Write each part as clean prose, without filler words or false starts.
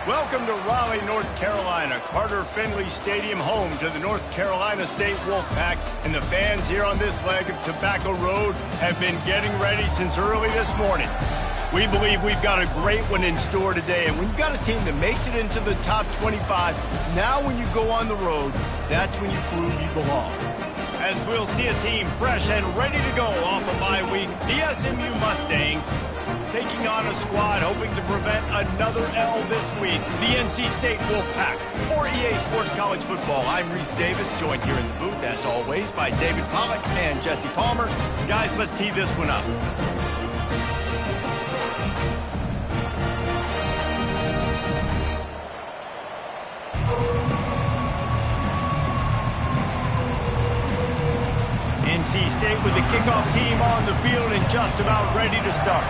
Welcome to Raleigh, North Carolina, Carter Finley Stadium, home to the North Carolina State Wolfpack, and the fans here on this leg of Tobacco Road have been getting ready since early this morning. We believe we've got a great one in store today, and when you've got a team that makes it into the top 25, now when you go on the road, that's when you prove you belong. As we'll see a team fresh and ready to go off a bye week, the SMU Mustangs taking on a squad hoping to prevent another L this week, the NC State Wolfpack. For EA Sports College Football, I'm Reese Davis, joined here in the booth, as always, by David Pollack and Jesse Palmer. Guys, let's tee this one up. NC State with the kickoff team on the field and just about ready to start.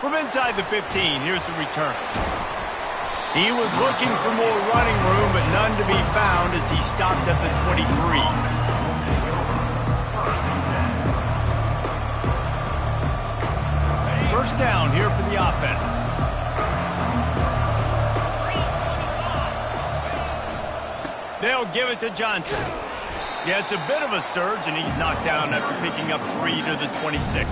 From inside the 15, here's the return. He was looking for more running room, but none to be found as he stopped at the 23. First down here for the offense. They'll give it to Johnson. Yeah, it's a bit of a surge, and he's knocked down after picking up 3 to the 26.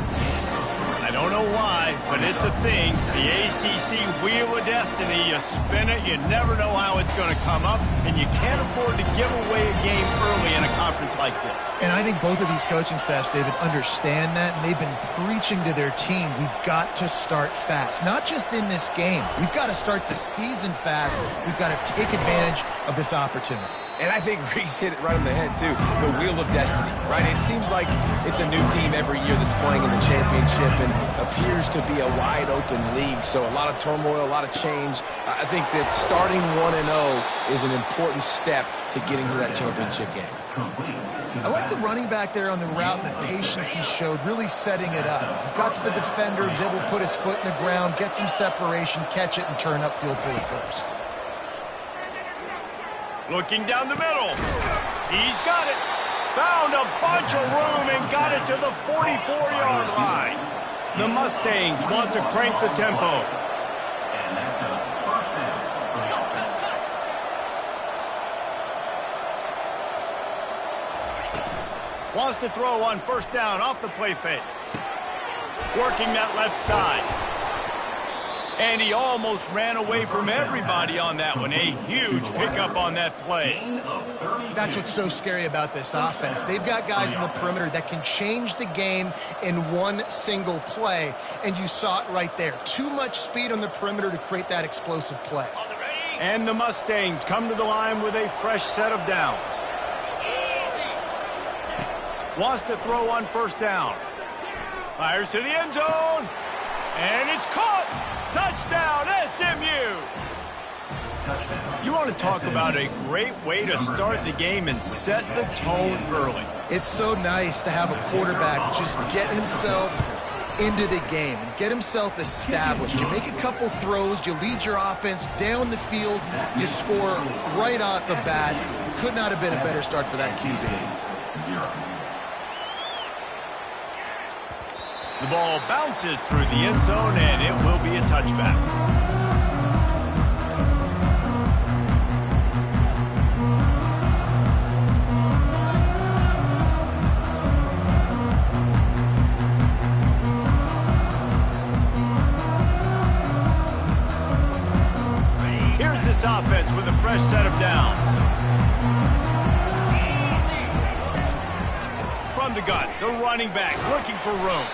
I don't know why, but it's a thing. The ACC Wheel of Destiny, you spin it, you never know how it's going to come up, and you can't afford to give away a game early in a conference like this. And I think both of these coaching staffs, David, understand that, and they've been preaching to their team, we've got to start fast. Not just in this game. We've got to start the season fast. We've got to take advantage of this opportunity. And I think Reese hit it right on the head, too. The Wheel of Destiny, right? It seems like it's a new team every year that's playing in the championship and appears to be a wide-open league. So a lot of turmoil, a lot of change. I think that starting 1-0 is an important step to getting to that championship game. I like the running back there on the route and the patience he showed, really setting it up. He got to the defender, was able to put his foot in the ground, get some separation, catch it, and turn upfield for the first. Looking down the middle. He's got it. Found a bunch of room and got it to the 44-yard line. The Mustangs want to crank the tempo. And that's a first down for the offense. Wants to throw on first down off the play fake. Working that left side. And he almost ran away from everybody on that one. A huge pickup on that play. That's what's so scary about this offense. They've got guys in the perimeter that can change the game in one single play, and you saw it right there. Too much speed on the perimeter to create that explosive play. And the Mustangs come to the line with a fresh set of downs. Wants to throw on first down. Fires to the end zone. And it's caught. Touchdown, SMU! You want to talk about a great way to start the game and set the tone early. It's so nice to have a quarterback just get himself into the game and get himself established. You make a couple throws, you lead your offense down the field, you score right off the bat. Could not have been a better start for that QB. The ball bounces through the end zone, and it will be a touchback. Here's this offense with a fresh set of downs. From the gun, the running back looking for room.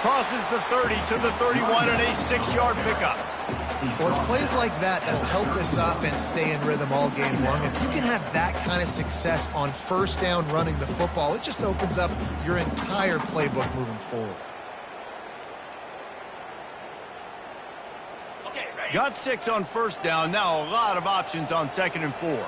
Crosses the 30 to the 31 and a 6-yard pickup. Well, it's plays like that that'll help this offense stay in rhythm all game long. If you can have that kind of success on first down running the football, it just opens up your entire playbook moving forward. Got 6 on first down. Now a lot of options on 2nd and 4.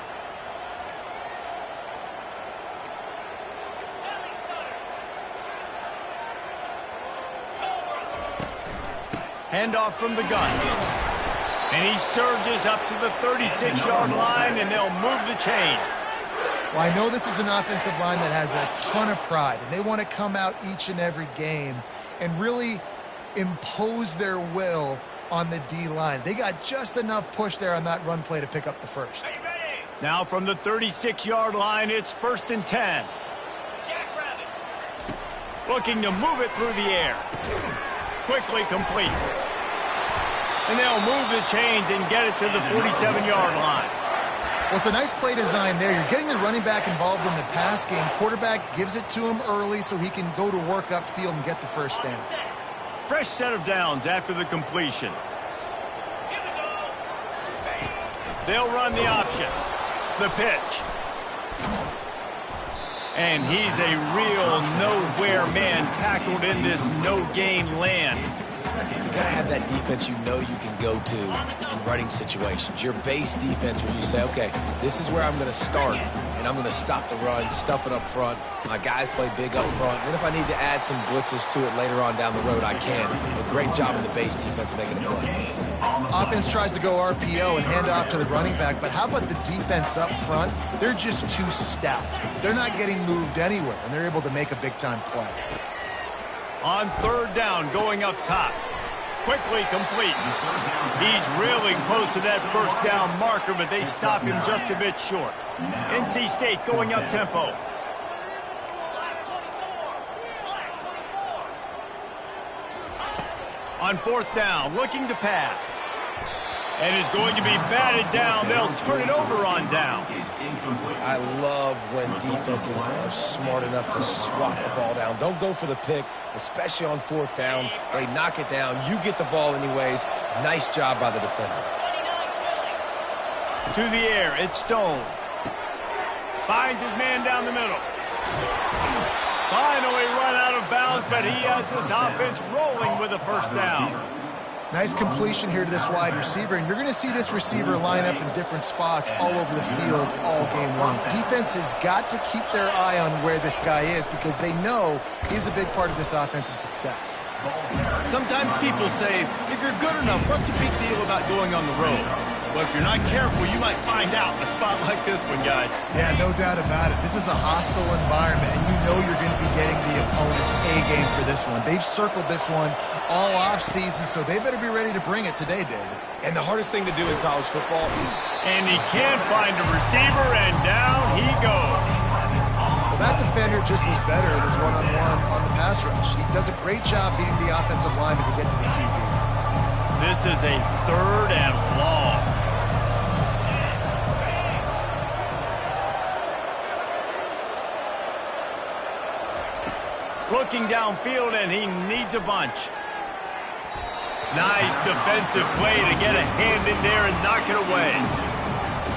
Handoff from the gun. And he surges up to the 36-yard line, and they'll move the chains. Well, I know this is an offensive line that has a ton of pride, and they want to come out each and every game and really impose their will on the D-line. They got just enough push there on that run play to pick up the first. Now from the 36-yard line, it's 1st and 10. Looking to move it through the air. Quickly complete. And they'll move the chains and get it to the 47-yard line. Well, it's a nice play design there. You're getting the running back involved in the pass game. Quarterback gives it to him early so he can go to work upfield and get the first down. Fresh set of downs after the completion. They'll run the option. The pitch. And he's a real nowhere man tackled in this no-gain land. You got to have that defense you know you can go to in running situations. Your base defense where you say, okay, this is where I'm going to start, and I'm going to stop the run, stuff it up front. My guys play big up front. And then if I need to add some blitzes to it later on down the road, I can. A great job in the base defense making a play. Offense tries to go RPO and hand off to the running back, but how about the defense up front? They're just too stout. They're not getting moved anywhere, and they're able to make a big-time play. On 3rd down, going up top. Quickly complete. He's really close to that first down marker, but they stop him just a bit short. NC State going up tempo. On 4th down, looking to pass. And is going to be batted down. They'll turn it over on downs. I love when defenses are smart enough to swat the ball down. Don't go for the pick, especially on 4th down. They knock it down. You get the ball anyways. Nice job by the defender. To the air, it's Stone. Finds his man down the middle. Finally run out of bounds, but he has this offense rolling with a first down. Nice completion here to this wide receiver, and you're going to see this receiver line up in different spots all over the field all game long. Defense has got to keep their eye on where this guy is because they know he's a big part of this offense's success. Sometimes people say, if you're good enough, what's the big deal about going on the road? Well, if you're not careful, you might find out in a spot like this one, guys. Yeah, no doubt about it. This is a hostile environment, and you know you're going to be getting the opponent's A-game for this one. They've circled this one all offseason, so they better be ready to bring it today, David. And the hardest thing to do in college football. And he can't find a receiver, and down he goes. Well, that defender just was better in his one-on-one on the pass rush. He does a great job beating the offensive lineman to get to the QB. This is a 3rd and long. Looking downfield, and he needs a bunch. Nice defensive play to get a hand in there and knock it away.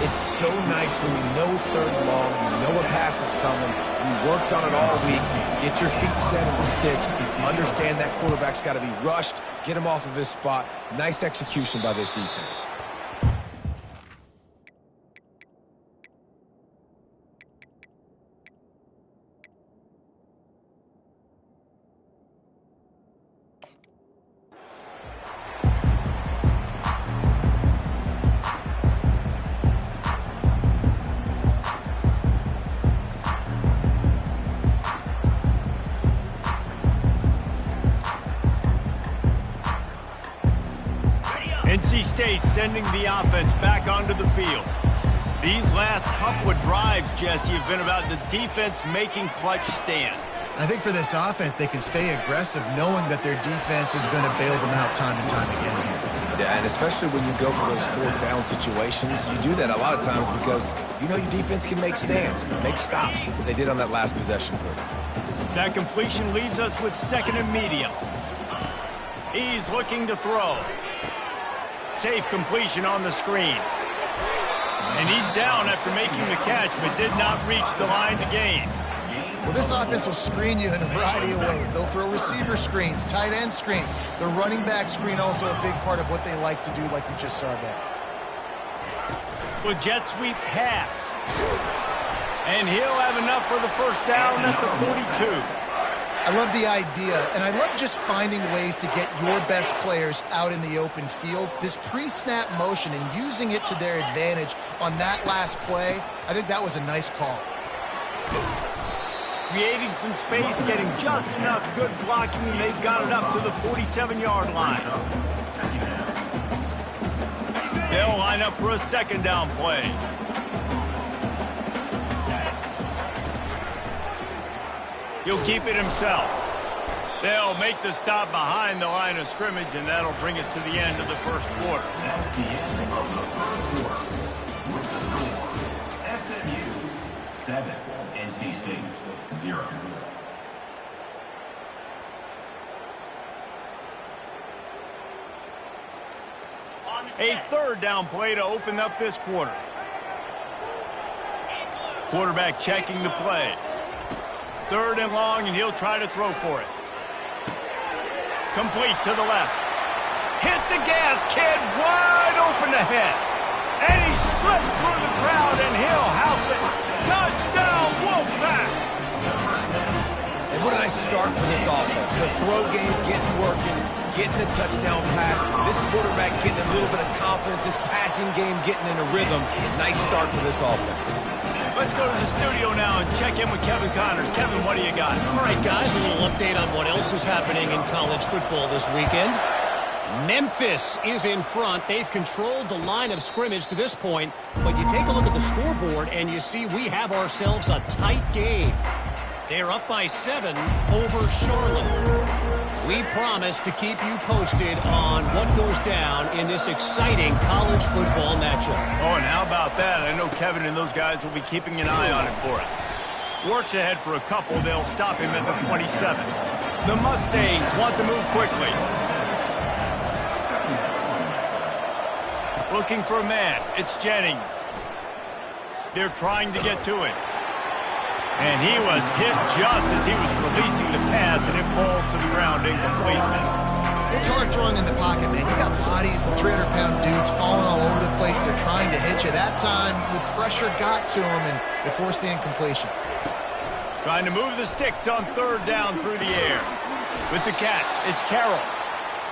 It's so nice when you know it's 3rd and long, you know a pass is coming, you worked on it all week, get your feet set at the sticks, understand that quarterback's got to be rushed, get him off of his spot. Nice execution by this defense. NC State sending the offense back onto the field. These last couple of drives, Jesse, have been about the defense making clutch stands. I think for this offense, they can stay aggressive knowing that their defense is going to bail them out time and time again here. Yeah, and especially when you go for those 4th down situations, you do that a lot of times because you know your defense can make stands, make stops. They did on that last possession for you. That completion leaves us with 2nd and medium. He's looking to throw. Safe completion on the screen. And he's down after making the catch, but did not reach the line to gain. Well, this offense will screen you in a variety of ways. They'll throw receiver screens, tight end screens. The running back screen also a big part of what they like to do, like you just saw there. With jet sweep pass. And he'll have enough for the first down at the 42. I love the idea, and I love just finding ways to get your best players out in the open field. This pre-snap motion and using it to their advantage on that last play, I think that was a nice call. creating some space, getting just enough good blocking, and they've got it up to the 47-yard line. They'll line up for a second down play. He'll keep it himself. They'll make the stop behind the line of scrimmage, and that'll bring us to the end of the first quarter. That's the end of the first quarter. With the score, SMU 7, NC State 0. A third down play to open up this quarter. Quarterback checking the play. Third and long, and he'll try to throw for it. Complete to the left. Hit the gas, kid, wide open ahead. And he slipped through the crowd, and he'll house it. Touchdown, Wolfpack! And what a nice start for this offense. The throw game getting working, getting the touchdown pass. This quarterback getting a little bit of confidence. This passing game getting in a rhythm. Nice start for this offense. Let's go to the studio now and check in with Kevin Connors. Kevin, what do you got? All right, guys, a little update on what else is happening in college football this weekend. Memphis is in front. They've controlled the line of scrimmage to this point, but you take a look at the scoreboard and you see we have ourselves a tight game. They're up by 7 over Charlotte. We promise to keep you posted on what goes down in this exciting college football matchup. Oh, and how about that? I know Kevin and those guys will be keeping an eye on it for us. Works ahead for a couple. They'll stop him at the 27. The Mustangs want to move quickly. Looking for a man. It's Jennings. They're trying to get to it. And he was hit just as he was releasing the pass, and it falls to the ground incomplete. It's hard throwing in the pocket, man. You got bodies and 300-pound dudes falling all over the place. They're trying to hit you. That time, the pressure got to him, and it forced the incompletion. Trying to move the sticks on third down through the air. With the catch, it's Carroll.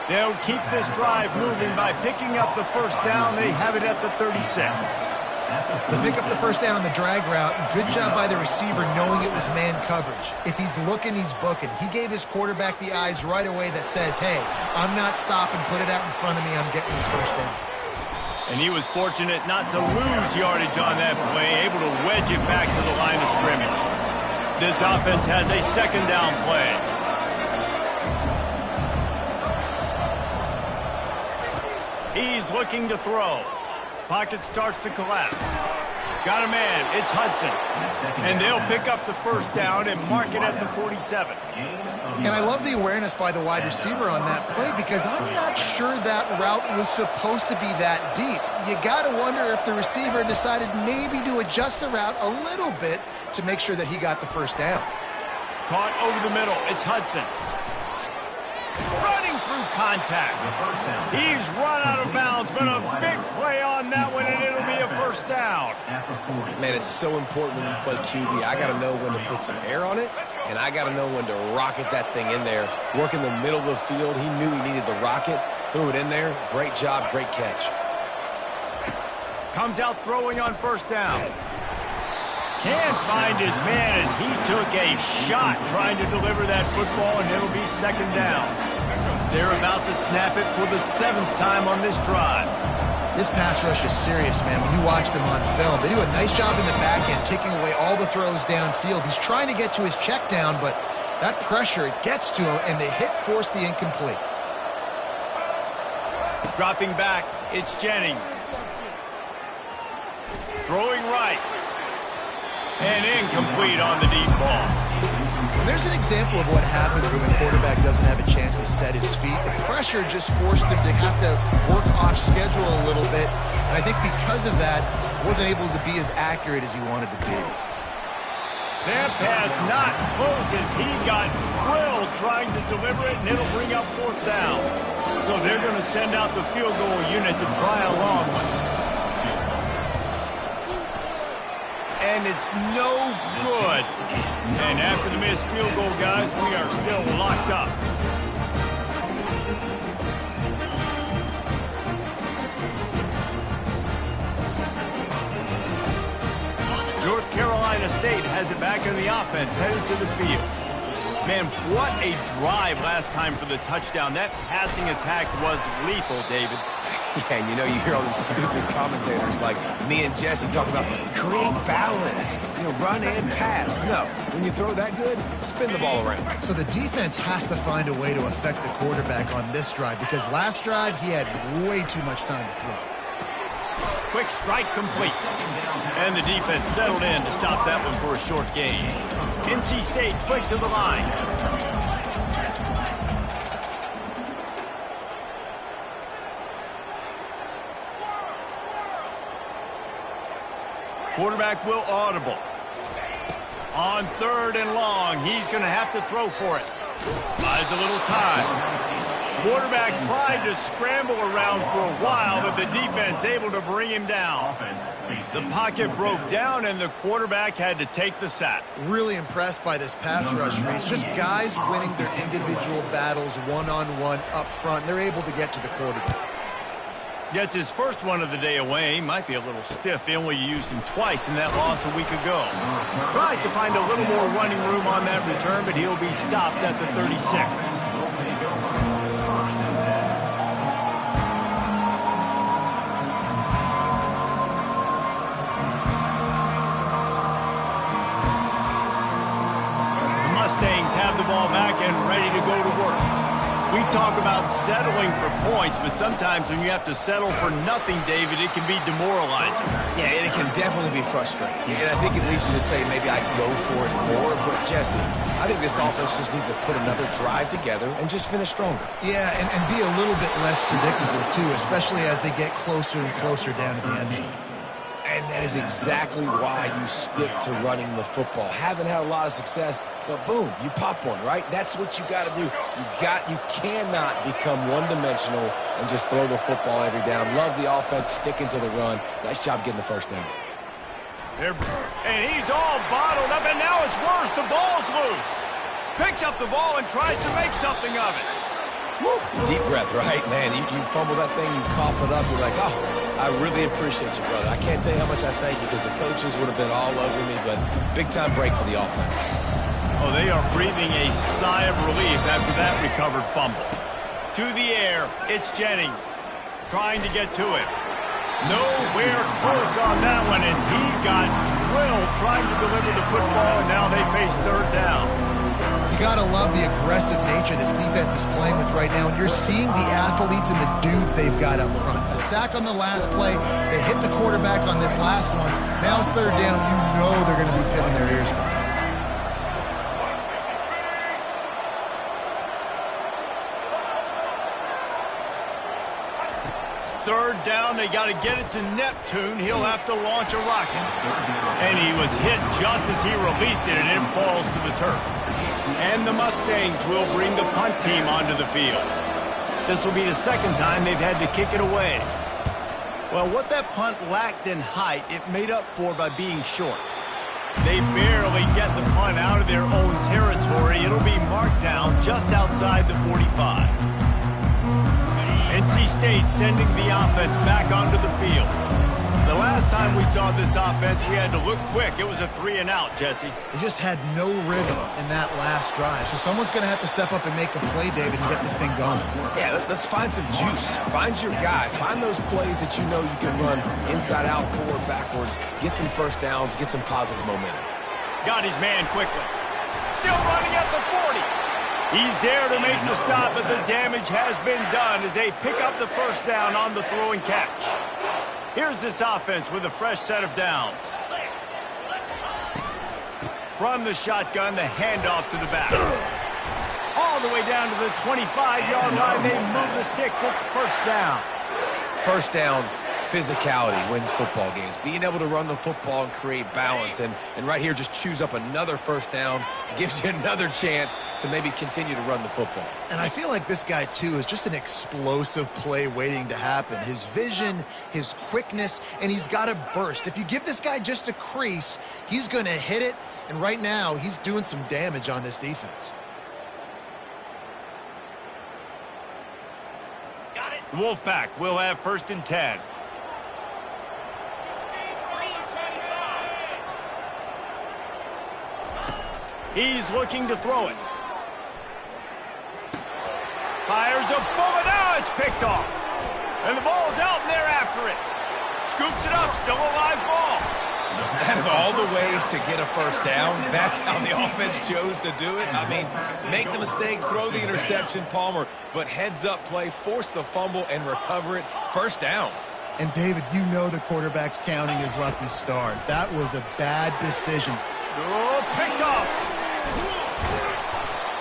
They'll keep this drive moving by picking up the first down. They have it at the 36. They pick up the first down on the drag route. Good job by the receiver knowing it was man coverage. If he's looking, he's booking. He gave his quarterback the eyes right away that says, hey, I'm not stopping. Put it out in front of me. I'm getting this first down. And he was fortunate not to lose yardage on that play, able to wedge it back to the line of scrimmage. This offense has a second down play. He's looking to throw. Pocket starts to collapse. Got a man. It's Hudson. And they'll pick up the first down and mark it at the 47. And I love the awareness by the wide receiver on that play because I'm not sure that route was supposed to be that deep. You got to wonder if the receiver decided maybe to adjust the route a little bit to make sure that he got the first down. Caught over the middle. It's Hudson. Running through contact. He's run out of bounds, but a big play on that one, and it'll be a first down. Man, it's so important when you play QB. I got to know when to put some air on it, and I got to know when to rocket that thing in there. Work in the middle of the field. He knew he needed the rocket. Threw it in there. Great job, great catch. Comes out throwing on first down. Can't find his man as he took a shot trying to deliver that football, and it'll be second down. They're about to snap it for the 7th time on this drive. This pass rush is serious, man. When you watch them on film, they do a nice job in the back end, taking away all the throws downfield. He's trying to get to his check down, but that pressure, it gets to him, and the hit forced the incomplete. Dropping back, it's Jennings. Throwing right. And incomplete on the deep ball. And there's an example of what happens when the quarterback doesn't have a chance to set his feet. The pressure just forced him to have to work off schedule a little bit. And I think because of that, he wasn't able to be as accurate as he wanted to be. That pass not close as he got drilled trying to deliver it, and it'll bring up fourth down. So they're going to send out the field goal unit to try a long one. And it's no good. And after the missed field goal, guys, we are still locked up. North Carolina State has has it back in the offense, headed to the field. Man, what a drive last time for the touchdown. That passing attack was lethal, David. Yeah, and you know, you hear all these stupid commentators like me and Jesse talk about create balance, you know, run and pass. No, when you throw that good, spin the ball around. So the defense has to find a way to affect the quarterback on this drive, because last drive he had way too much time to throw. Quick strike complete. And the defense settled in to stop that one for a short gain. NC State quick to the line. Quarterback will audible. On 3rd and long, he's going to have to throw for it. Buys a little time. Quarterback tried to scramble around for a while, but the defense able to bring him down. The pocket broke down, and the quarterback had to take the sack. Really impressed by this pass rush, Reese. Just guys winning their individual battles one-on-one up front. They're able to get to the quarterback. Gets his first one of the day away. Might be a little stiff. They only used him twice in that loss a week ago. Tries to find a little more running room on that return, but he'll be stopped at the 36. The Mustangs have the ball back and ready to go to work. We talk about settling for points, but sometimes when you have to settle for nothing, David, it can be demoralizing. Yeah, and it can definitely be frustrating. And I think it leads you to say maybe I go for it more. But, Jesse, I think this offense just needs to put another drive together and just finish stronger. Yeah, and be a little bit less predictable, too, especially as they get closer and closer down to the end zone. And that is exactly why you stick to running the football. Haven't had a lot of success, but boom, you pop one, right? That's what you got to do. You cannot become one-dimensional and just throw the football every down. Love the offense, sticking to the run. Nice job getting the first down. And he's all bottled up, and now it's worse. The ball's loose. Picks up the ball and tries to make something of it. Woo. Deep breath, right? Man, you fumble that thing, you cough it up, you're like, oh, I really appreciate you, brother. I can't tell you how much I thank you, because the coaches would have been all over me, but big-time break for the offense. Oh, they are breathing a sigh of relief after that recovered fumble. To the air, it's Jennings trying to get to it. Nowhere close on that one as he got drilled trying to deliver the football, and now they face 3rd down. You gotta love the aggressive nature this defense is playing with right now, and you're seeing the athletes and the dudes they've got up front. A sack on the last play, they hit the quarterback on this last one. Now it's 3rd down, you know they're gonna be pinning their ears back. Third down, they got to get it to Neptune. He'll have to launch a rocket. And he was hit just as he released it, and it falls to the turf. And the Mustangs will bring the punt team onto the field. This will be the 2nd time they've had to kick it away. Well, what that punt lacked in height, it made up for by being short. They barely get the punt out of their own territory. It'll be marked down just outside the 45. NC State sending the offense back onto the field. The last time we saw this offense, we had to look quick. It was a 3-and-out, Jesse. They just had no rhythm in that last drive. So someone's going to have to step up and make a play, David, and get this thing going. Yeah, let's find some juice. Find your guy. Find those plays that you know you can run inside out, forward, backwards. Get some first downs. Get some positive momentum. Got his man quickly. Still running at the 40. He's there to make the stop, but the damage has been done as they pick up the first down on the throw and catch. Here's this offense with a fresh set of downs. From the shotgun, the handoff to the back. All the way down to the 25-yard line. They move the sticks. It's first down. First down, physicality wins football games. Being able to run the football and create balance. And right here, just choose up another first down. Gives you another chance to maybe continue to run the football. And I feel like this guy, too, is just an explosive play waiting to happen. His vision, his quickness, and he's got a burst. If you give this guy just a crease, he's going to hit it. And right now, he's doing some damage on this defense. Wolfpack will have 1st and 10. He's looking to throw it. Fires a bullet. Now it's picked off. And the ball's out, and they're after it. Scoops it up. Still a live ball. Out of all the ways to get a first down, that's how the offense chose to do it. I mean, make the mistake, throw the interception, Palmer, but heads-up play, force the fumble, and recover it. First down. And, David, you know the quarterback's counting his lucky stars. That was a bad decision. Oh, picked off.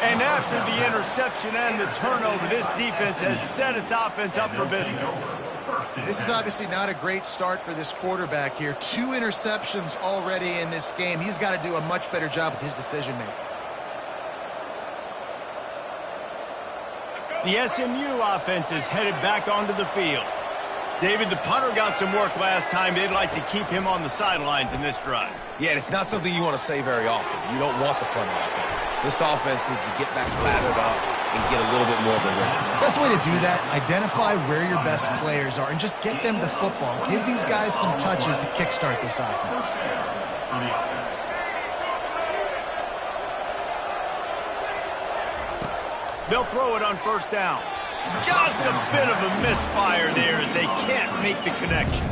And after the interception and the turnover, this defense has set its offense up for business. This is obviously not a great start for this quarterback here. 2 interceptions already in this game. He's got to do a much better job with his decision-making. The SMU offense is headed back onto the field. David, the punter got some work last time. They'd like to keep him on the sidelines in this drive. Yeah, it's not something you want to say very often. You don't want the punter out there. This offense needs to get back lathered up and get a little bit more of a run. Best way to do that, identify where your best players are and just get them the football. Give these guys some touches to kickstart this offense. They'll throw it on first down. Just a bit of a misfire there as they can't make the connection.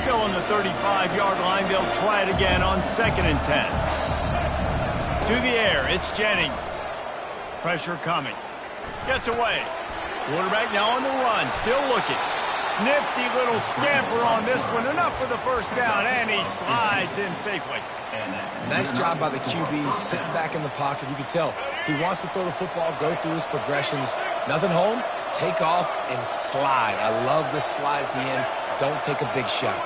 Still on the 35-yard line, they'll try it again on 2nd and 10. To the air, it's Jennings. Pressure coming. Gets away. Quarterback now on the run, still looking. Nifty little scamper on this one, enough for the first down, and he slides in safely. Nice job by the QB, sitting back in the pocket. You can tell he wants to throw the football, go through his progressions. Nothing home, take off, and slide. I love the slide at the end. Don't take a big shot.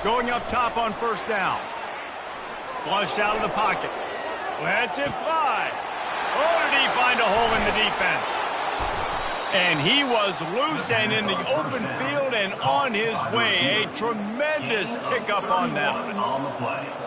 Going up top on first down. Flushed out of the pocket. Lets it fly. Oh, did he find a hole in the defense? And he was loose and in the open field and on his way. A tremendous pickup on that one.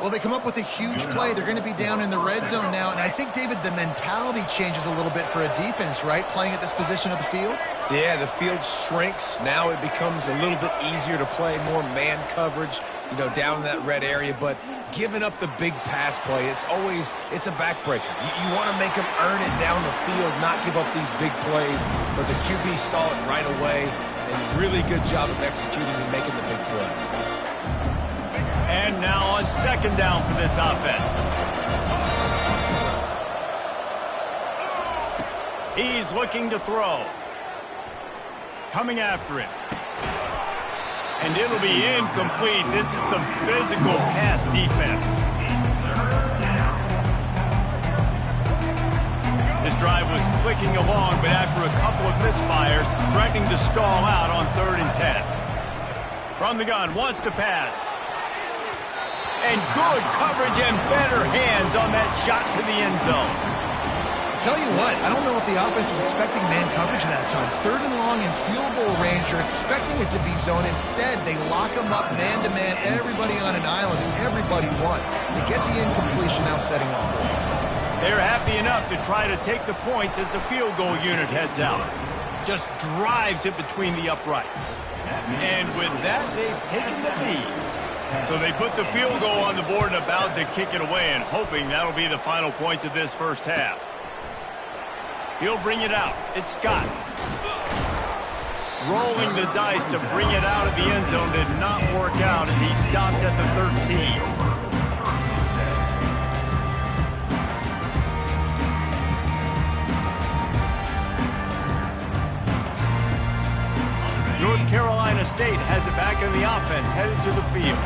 Well, they come up with a huge play. They're going to be down in the red zone now. And I think, David, the mentality changes a little bit for a defense, right? Playing at this position of the field? Yeah, the field shrinks. Now it becomes a little bit easier to play, more man coverage, you know, down in that red area. But giving up the big pass play, it's a backbreaker. You want to make them earn it down the field, not give up these big plays. But the QB saw it right away, and really good job of executing and making the big play. And now on 2nd down for this offense. He's looking to throw. Coming after him. And it'll be incomplete. This is some physical pass defense. This drive was clicking along, but after a couple of misfires, threatening to stall out on 3rd and 10. From the gun, wants to pass. And good coverage and better hands on that shot to the end zone. Tell you what, I don't know if the offense was expecting man coverage that time. 3rd and long in field goal range, you're expecting it to be zone. Instead, they lock them up man-to-man, everybody on an island, and everybody won. They get the incompletion now setting up for them. They're happy enough to try to take the points as the field goal unit heads out. Just drives it between the uprights. And with that, they've taken the lead. So they put the field goal on the board and about to kick it away, and hoping that'll be the final points of this first half. He'll bring it out. It's Scott. Rolling the dice to bring it out of the end zone did not work out as he stopped at the 13. North Carolina State has it back in the offense, headed to the field.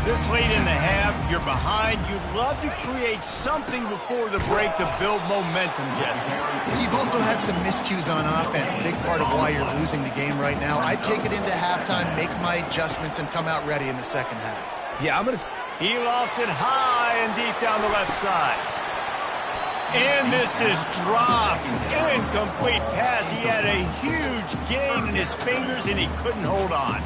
This late in the half, you're behind. You'd love to create something before the break to build momentum, Jesse. You've also had some miscues on offense, a big part of why you're losing the game right now. I'd take it into halftime, make my adjustments, and come out ready in the second half. Yeah, I'm going to... He lofted high and deep down the left side. And this is dropped. Incomplete pass. He had a huge gain in his fingers, and he couldn't hold on.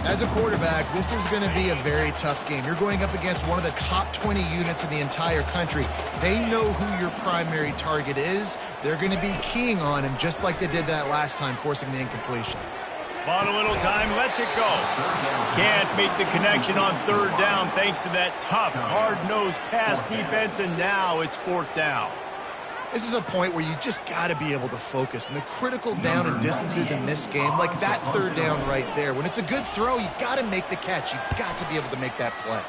As a quarterback, this is going to be a very tough game. You're going up against one of the top 20 units in the entire country. They know who your primary target is. They're going to be keying on him just like they did that last time, forcing the incompletion. Bought a little time, lets it go. Can't make the connection on third down thanks to that tough, hard-nosed pass defense, and now it's fourth down. This is a point where you just got to be able to focus. And the critical down and distances in this game, like that third down right there, when it's a good throw, you've got to make the catch. You've got to be able to make that play.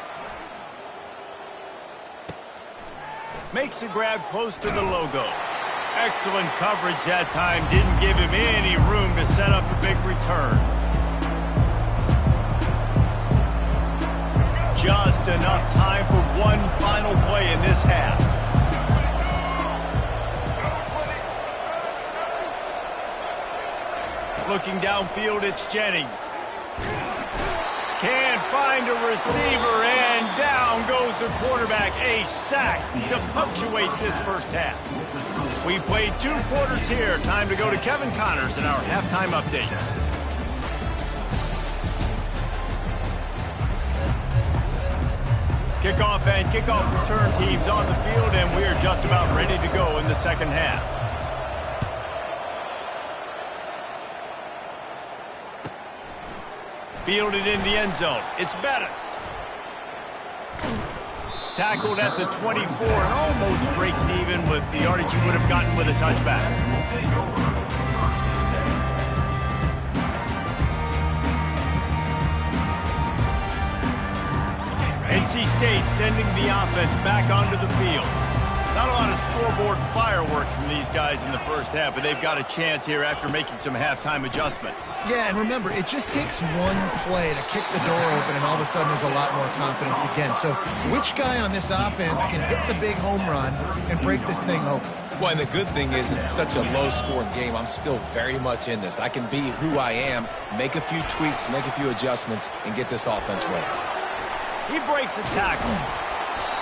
Makes the grab close to the logo. Excellent coverage that time. Didn't give him any room to set up a big return. Just enough time for one final play in this half. Looking downfield, it's Jennings. Can't find a receiver, and down goes the quarterback. A sack to punctuate this first half. We played 2 quarters here. Time to go to Kevin Connors in our halftime update. Kickoff and kickoff return teams on the field, and we're just about ready to go in the second half. Fielded in the end zone. It's Bettis. Tackled at the 24 and almost breaks even with the yardage he would have gotten with a touchback. NC State sending the offense back onto the field. Not a lot of scoreboard fireworks from these guys in the first half, but they've got a chance here after making some halftime adjustments. Yeah, and remember, it just takes one play to kick the door open, and all of a sudden there's a lot more confidence again. So which guy on this offense can hit the big home run and break this thing open? Well, and the good thing is it's such a low-scoring game. I'm still very much in this. I can be who I am, make a few tweaks, make a few adjustments, and get this offense ready. He breaks a tackle.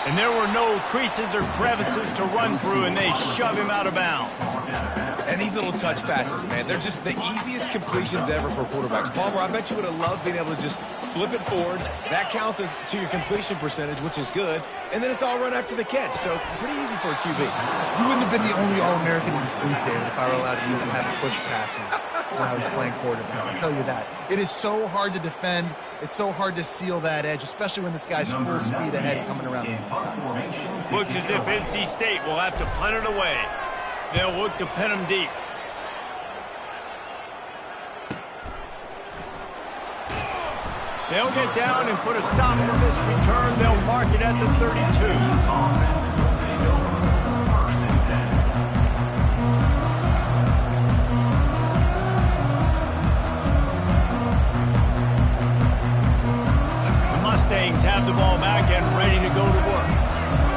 And there were no creases or crevices to run through, and they shove him out of bounds. And these little touch passes, man, they're just the easiest completions ever for quarterbacks. Palmer, I bet you would have loved being able to just flip it forward. That counts as to your completion percentage, which is good. And then it's all run after the catch, so pretty easy for a QB. You wouldn't have been the only All-American in this booth, David, if I were allowed to even have push passes when I was playing quarterback. I'll tell you that. It is so hard to defend. It's so hard to seal that edge, especially when this guy's full speed ahead coming around the inside. Looks as if NC State will have to punt it away. They'll look to pin him deep. They'll get down and put a stop on this return. They'll mark it at the 32. Mustangs have the ball back and ready to go to work.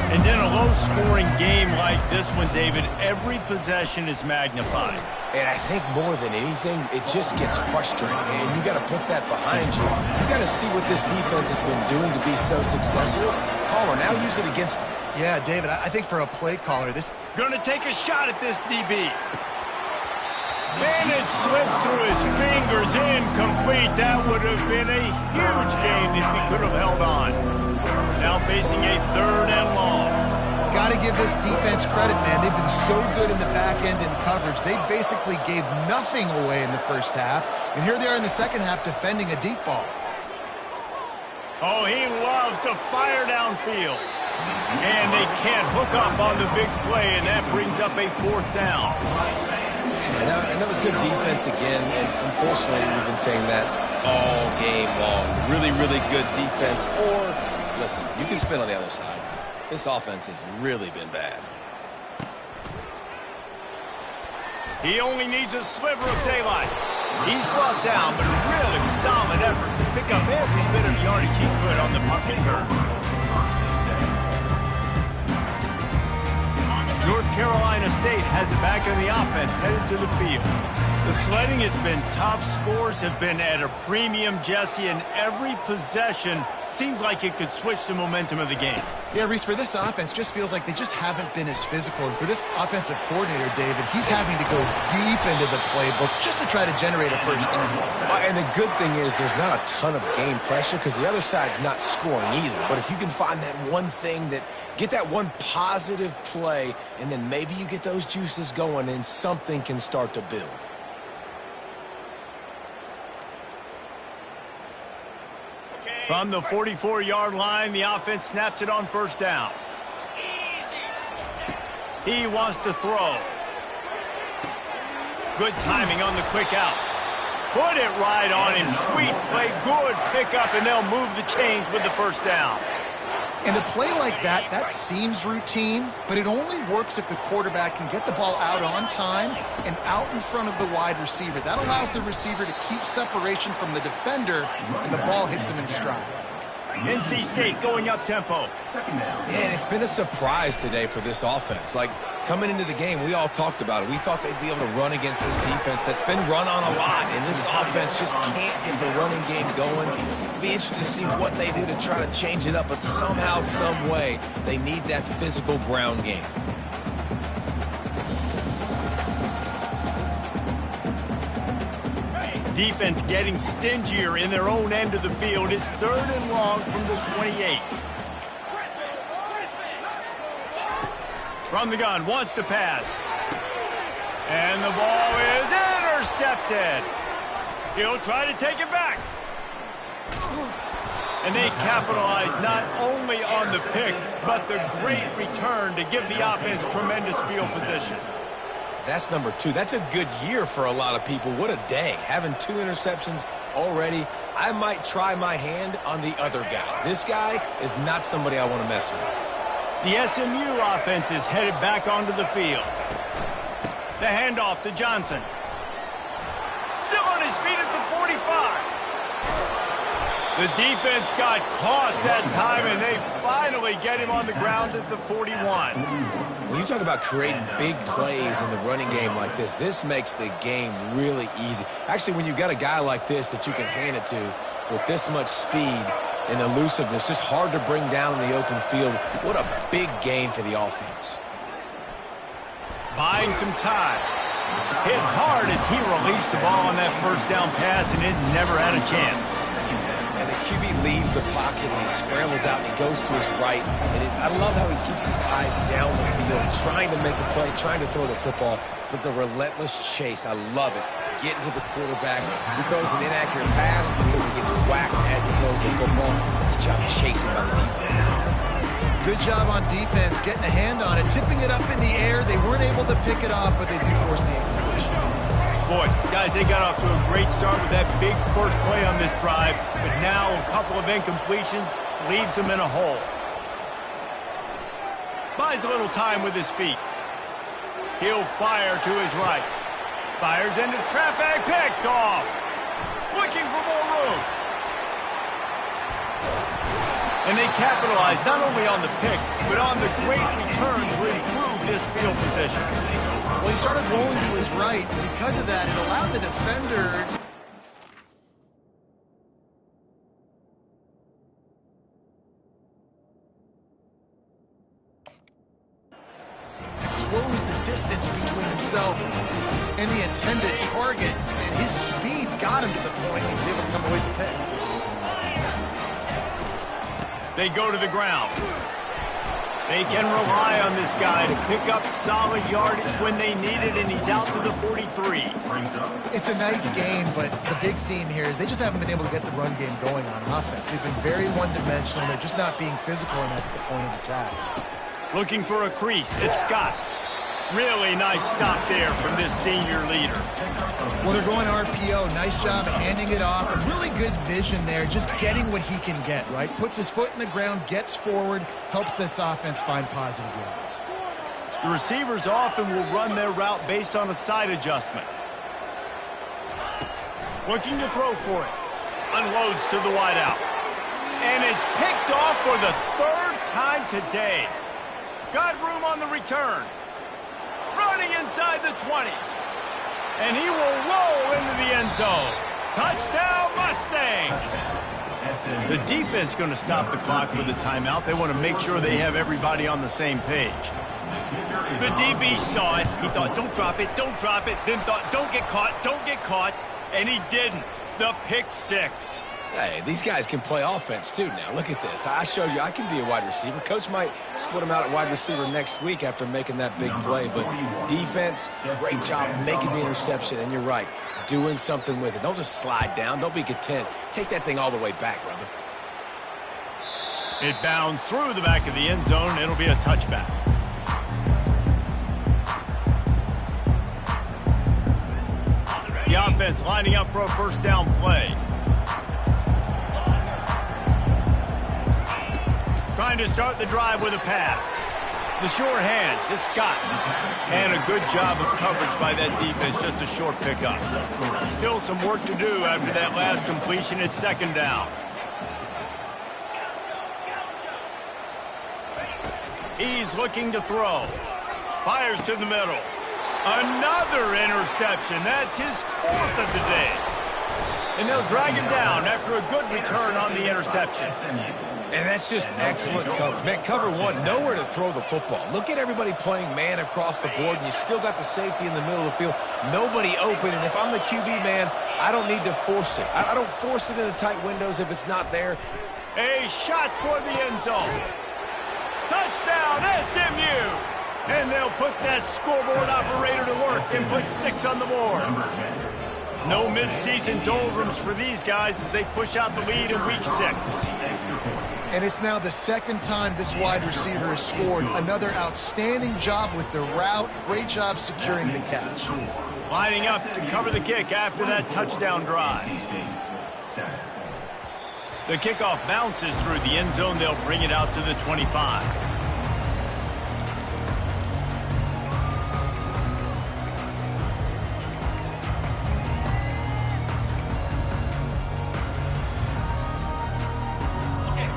And in a low-scoring game like this one, David, every possession is magnified. And I think more than anything, it just gets frustrating. And you got to put that behind you. You got to see what this defense has been doing to be so successful. Caller, now use it against them. Yeah, David, I think for a play caller, this... Gonna take a shot at this DB. And it slips through his fingers, incomplete. That would have been a huge gain if he could have held on. Now facing a 3rd and long. Got to give this defense credit, man. They've been so good in the back end in coverage. They basically gave nothing away in the first half. And here they are in the second half defending a deep ball. Oh, he loves to fire downfield. And they can't hook up on the big play, and that brings up a 4th down. And that was good defense again, and unfortunately we've been saying that all game long. Really, really good defense. Or, listen, you can spin on the other side. This offense has really been bad. He only needs a sliver of daylight. He's brought down, but a really solid effort to pick up every bit of yardage he could on the punt return. North Carolina State has it back on the offense, headed to the field. The sledding has been tough. Scores have been at a premium, Jesse, and every possession seems like it could switch the momentum of the game. Yeah, Reese, for this offense, just feels like they just haven't been as physical. And for this offensive coordinator, David, he's having to go deep into the playbook just to try to generate a first down. And the good thing is there's not a ton of game pressure because the other side's not scoring either. But if you can find that one thing that get that one positive play, and then maybe you get those juices going and something can start to build. From the 44-yard line, the offense snaps it on first down. He wants to throw. Good timing on the quick out. Put it right on him. Sweet play, good pickup, and they'll move the chains with the first down. And a play like that, that seems routine, but it only works if the quarterback can get the ball out on time and out in front of the wide receiver. That allows the receiver to keep separation from the defender, and the ball hits him in stride. NC State going up tempo. Man, it's been a surprise today for this offense. Like, coming into the game, we all talked about it. We thought they'd be able to run against this defense that's been run on a lot, and this offense just can't get the running game going. It'll be interesting to see what they do to try to change it up, but somehow, some way, they need that physical ground game. Defense getting stingier in their own end of the field. It's 3rd and long from the 28. From the gun, wants to pass. And the ball is intercepted. He'll try to take it back. And they capitalize not only on the pick, but the great return to give the offense tremendous field position. That's number 2. That's a good year for a lot of people. What a day. Having 2 interceptions already. I might try my hand on the other guy. This guy is not somebody I want to mess with. The SMU offense is headed back onto the field. The handoff to Johnson. Still on his feet at the 45. The defense got caught that time, and they finally get him on the ground at the 41. When you talk about creating big plays in the running game like this makes the game really easy. Actually, when you've got a guy like this that you can hand it to with this much speed and elusiveness, just hard to bring down in the open field. What a big gain for the offense. Buying some time. Hit hard as he released the ball on that first down pass, and it never had a chance. And the QB leaves the pocket and he scrambles out and he goes to his right. And I love how he keeps his eyes down the field, trying to make a play, trying to throw the football, but the relentless chase, I love it. Getting to the quarterback. He throws an inaccurate pass because he gets whacked as he throws the football. Nice job chasing by the defense. Good job on defense, getting a hand on it, tipping it up in the air. They weren't able to pick it off, but they do force the incompletion. Boy, guys, they got off to a great start with that big first play on this drive, but now a couple of incompletions leaves them in a hole. Buys a little time with his feet. He'll fire to his right. Fires into traffic, picked off. Looking for more room. And they capitalize not only on the pick, but on the great return to improve this field position. Well, he started rolling to his right, and because of that, it allowed the defenders to close the distance between himself and the intended target, and his speed got him to the point he was able to come away with the pick. They go to the ground. They can rely on this guy to pick up solid yardage when they need it, and he's out to the 43. It's a nice game, but the big theme here is they just haven't been able to get the run game going on offense. They've been very one-dimensional. They're just not being physical enough at the point of attack. Looking for a crease. It's Scott. Really nice stop there from this senior leader. Well, they're going RPO. Nice job handing it off. And really good vision there, just getting what he can get, right? Puts his foot in the ground, gets forward, helps this offense find positive yards. The receivers often will run their route based on a side adjustment. Looking to throw for it. Unloads to the wideout. And it's picked off for the 3rd time today. Got room on the return. Running inside the 20. And he will roll into the end zone. Touchdown, Mustangs! The defense going to stop the clock with a timeout. They want to make sure they have everybody on the same page. The DB saw it. He thought, don't drop it, don't drop it. Then thought, don't get caught. And he didn't. The pick six. Hey, these guys can play offense, too, now. Look at this. I showed you I can be a wide receiver. Coach might split him out at wide receiver next week after making that big play. But defense, great job making the interception. And you're right, doing something with it. Don't just slide down. Don't be content. Take that thing all the way back, brother. It bounds through the back of the end zone. It'll be a touchback. The offense lining up for a first down play. Trying to start the drive with a pass. The sure hands, it's Scott. And a good job of coverage by that defense, just a short pickup. Still some work to do after that last completion. It's second down. He's looking to throw. Fires to the middle. Another interception. That's his fourth of the day. And they'll drag him down after a good return on the interception. And that's just excellent coverage. Man, cover one, nowhere to throw the football. Look at everybody playing man across the board, and you still got the safety in the middle of the field. Nobody open, and if I'm the QB, man, I don't need to force it. I don't force it into tight windows if it's not there. A shot toward the end zone. Touchdown, SMU! And they'll put that scoreboard operator to work and put 6 on the board. No midseason doldrums for these guys as they push out the lead in week 6. And it's now the second time this wide receiver has scored. Another outstanding job with the route. Great job securing the catch. Lining up to cover the kick after that touchdown drive. The kickoff bounces through the end zone. They'll bring it out to the 25.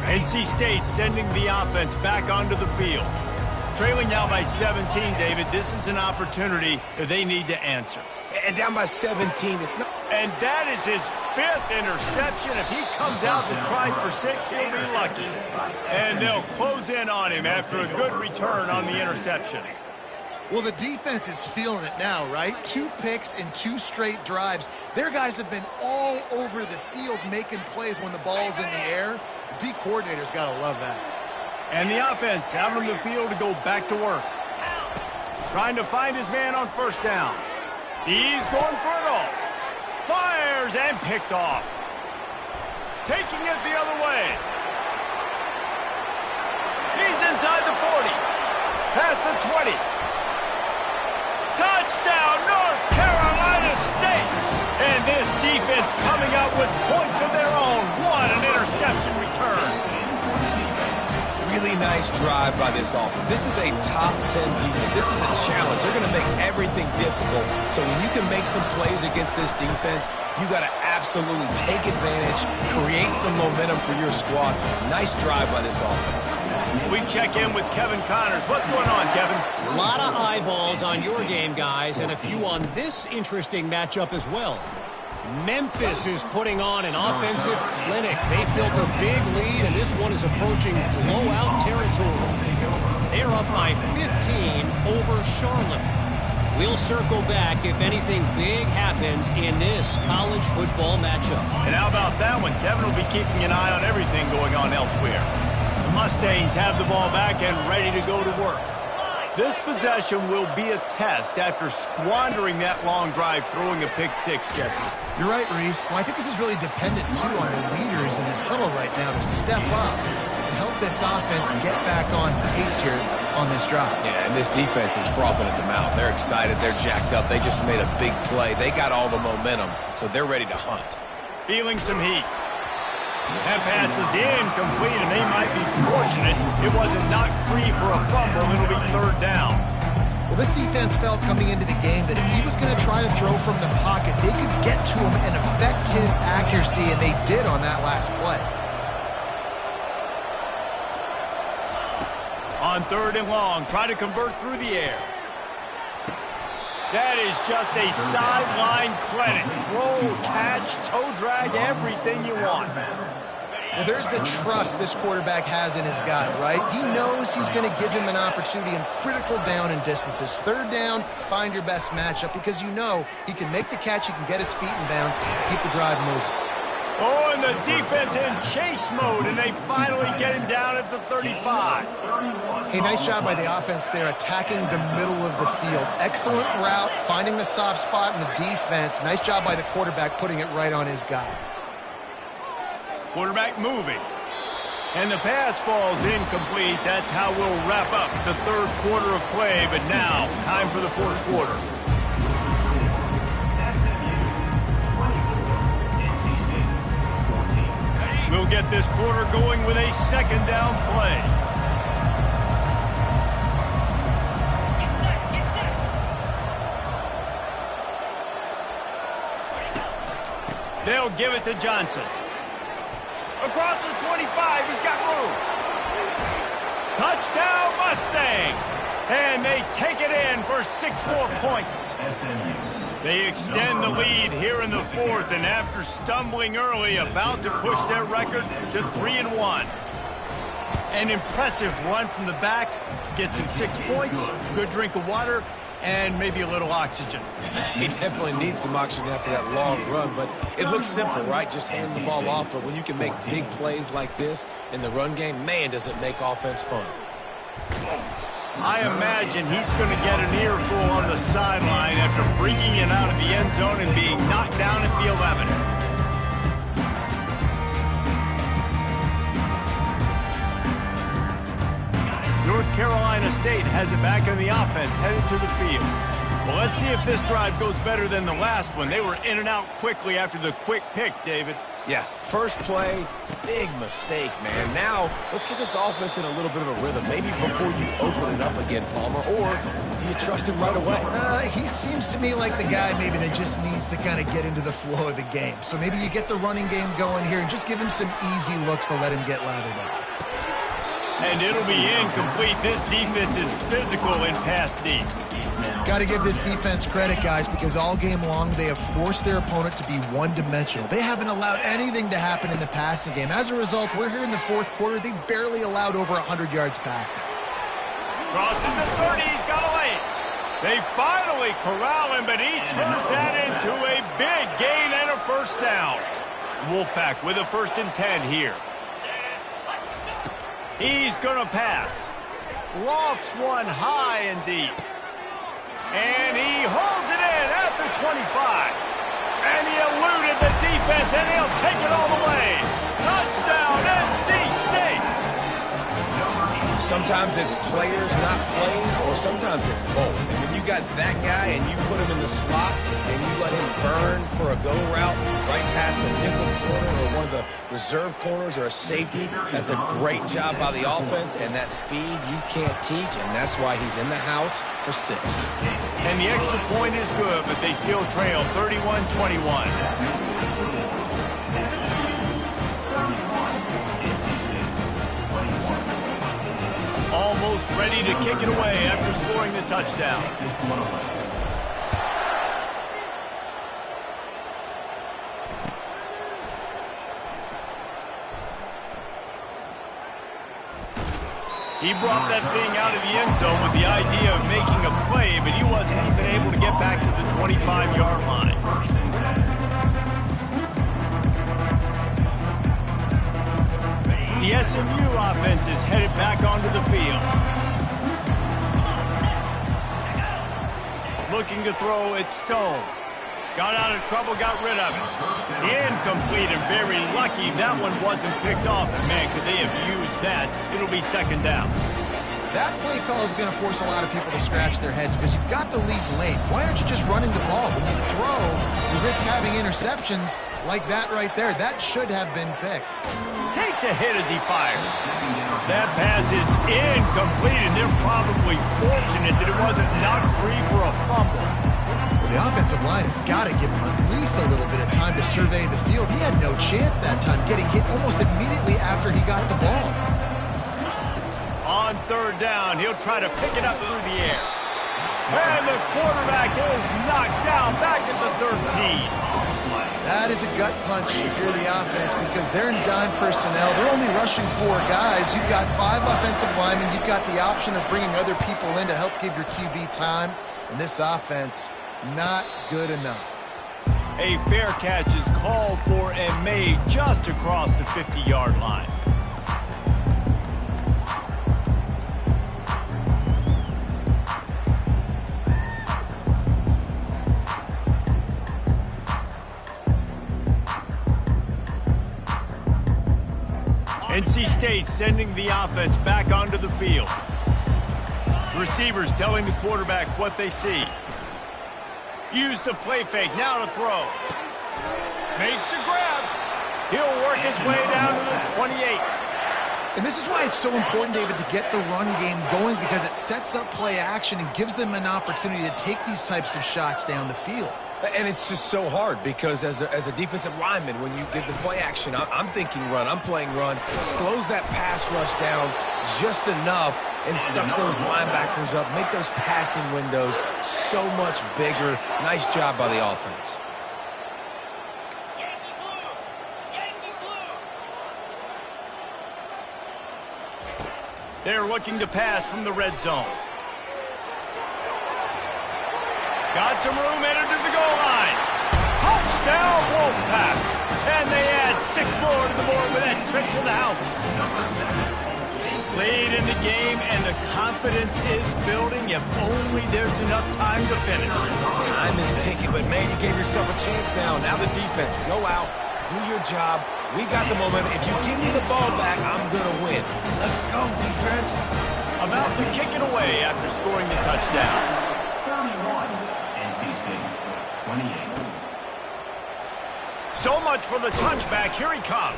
NC State sending the offense back onto the field. Trailing now by 17, David. This is an opportunity that they need to answer. And down by 17, it's not... And that is his 5th interception. If he comes out to try for 6, he'll be lucky. And they'll close in on him after a good return on the interception. Well, the defense is feeling it now, right? 2 picks in 2 straight drives. Their guys have been all over the field making plays when the ball's in the air. D coordinator's got to love that. And the offense out on the field to go back to work. Trying to find his man on first down. He's going for it all. Fires and picked off. Taking it the other way. He's inside the 40. Past the 20. Touchdown, North Carolina State! And this defense coming up with points of their own. What an interception return. Really nice drive by this offense. This is a top 10 defense. This is a challenge. They're going to make everything difficult. So when you can make some plays against this defense, you got to absolutely take advantage, create some momentum for your squad. Nice drive by this offense. We check in with Kevin Connors. What's going on, Kevin? A lot of eyeballs on your game, guys, and a few on this interesting matchup as well. Memphis is putting on an offensive clinic. They've built a big lead, and this one is approaching blowout territory. They're up by 15 over Charlotte. We'll circle back if anything big happens in this college football matchup. And how about that one? Kevin will be keeping an eye on everything going on elsewhere. The Mustangs have the ball back and ready to go to work. This possession will be a test after squandering that long drive, throwing a pick 6, Jesse. You're right, Reese. Well, I think this is really dependent, too, on the leaders in this huddle right now to step up and help this offense get back on pace here on this drive. Yeah, and this defense is frothing at the mouth. They're excited. They're jacked up. They just made a big play. They got all the momentum, so they're ready to hunt. Feeling some heat. That pass is incomplete, and they might be fortunate it wasn't knocked free for a fumble. It'll be third down. Well, this defense felt coming into the game that if he was going to try to throw from the pocket, they could get to him and affect his accuracy, and they did on that last play. On 3rd and long, try to convert through the air. That is just a sideline credit. Throw, catch, toe drag, everything you want. Well, there's the trust this quarterback has in his guy, right? He knows he's going to give him an opportunity in critical down and distances. 3rd down, find your best matchup because you know he can make the catch, he can get his feet in bounds, keep the drive moving. Oh, and the defense in chase mode, and they finally get him down at the 35. Hey, nice job by the offense there, attacking the middle of the field. Excellent route, finding the soft spot in the defense. Nice job by the quarterback putting it right on his guy. Quarterback moving. And the pass falls incomplete. That's how we'll wrap up the third quarter of play. But now, time for the fourth quarter. We'll get this quarter going with a second down play. They'll give it to Johnson. Across the 25, he's got room. Touchdown Mustangs! And they take it in for 6 more points. They extend the lead here in the fourth, and after stumbling early, about to push their record to 3-1. An impressive run from the back, gets him 6 points, good drink of water, and maybe a little oxygen. He definitely needs some oxygen after that long run, but it looks simple, right? Just hand the ball off, but when you can make big plays like this in the run game, man, does it make offense fun. I imagine he's going to get an earful on the sideline after bringing it out of the end zone and being knocked down at the 11. North Carolina State has it back in the offense, headed to the field. Well, let's see if this drive goes better than the last one. They were in and out quickly after the quick pick, David. Yeah, first play, big mistake, man. Now, let's get this offense in a little bit of a rhythm. Maybe before you open it up again, Palmer, or do you trust him right away? He seems to me like the guy maybe that just needs to kind of get into the flow of the game. So maybe you get the running game going here and just give him some easy looks to let him get lathered up. And it'll be incomplete. This defense is physical in pass deep. Got to give this defense credit, guys, because all game long they have forced their opponent to be one-dimensional. They haven't allowed anything to happen in the passing game. As a result, we're here in the fourth quarter. They barely allowed over 100 yards passing. Crosses the 30. He's got a lane. They finally corral him, but he turns that into a big gain and a first down. Wolfpack with a 1st and 10 here. He's going to pass. Lofts one high and deep. And he holds it in at the 25. And he eluded the defense, and he'll take it all the way. Touchdown, NC State! Sometimes it's players, not plays, or sometimes it's both. And when you got that guy and you put him in the slot and you let him burn for a go route right past a nickel corner or one of the reserve corners or a safety, that's a great job by the offense, and that speed you can't teach, and that's why he's in the house for 6. And the extra point is good, but they still trail 31-21. Almost ready to kick it away after scoring the touchdown. He brought that thing out of the end zone with the idea of making a play, but he wasn't even able to get back to the 25-yard line. The SMU offense is headed back onto the field. Looking to throw, it's Stone. Got out of trouble, got rid of it. Incomplete and very lucky that one wasn't picked off. Man, could they have used that? It'll be 2nd down. That play call is going to force a lot of people to scratch their heads because you've got the lead late. Why aren't you just running the ball? When you throw, you risk having interceptions like that right there. That should have been picked. Takes a hit as he fires. That pass is incomplete, and they're probably fortunate that it wasn't knocked free for a fumble. Well, the offensive line has got to give him at least a little bit of time to survey the field. He had no chance that time, getting hit almost immediately after he got the ball. On 3rd down, he'll try to pick it up through the air. And the quarterback is knocked down back at the 13. That is a gut punch if you're the offense because they're in dime personnel. They're only rushing 4 guys. You've got 5 offensive linemen. You've got the option of bringing other people in to help give your QB time. And this offense, not good enough. A fair catch is called for and made just across the 50-yard line. NC State sending the offense back onto the field. Receivers telling the quarterback what they see. Use the play fake, now to throw. Makes the grab. He'll work his way down to the 28. And this is why it's so important, David, to get the run game going, because it sets up play action and gives them an opportunity to take these types of shots down the field. And it's just so hard because as a defensive lineman, when you give the play action, I'm thinking run, I'm playing run, slows that pass rush down just enough and sucks those linebackers up, make those passing windows so much bigger. Nice job by the offense. They're looking to pass from the red zone. Got some room, entered to the goal line. Touchdown, Wolfpack. And they add 6 more to the board with that trip to the house. Late in the game, and the confidence is building if only there's enough time to finish. Time is ticking, but man, you gave yourself a chance now. Now the defense, go out, do your job. We got the momentum. If you give me the ball back, I'm going to win. Let's go, defense. About to kick it away after scoring the touchdown. 31, NC State, 28. So much for the touchback. Here he comes.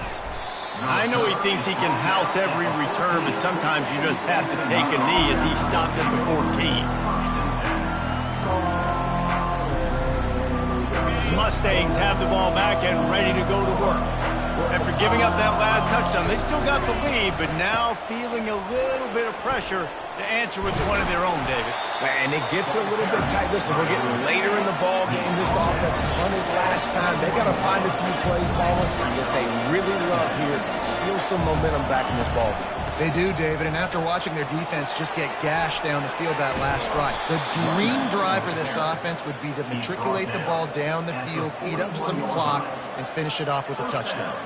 I know he thinks he can house every return, but sometimes you just have to take a knee as he stopped at the 14. Mustangs have the ball back and ready to go to work. After giving up that last touchdown, they still got the lead, but now feeling a little bit of pressure to answer with one of their own, David. And it gets a little bit tight. Listen, we're getting later in the ball game. This offense punted last time. They got to find a few plays, Palmer, that they really love here. Steal some momentum back in this ball game. They do, David, and after watching their defense just get gashed down the field that last drive, the dream drive for this offense would be to matriculate the ball down the field, eat up some clock, and finish it off with a touchdown.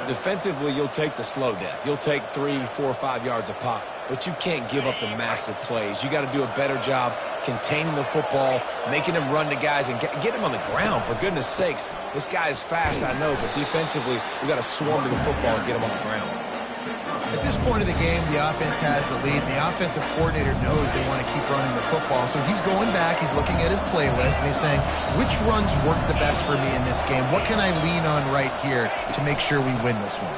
Defensively, you'll take the slow death. You'll take 3, 4, 5 yards a pop, but you can't give up the massive plays. You got to do a better job containing the football, making them run to guys, and get them on the ground, for goodness sakes. This guy is fast, I know, but defensively, we got to swarm to the football and get him on the ground. At this point of the game, the offense has the lead, and the offensive coordinator knows they want to keep running the football. So he's going back, he's looking at his playlist, and he's saying, which runs work the best for me in this game? What can I lean on right here to make sure we win this one?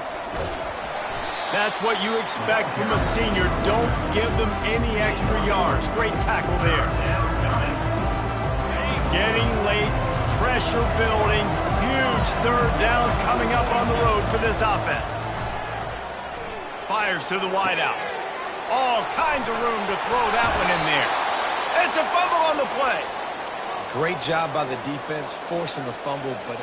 That's what you expect from a senior. Don't give them any extra yards. Great tackle there. Getting late, pressure building, huge third down coming up on the road for this offense. Fires to the wideout. All kinds of room to throw that one in there. And it's a fumble on the play. Great job by the defense, forcing the fumble, but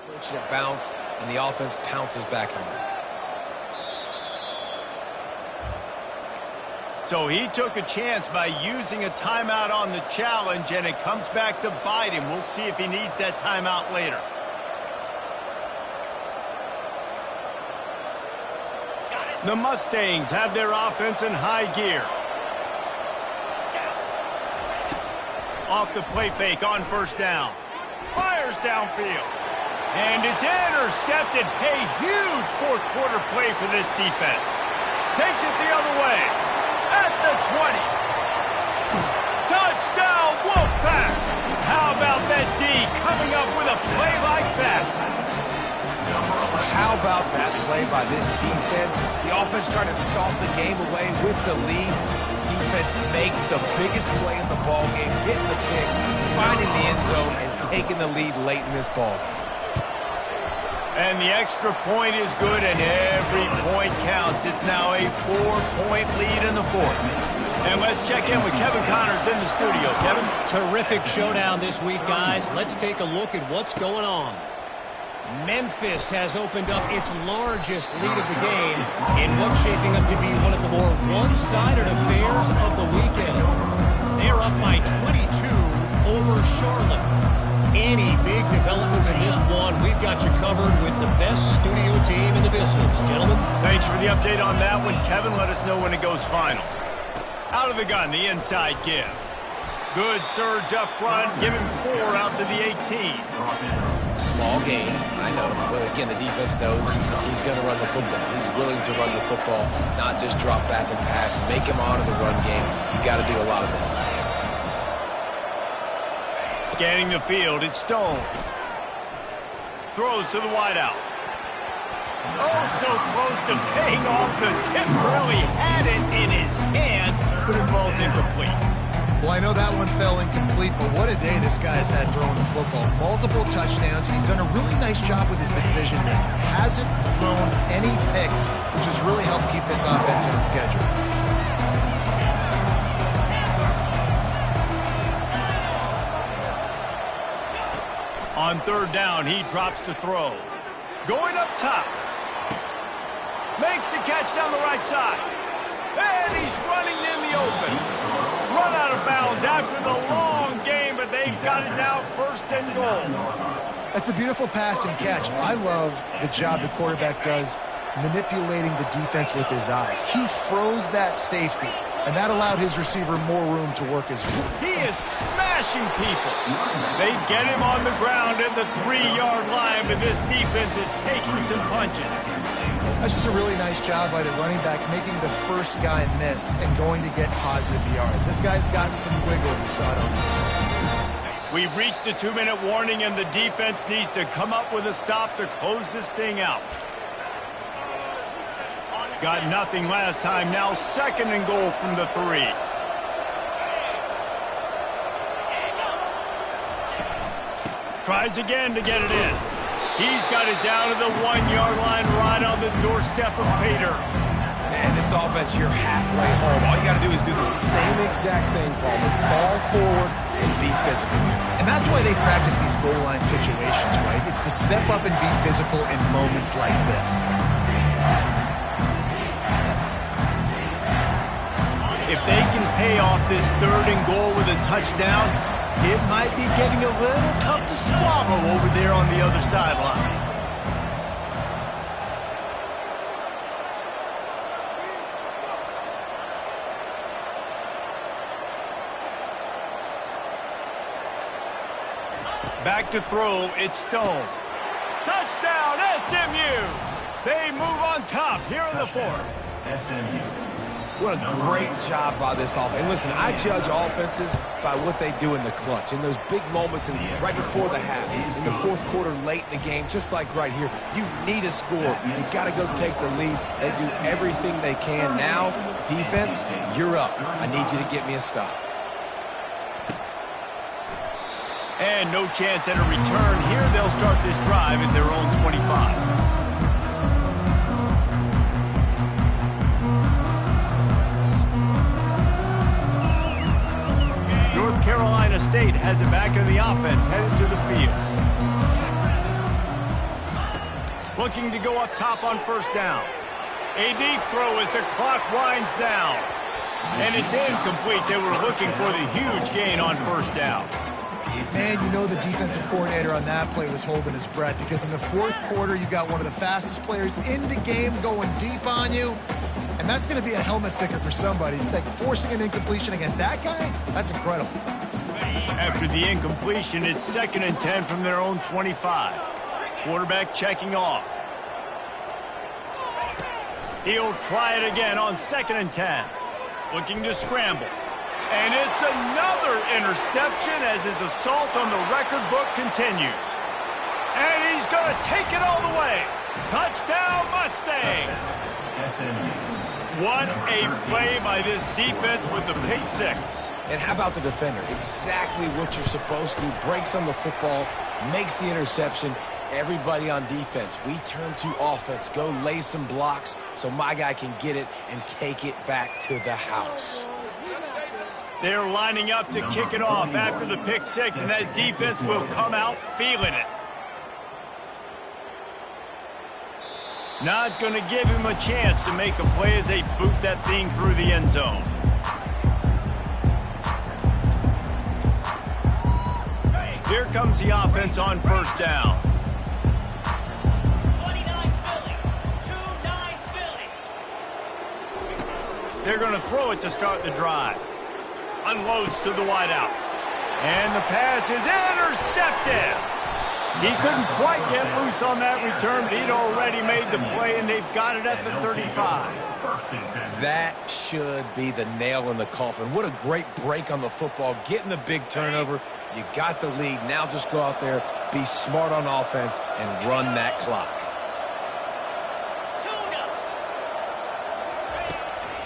fortunate bounce, and the offense pounces back on it. So he took a chance by using a timeout on the challenge, and it comes back to bite him. We'll see if he needs that timeout later. The Mustangs have their offense in high gear. Off the play fake on first down. Fires downfield. And it's intercepted. A huge fourth quarter play for this defense. Takes it the other way. At the 20. Touchdown, Wolfpack! How about that D coming up with a play like that? How about that play by this defense? The offense trying to salt the game away with the lead. Defense makes the biggest play in the ball game, getting the pick, finding the end zone, and taking the lead late in this ball game. And the extra point is good, and every point counts. It's now a 4-point lead in the fourth. And let's check in with Kevin Connors in the studio. Kevin? Terrific showdown this week, guys. Let's take a look at what's going on. Memphis has opened up its largest lead of the game in what's shaping up to be one of the more one-sided affairs of the weekend. They're up by 22 over Charlotte. Any big developments in this one, we've got you covered with the best studio team in the business. Gentlemen. Thanks for the update on that one, Kevin. Let us know when it goes final. Out of the gun, the inside give. Good surge up front, giving 4 out to the 18. Small gain, I know. But again, the defense knows he's going to run the football. He's willing to run the football, not just drop back and pass. Make him honor the run game. You got to do a lot of this. Scanning the field, it's Stone. Throws to the wideout. Oh, so close to paying off. The tip really had it in his hands, but it falls incomplete. Well, I know that one fell incomplete, but what a day this guy's had throwing the football. Multiple touchdowns. He's done a really nice job with his decision-making. Hasn't thrown any picks, which has really helped keep this offense on schedule. On 3rd down, he drops to throw. Going up top. Makes a catch down the right side. And he's running in the open. Run out of bounds after the long game, but they've got it now 1st and goal. That's a beautiful pass and catch. I love the job the quarterback does manipulating the defense with his eyes. He froze that safety, and that allowed his receiver more room to work his way. He is smashing people. They get him on the ground at the 3-yard line, but this defense is taking some punches. That's just a really nice job by the running back, making the first guy miss and going to get positive yards. This guy's got some wiggle. You saw it on the field. We've reached the 2-minute warning, and the defense needs to come up with a stop to close this thing out. Got nothing last time. Now 2nd and goal from the 3. Tries again to get it in. He's got it down to the 1-yard line right on the doorstep of Pater. And this offense, you're halfway home. All you got to do is do the same exact thing, Palmer. Fall forward and be physical. And that's why they practice these goal line situations, right? It's to step up and be physical in moments like this. If they can pay off this 3rd and goal with a touchdown, it might be getting a little tough to swallow over there on the other sideline. Back to throw, it's Stone. Touchdown, SMU! They move on top here in the 4th. SMU. What a great job by this offense. And listen, I judge offenses by what they do in the clutch, in those big moments and right before the half, in the 4th quarter, late in the game, just like right here. You need a score. You got to go take the lead. They do everything they can. Now, defense, you're up. I need you to get me a stop. And no chance at a return here. They'll start this drive at their own 25. North Carolina State has it back in the offense, headed to the field. Looking to go up top on 1st down. A deep throw as the clock winds down. And it's incomplete. They were looking for the huge gain on 1st down. Man, you know the defensive coordinator on that play was holding his breath, because in the 4th quarter, you've got one of the fastest players in the game going deep on you. And that's going to be a helmet sticker for somebody. Like, forcing an incompletion against that guy, that's incredible. After the incompletion, it's 2nd and 10 from their own 25. Quarterback checking off. He'll try it again on 2nd and 10. Looking to scramble. And it's another interception as his assault on the record book continues. And he's going to take it all the way. Touchdown, Mustangs! What a play by this defense with the pick 6. And how about the defender? Exactly what you're supposed to. Breaks on the football, makes the interception. Everybody on defense, we turn to offense. Go lay some blocks so my guy can get it and take it back to the house. They're lining up to kick it off after the pick 6, and that defense will come out feeling it. Not going to give him a chance to make a play as they boot that thing through the end zone. Here comes the offense on 1st down. 29 Philly. 2-9 Philly. They're going to throw it to start the drive. Unloads to the wideout. And the pass is intercepted. He couldn't quite get loose on that return, but he'd already made the play, and they've got it at the 35. That should be the nail in the coffin. What a great break on the football, getting the big turnover. You got the lead. Now just go out there, be smart on offense, and run that clock.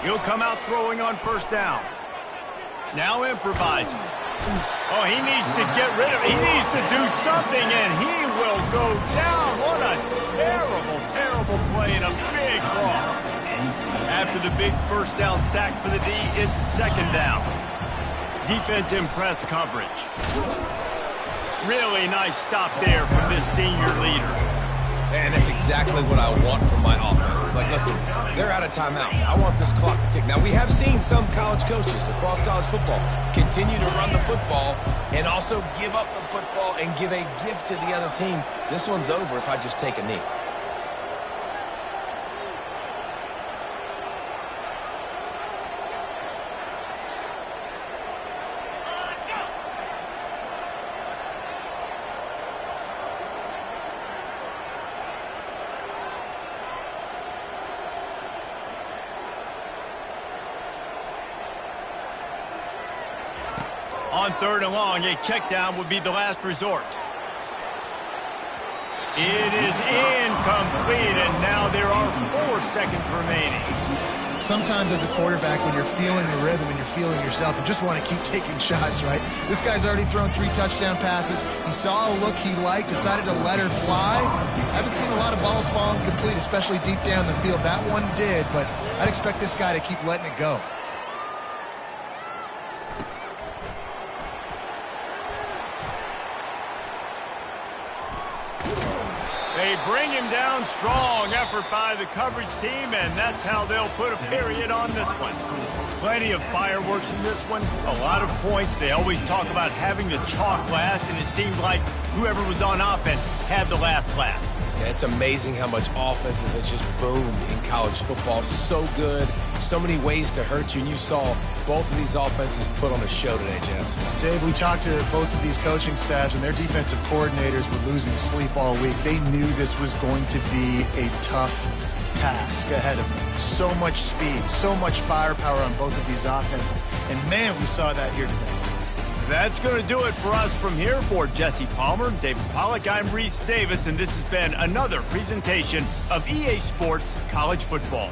He'll come out throwing on first down. Now improvising. Oh, he needs to get rid of it. He needs to do something, and he will go down. What a terrible, terrible play and a big loss. After the big first down sack for the D, it's second down. Defense in press coverage. Really nice stop there from this senior leader. And that's exactly what I want from my offense. Like, listen, they're out of timeouts. I want this clock to tick. Now, we have seen some college coaches across college football continue to run the football and also give up the football and give a gift to the other team. This one's over if I just take a knee. On third and long, a check down would be the last resort. It is incomplete, and now there are 4 seconds remaining. Sometimes as a quarterback, when you're feeling the rhythm and you're feeling yourself, you just want to keep taking shots, right? This guy's already thrown 3 touchdown passes. He saw a look he liked, decided to let her fly. I haven't seen a lot of balls fall incomplete, especially deep down the field. That one did, but I'd expect this guy to keep letting it go. They bring him down strong. Effort by the coverage team, and that's how they'll put a period on this one. Plenty of fireworks in this one. A lot of points. They always talk about having the chalk last, and it seemed like whoever was on offense had the last laugh. Yeah, it's amazing how much offenses have just boomed in college football. So good. So many ways to hurt you, and you saw both of these offenses put on a show today, Jess. Dave, we talked to both of these coaching staffs, and their defensive coordinators were losing sleep all week. They knew this was going to be a tough task ahead of them. So much speed, so much firepower on both of these offenses. And, man, we saw that here today. That's going to do it for us from here. For Jesse Palmer, David Pollack, I'm Reese Davis, and this has been another presentation of EA Sports College Football.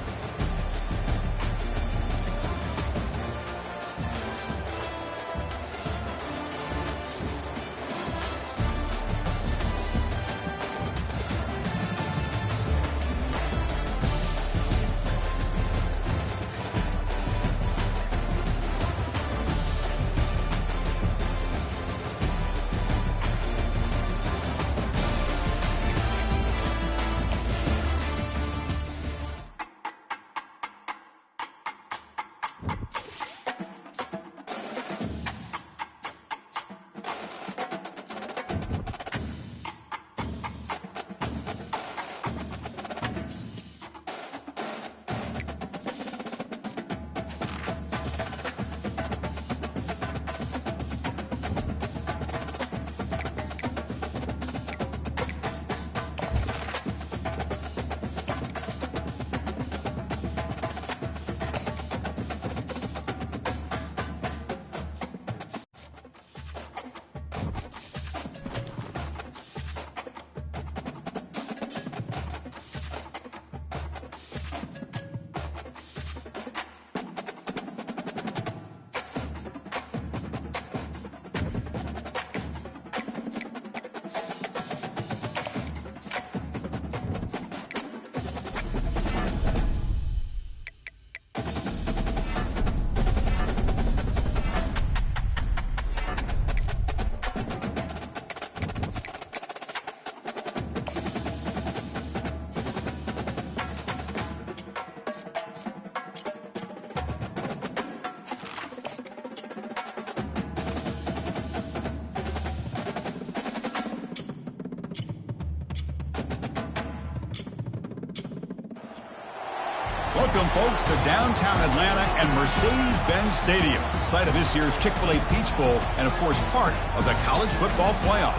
Welcome, folks, to downtown Atlanta and Mercedes-Benz Stadium, site of this year's Chick-fil-A Peach Bowl and, of course, part of the college football playoff.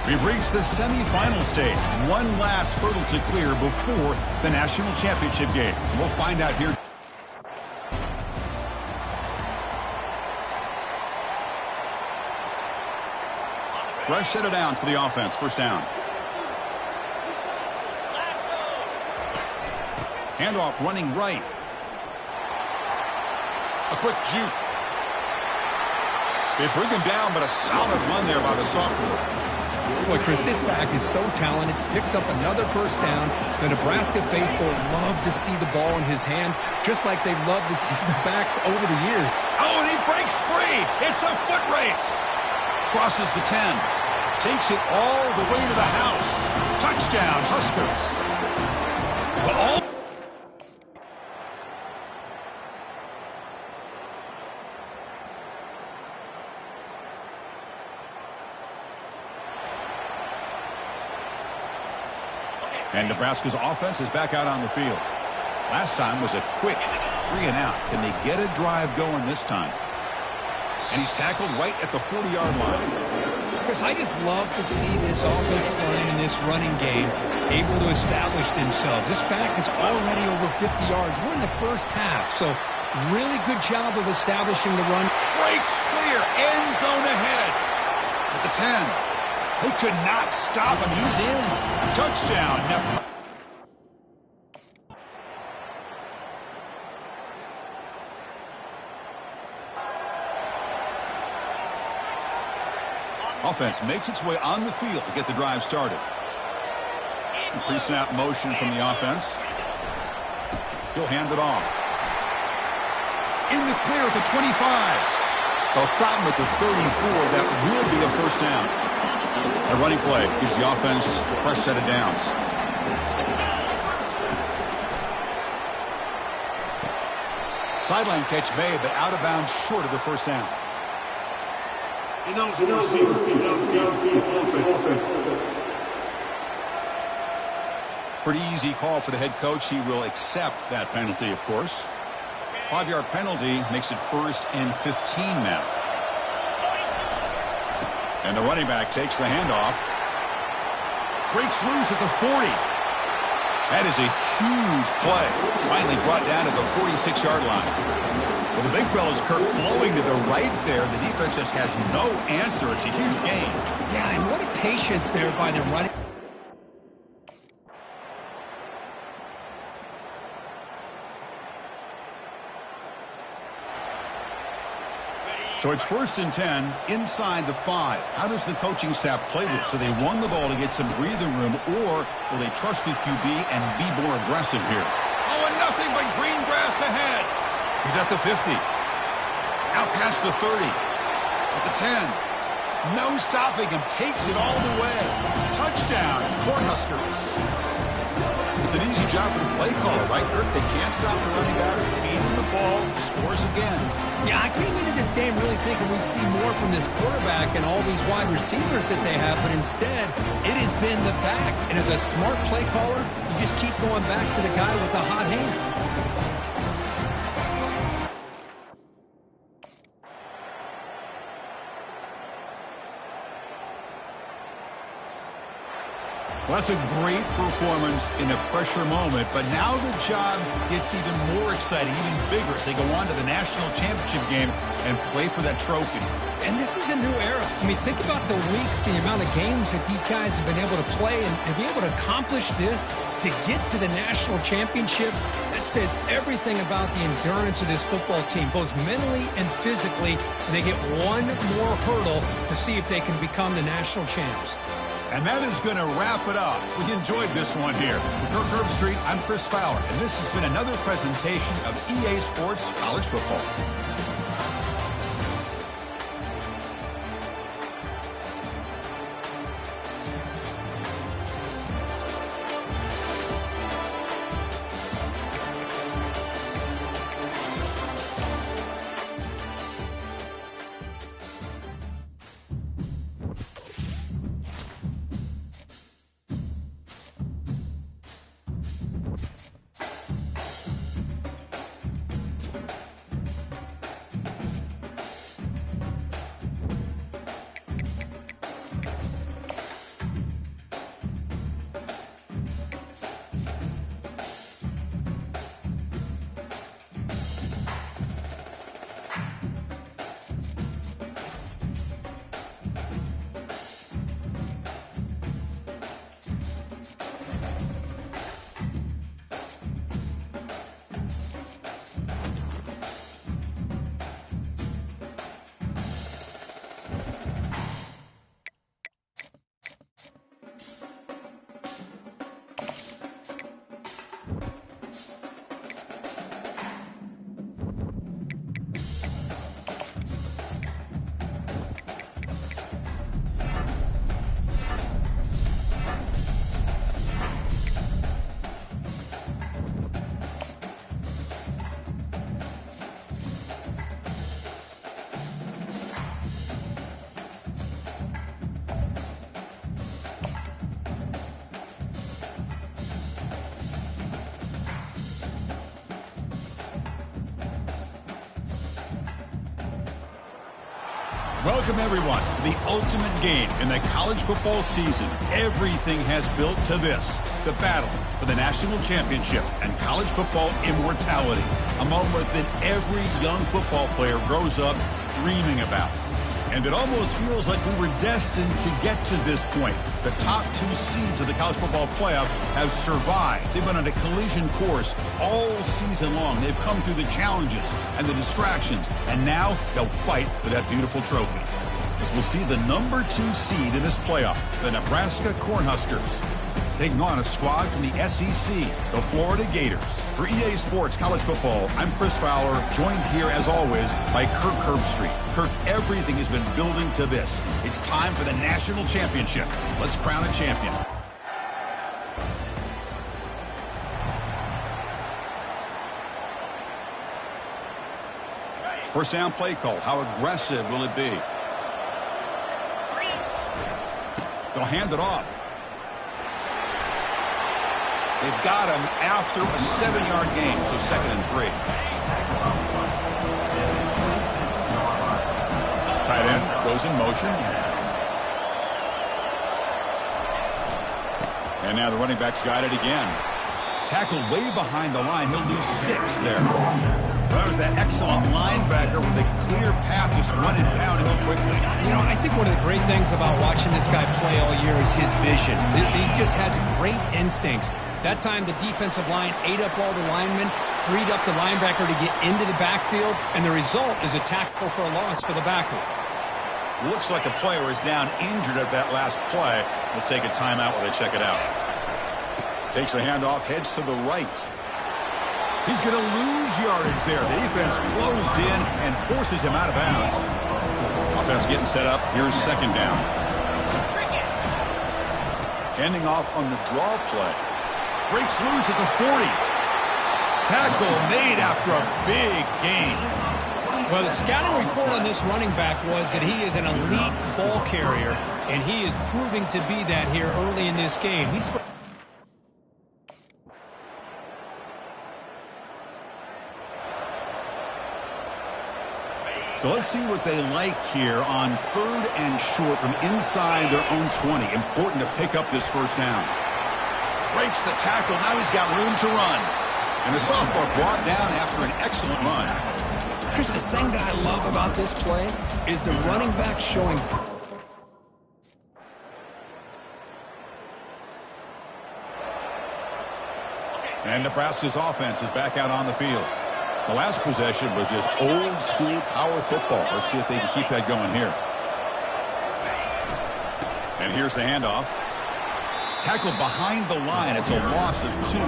We've reached the semifinal stage, one last hurdle to clear before the national championship game. We'll find out here. Fresh set of downs for the offense. First down. Handoff running right. A quick juke. They bring him down, but a solid run there by the sophomore. Boy, Chris, this back is so talented. Picks up another first down. The Nebraska faithful love to see the ball in his hands, just like they love to see the backs over the years. Oh, and he breaks free. It's a foot race. Crosses the 10. Takes it all the way to the house. Touchdown, Huskers. Well, and Nebraska's offense is back out on the field. Last time was a quick 3-and-out. Can they get a drive going this time? And he's tackled right at the 40-yard line. Chris, I just love to see this offensive line in this running game able to establish themselves. This back is already over 50 yards. We're in the first half, so really good job of establishing the run. Breaks clear, end zone ahead. At the 10. They could not stop him. He's in. Touchdown. Offense makes its way on the field to get the drive started. Pre-snap motion from the offense. He'll hand it off. In the clear at the 25. They'll stop him at the 34. That will be a first down. A running play gives the offense a fresh set of downs. Sideline catch made, but out of bounds short of the first down. Pretty easy call for the head coach. He will accept that penalty, of course. 5-yard penalty makes it 1st and 15 now. And the running back takes the handoff. Breaks loose at the 40. That is a huge play. Finally brought down to the 46-yard line. Well, the big fella's Kirk flowing to the right there. The defense just has no answer. It's a huge gain. Yeah, and what a patience there by the running. So it's 1st and 10 inside the 5. How does the coaching staff play this? So they won the ball to get some breathing room, or will they trust the QB and be more aggressive here? Oh, and nothing but green grass ahead. He's at the 50. Out past the 30. At the 10. No stopping him. Takes it all the way. Touchdown, Cornhuskers. It's an easy job for the play caller, right, Kirk? They can't stop the running back. Feed him the ball. Scores again. Yeah, I came into this game really thinking we'd see more from this quarterback and all these wide receivers that they have, but instead, it has been the back. And as a smart play caller, you just keep going back to the guy with a hot hand. Well, that's a great performance in a pressure moment, but now the job gets even more exciting, even bigger as they go on to the national championship game and play for that trophy. And this is a new era. I mean, think about the weeks, the amount of games that these guys have been able to play, and to be able to accomplish this, to get to the national championship, that says everything about the endurance of this football team, both mentally and physically. They get one more hurdle to see if they can become the national champs. And that is going to wrap it up. We enjoyed this one here. For Kirk Herbstreit, I'm Chris Fowler, and this has been another presentation of EA Sports College Football. Welcome, everyone, to the ultimate game in the college football season. Everything has built to this, the battle for the national championship and college football immortality, a moment that every young football player grows up dreaming about. And it almost feels like we were destined to get to this point. The top 2 seeds of the college football playoff have survived. They've been on a collision course all season long. They've come through the challenges and the distractions, and now they'll fight for that beautiful trophy. As we'll see the number 2 seed in this playoff, the Nebraska Cornhuskers, taking on a squad from the SEC, the Florida Gators. For EA Sports College Football, I'm Chris Fowler, joined here as always by Kirk Herbstreit. Kirk, everything has been building to this. It's time for the national championship. Let's crown a champion. First down play call. How aggressive will it be? They'll hand it off. They've got him after a 7-yard gain, so 2nd and 3. Tight end goes in motion. And now the running back's got it again. Tackled way behind the line. He'll lose 6 there. Well, that was that excellent linebacker with a clear path, just running downhill quickly. You know, I think one of the great things about watching this guy play all year is his vision. He just has great instincts. That time, the defensive line ate up all the linemen, freed up the linebacker to get into the backfield, and the result is a tackle for a loss for the backer. Looks like a player is down injured at that last play. We'll take a timeout while they check it out. Takes the handoff, heads to the right. He's going to lose yardage there. The defense closed in and forces him out of bounds. Offense getting set up. Here's 2nd down. Handing off on the draw play. Breaks loose at the 40. Tackle made after a big gain. Well, the scouting report on this running back was that he is an elite ball carrier, and he is proving to be that here early in this game. He's So let's see what they like here on 3rd and short from inside their own 20. Important to pick up this first down. Breaks the tackle. Now he's got room to run. And the sophomore brought down after an excellent run. Chris, the thing that I love about this play is the running back showing. And Nebraska's offense is back out on the field. The last possession was just old-school power football. Let's see if they can keep that going here. And here's the handoff. Tackled behind the line. It's a loss of 2.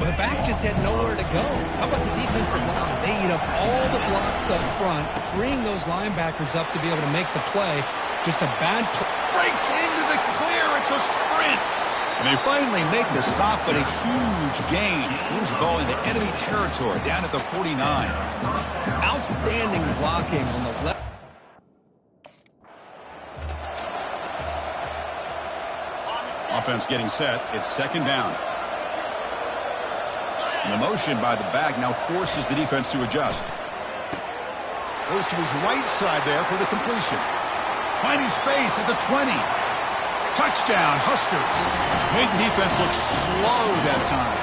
Well, the back just had nowhere to go. How about the defensive line? They eat up all the blocks up front, freeing those linebackers up to be able to make the play. Just a bad play. Breaks into the clear. It's a sprint. And they finally make the stop, but a huge gain. Moves the ball into enemy territory down at the 49. Outstanding blocking on the left. Offense getting set. It's 2nd down. And the motion by the back now forces the defense to adjust. Goes to his right side there for the completion. Finding space at the 20. Touchdown, Huskers. Made the defense look slow that time.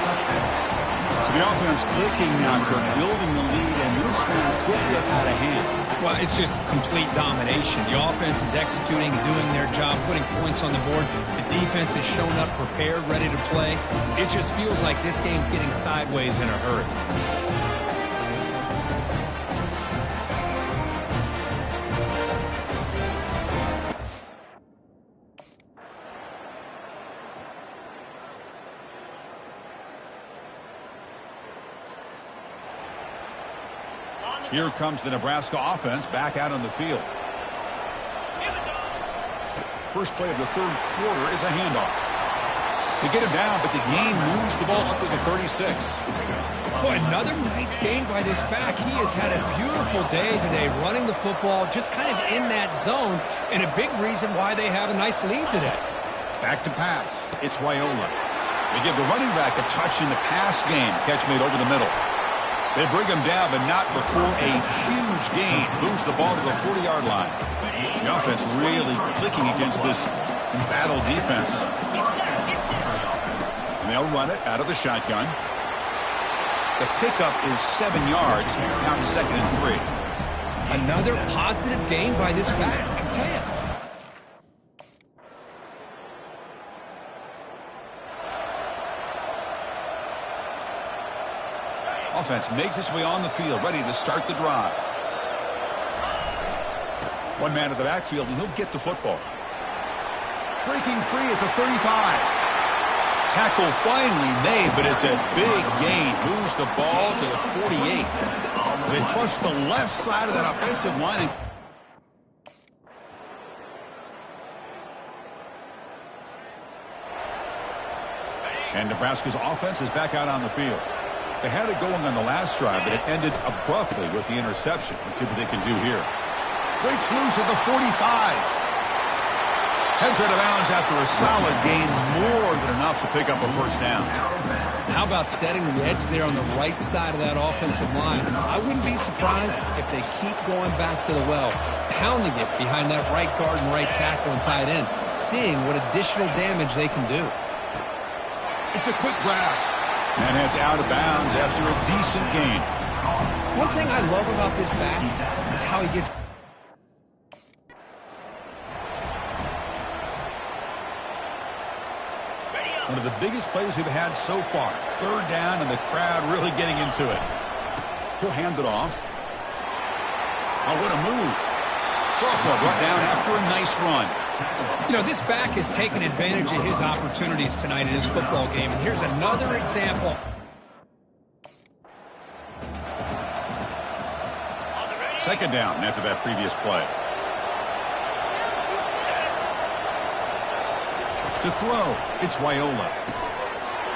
So the offense clicking now, Kirk, building the lead, and this one could get out of hand. Well, it's just complete domination. The offense is executing, doing their job, putting points on the board. The defense is shown up prepared, ready to play. It just feels like this game's getting sideways in a hurry. Here comes the Nebraska offense back out on the field. First play of the 3rd quarter is a handoff. They get him down, but the gain moves the ball up to the 36. Boy, another nice game by this back. He has had a beautiful day today running the football, just kind of in that zone, and a big reason why they have a nice lead today. Back to pass. It's Raiola. They give the running back a touch in the pass game. Catch made over the middle. They bring him down, but not before a huge gain. Moves the ball to the 40-yard line. The offense really clicking against this embattled defense. And they'll run it out of the shotgun. The pickup is 7 yards. Now 2nd and 3. Another positive gain by this back, I tell you. Offense makes its way on the field, ready to start the drive. One man at the backfield, and he'll get the football. Breaking free at the 35. Tackle finally made, but it's a big gain. Moves the ball to the 48. They trust the left side of that offensive line. And Nebraska's offense is back out on the field. They had it going on the last drive, but it ended abruptly with the interception. Let's see what they can do here. Breaks loose at the 45. Heads out of bounds after a solid gain, more than enough to pick up a first down. How about setting the edge there on the right side of that offensive line? I wouldn't be surprised if they keep going back to the well, pounding it behind that right guard and right tackle and tight end, seeing what additional damage they can do. It's a quick grab. And it's out of bounds after a decent gain. One thing I love about this back is how he gets. One of the biggest plays we've had so far. 3rd down, and the crowd really getting into it. He'll hand it off. Oh, what a move. Sophomore brought down after a nice run. You know, this back has taken advantage of his opportunities tonight in his football game. And here's another example. Second down after that previous play. To throw, it's Raiola.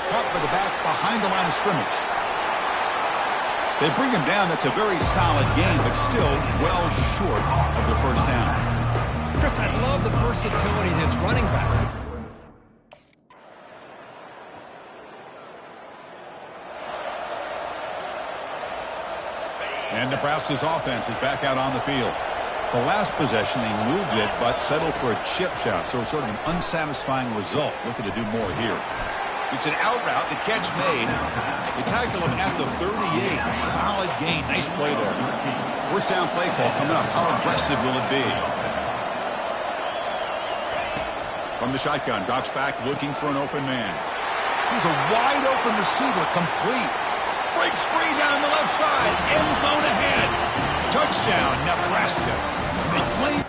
Caught by the back behind the line of scrimmage. They bring him down. That's a very solid gain, but still well short of the first down. Chris, I love the versatility of this running back. And Nebraska's offense is back out on the field. The last possession, they moved it, but settled for a chip shot, so sort of an unsatisfying result. Looking to do more here. It's an out route. The catch made. They tackle him at the 38. Solid gain. Nice play there. First down play call coming up. How aggressive will it be? From the shotgun, drops back looking for an open man. He's a wide open receiver, complete. Breaks free down the left side. End zone ahead. Touchdown, Nebraska. And they claim.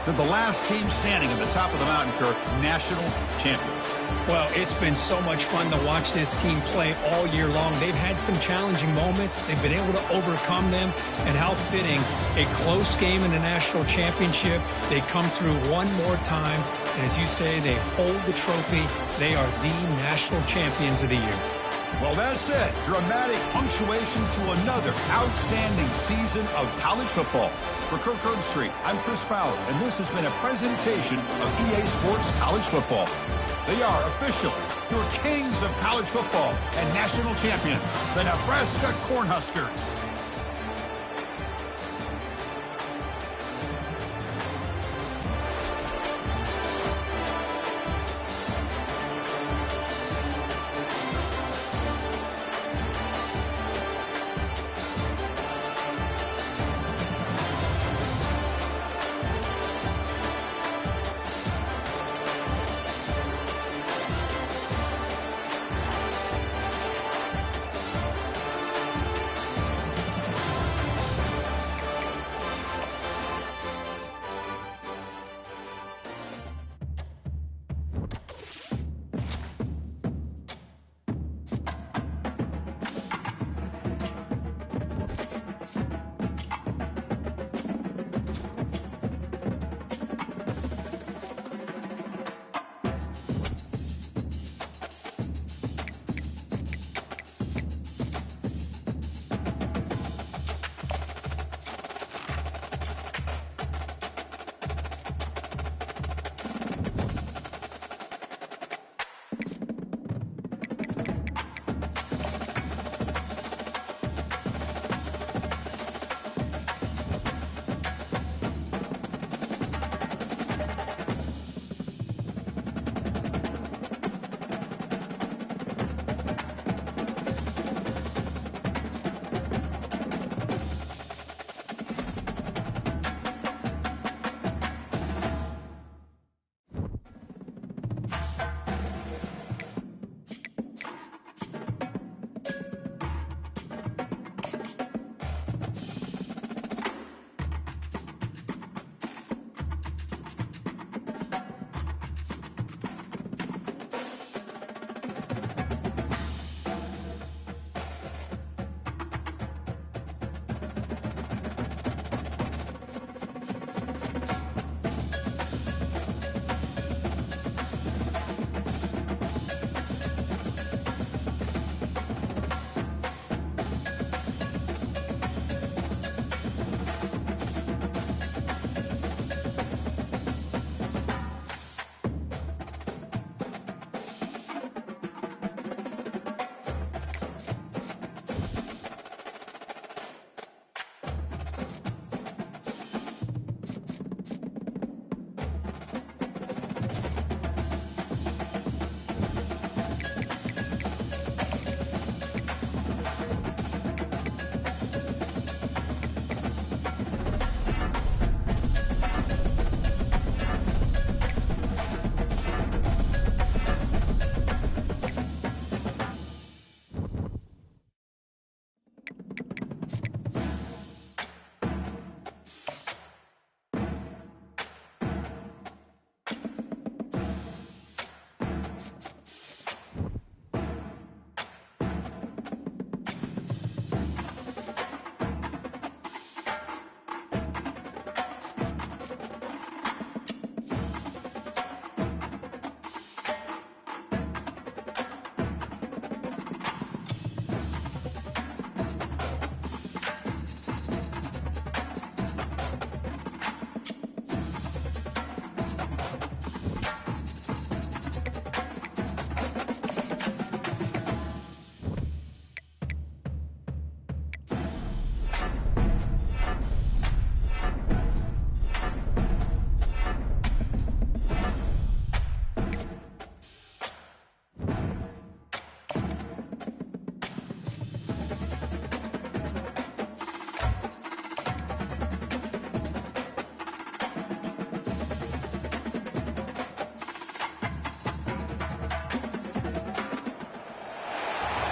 They're the last team standing at the top of the mountain, Kirk, national champions. Well, it's been so much fun to watch this team play all year long. They've had some challenging moments. They've been able to overcome them. And how fitting, a close game in the national championship. They come through one more time. And as you say, they hold the trophy. They are the national champions of the year. Well, that's it. Dramatic punctuation to another outstanding season of college football. For Kirk Herbstreit, I'm Chris Fowler, and this has been a presentation of EA Sports College Football. They are officially your kings of college football and national champions, the Nebraska Cornhuskers.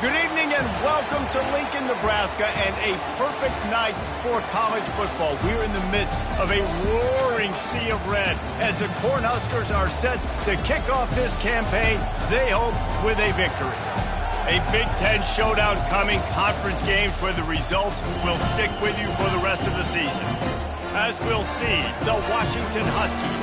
Good evening and welcome to Lincoln, Nebraska, and a perfect night for college football. We're in the midst of a roaring sea of red as the Cornhuskers are set to kick off this campaign, they hope, with a victory. A Big Ten showdown coming, conference games where the results will stick with you for the rest of the season. As we'll see, the Washington Huskies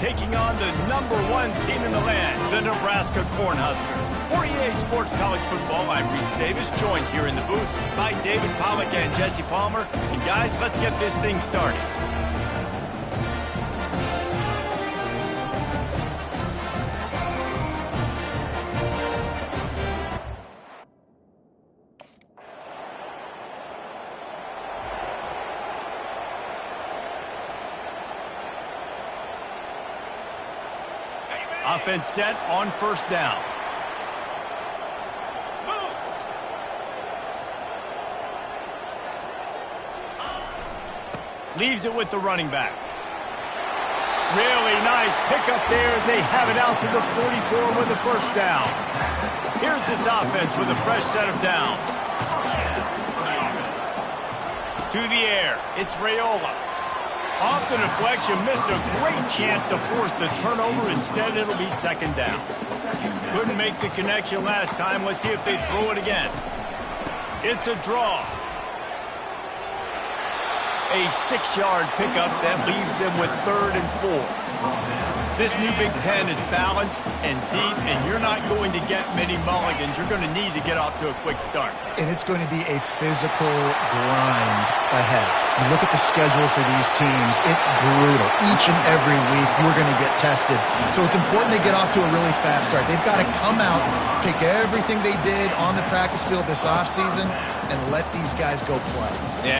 taking on the #1 team in the land, the Nebraska Cornhuskers. For EA Sports College Football, I'm Reese Davis, joined here in the booth by David Pollack and Jesse Palmer. And guys, let's get this thing started. Offense set on first down. Leaves it with the running back. Really nice pickup there as they have it out to the 44 with the first down. Here's this offense with a fresh set of downs. To the air, it's Raiola. Off the deflection, missed a great chance to force the turnover. Instead, it'll be second down. Couldn't make the connection last time. Let's see if they throw it again. It's a draw. A 6-yard pickup that leaves them with 3rd and 4. This new Big Ten is balanced and deep, and you're not going to get many mulligans. You're going to need to get off to a quick start. And it's going to be a physical grind ahead. You look at the schedule for these teams, it's brutal. Each and every week, you're going to get tested. So it's important they get off to a really fast start. They've got to come out, take everything they did on the practice field this offseason, and let these guys go play. Yeah.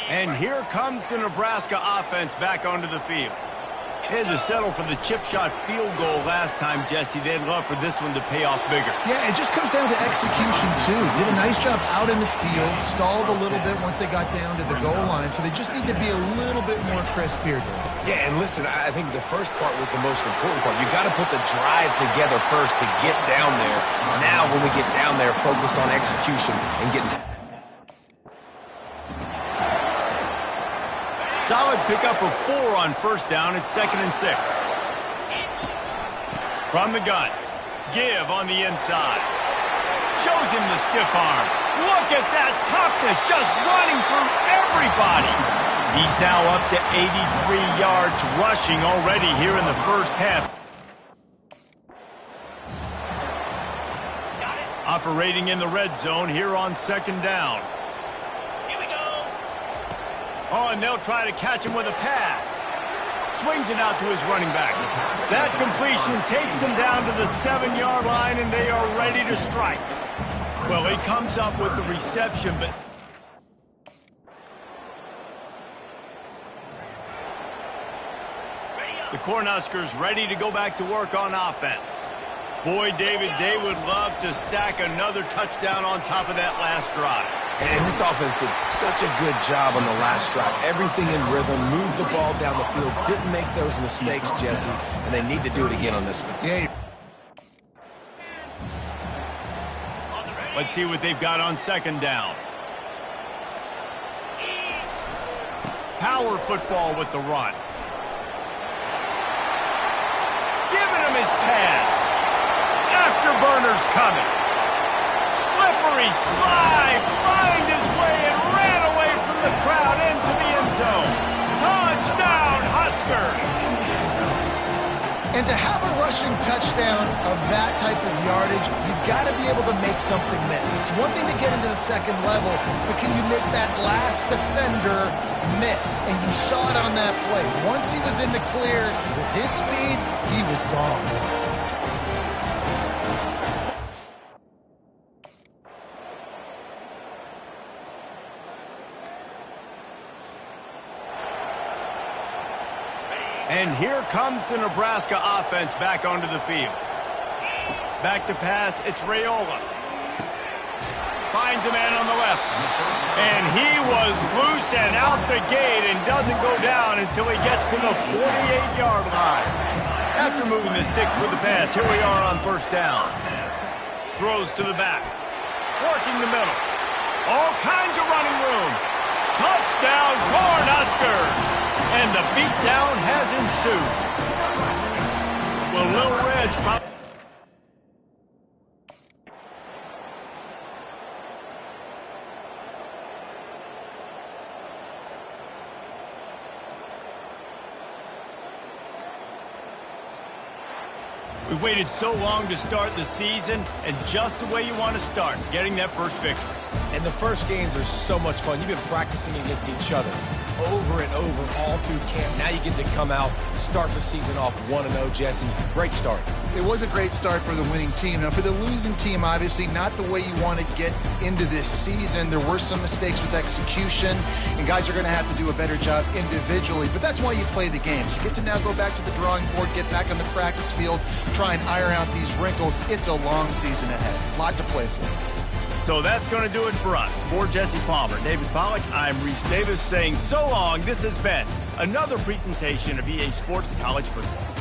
And here comes the Nebraska offense back onto the field. They had to settle for the chip shot field goal last time, Jesse. They'd love for this one to pay off bigger. Yeah, it just comes down to execution, too. Did a nice job out in the field, stalled a little bit once they got down to the goal line, so they just need to be a little bit more crisp here. Yeah, and listen, I think the first part was the most important part. You got to put the drive together first to get down there. Now, when we get down there, focus on execution and getting... Solid pickup of 4 on first down. It's 2nd and 6. From the gun. Give on the inside. Shows him the stiff arm. Look at that toughness just running through everybody. He's now up to 83 yards rushing already here in the first half. Operating in the red zone here on 2nd down. Oh, and they'll try to catch him with a pass. Swings it out to his running back. That completion takes them down to the 7-yard line, and they are ready to strike. Well, he comes up with the reception, but... The Cornhuskers ready to go back to work on offense. Boy, David, they would love to stack another touchdown on top of that last drive. And this offense did such a good job on the last drive. Everything in rhythm, moved the ball down the field, didn't make those mistakes, Jesse, and they need to do it again on this one. Yeah. Let's see what they've got on 2nd down. Power football with the run. Giving him his pads. Afterburners coming. Slippery slide, find his way and ran away from the crowd into the end zone. Touchdown, Huskers! And to have a rushing touchdown of that type of yardage, you've got to be able to make something miss. It's one thing to get into the 2nd level, but can you make that last defender miss? And you saw it on that play. Once he was in the clear, with his speed, he was gone. And here comes the Nebraska offense back onto the field. Back to pass, it's Raiola. finds a man on the left. And he was loose and out the gate and doesn't go down until he gets to the 48-yard line. After moving the sticks with the pass, here we are on first down. Throws to the back. Working the middle. All kinds of running room. Touchdown, Cornhuskers! And the beatdown has ensued. Well, Little Red's probably... We waited so long to start the season, and just the way you want to start, getting that first victory. And the first games are so much fun. You've been practicing against each other over and over all through camp. Now you get to come out, start the season off 1-0, Jesse. Great start. It was a great start for the winning team. Now, for the losing team, obviously not the way you want to get into this season. There were some mistakes with execution, and guys are going to have to do a better job individually. But that's why you play the games. You get to now go back to the drawing board, get back on the practice field, try and iron out these wrinkles. It's a long season ahead. A lot to play for. So that's going to do it for us. For Jesse Palmer, David Pollack, I'm Reese Davis saying so long. This has been another presentation of EA Sports College Football.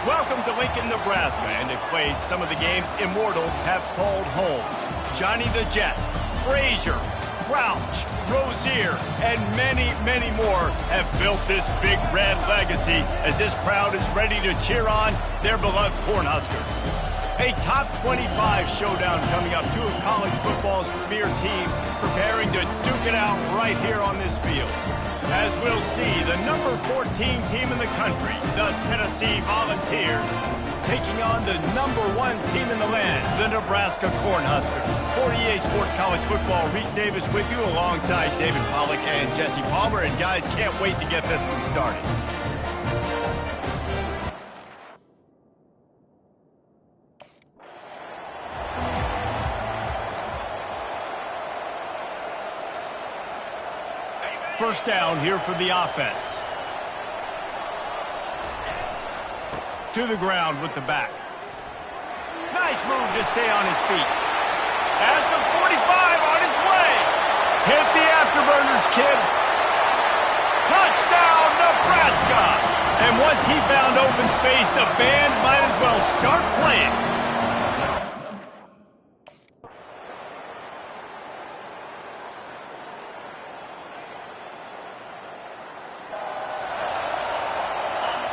Welcome to Lincoln, Nebraska, and to play some of the games Immortals have called home. Johnny the Jet, Frazier, Crouch, Rozier, and many, many more have built this big red legacy as this crowd is ready to cheer on their beloved Cornhuskers. A top 25 showdown coming up. Two of college football's premier teams preparing to duke it out right here on this field. As we'll see, the number 14 team in the country, the Tennessee Volunteers, taking on the number 1 team in the land, the Nebraska Cornhuskers. For EA Sports College Football, Reese Davis with you alongside David Pollack and Jesse Palmer. And guys, can't wait to get this one started. first down here for the offense. To the ground with the back. Nice move to stay on his feet. At the 45 on his way. Hit the afterburners, kid. Touchdown, Nebraska. And once he found open space, the band might as well start playing.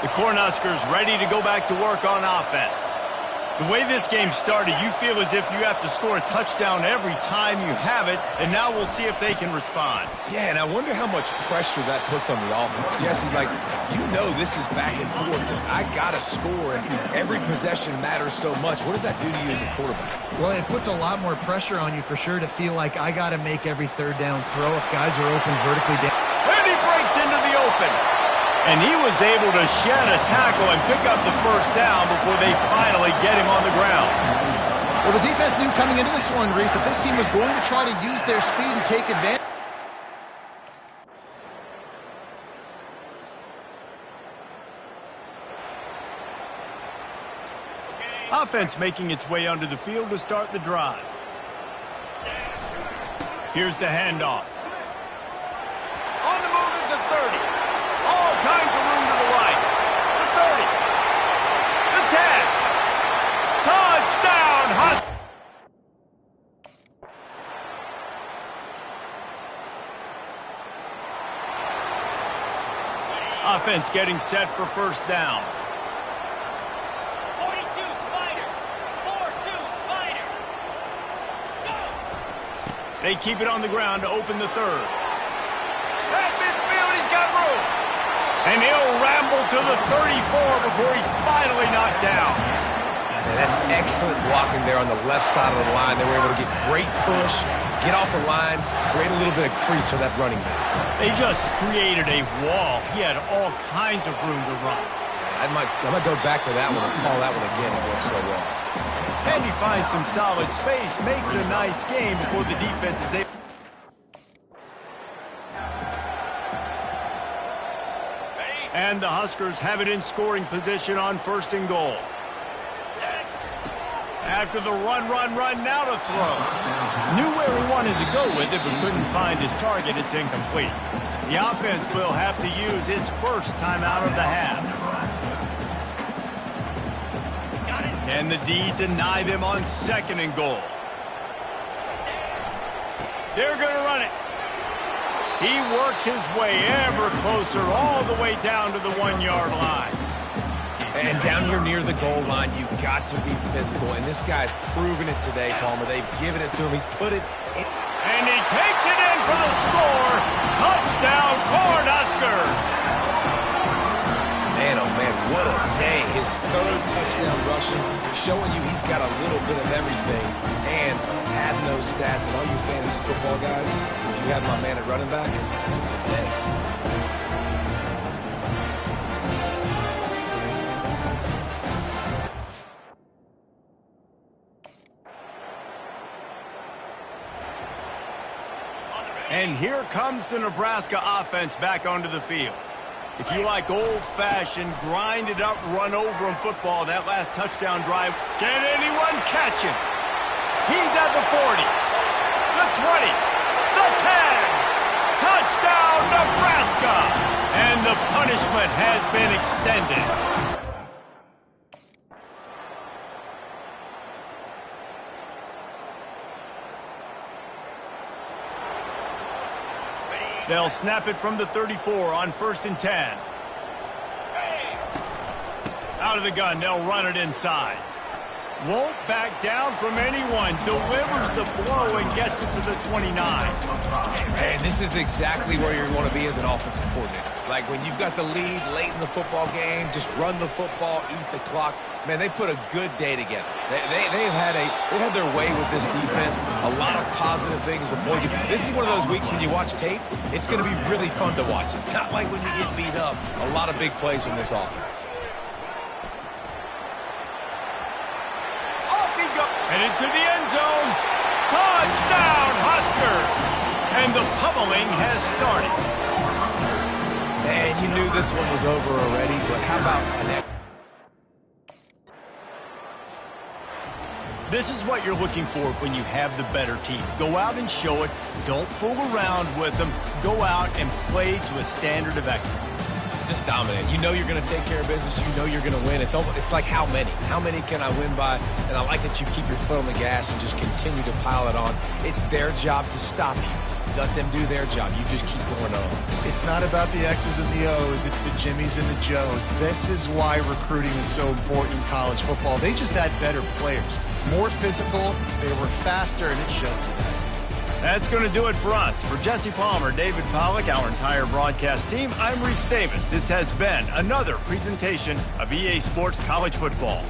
The Cornhuskers ready to go back to work on offense. The way this game started, you feel as if you have to score a touchdown every time you have it, and now we'll see if they can respond. Yeah, and I wonder how much pressure that puts on the offense. Jesse, like, you know this is back and forth, and I got to score, and every possession matters so much. What does that do to you as a quarterback? Well, it puts a lot more pressure on you for sure to feel like I got to make every third down throw if guys are open vertically down. And he breaks into the open. And he was able to shed a tackle and pick up the first down before they finally get him on the ground. Well, the defense knew coming into this one, Reese, that this team was going to try to use their speed and take advantage. Offense making its way onto the field to start the drive. Here's the handoff. On the move is the 30. All kinds of room to the right. The 30. The 10. Touchdown, Huskers. Offense getting set for first down. 42 Spider. 4-2 Spider. Go. They keep it on the ground to open the third. At midfield, he's got room. And he'll ramble to the 34 before he's finally knocked down. And that's excellent blocking there on the left side of the line. They were able to get great push, get off the line, create a little bit of crease for that running back. They just created a wall. He had all kinds of room to run. I might go back to that one and call that one again. It worked so well. And he finds some solid space, makes a nice game before the defense is able. And the Huskers have it in scoring position on first and goal. After the run, now to throw. Knew where he wanted to go with it, but couldn't find his target. It's incomplete. The offense will have to use its first timeout of the half. Can the D deny them on second and goal? They're going to run it. He works his way ever closer all the way down to the 1-yard line. And down here near the goal line, you've got to be physical. And this guy's proven it today, Palmer. They've given it to him. He's put it in. And he takes it in for the score. Touchdown, Cornhuskers. Man, oh man, what a day. His third touchdown rushing, showing you he's got a little bit of everything. And adding those stats, and all you fantasy football guys, if you have my man at running back, it's a good day. And here comes the Nebraska offense back onto the field. If you like old-fashioned, grinded-up, run-over-him football, that last touchdown drive, can anyone catch him? He's at the 40, the 20, the 10. Touchdown, Nebraska! And the punishment has been extended. They'll snap it from the 34 on 1st and 10. Out of the gun, they'll run it inside. Won't back down from anyone. Delivers the blow and gets it to the 29. And this is exactly where you want to be as an offensive coordinator. Like when you've got the lead late in the football game, just run the football, eat the clock. Man, they put a good day together. They've had their way with this defense. A lot of positive things to point you. This is one of those weeks when you watch tape, it's going to be really fun to watch it. Not like when you get beat up. A lot of big plays from this offense. Off he goes. Headed to the end zone. Touchdown, Huskers! And the pummeling has started. you knew this one was over already, but how about an... This is what you're looking for when you have the better team. Go out and show it. Don't fool around with them. Go out and play to a standard of excellence. Just dominate. You know you're going to take care of business. You know you're going to win. It's like how many? How many can I win by? And I like that you keep your foot on the gas and just continue to pile it on. It's their job to stop you. Let them do their job. You just keep going on. It's not about the X's and the O's. It's the Jimmies and the Joes. This is why recruiting is so important in college football. They just had better players. More physical. They were faster, and it showed today. That's going to do it for us. For Jesse Palmer, David Pollack, our entire broadcast team, I'm Reese Davis. This has been another presentation of EA Sports College Football.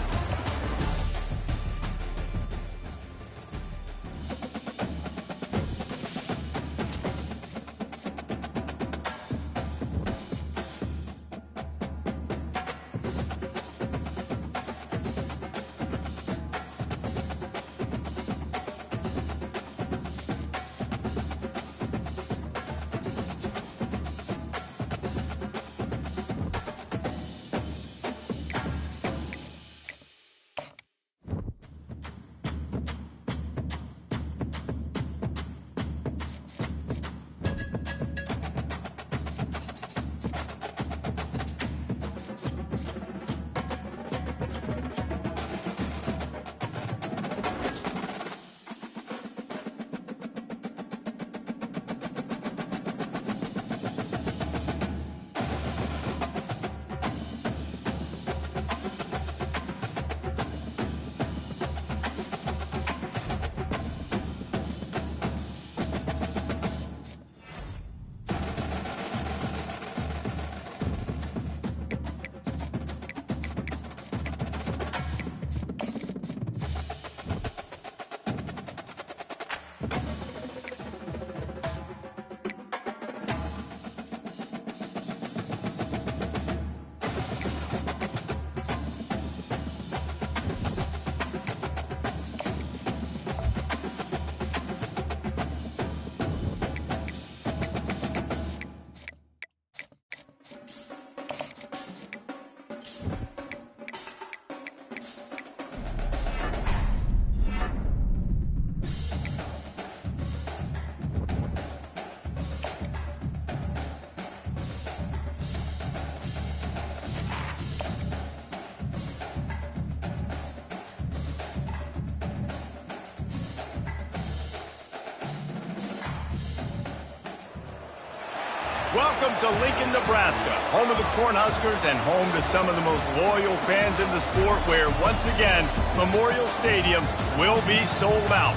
Welcome to Lincoln, Nebraska, home of the Cornhuskers and home to some of the most loyal fans in the sport, where, once again, Memorial Stadium will be sold out.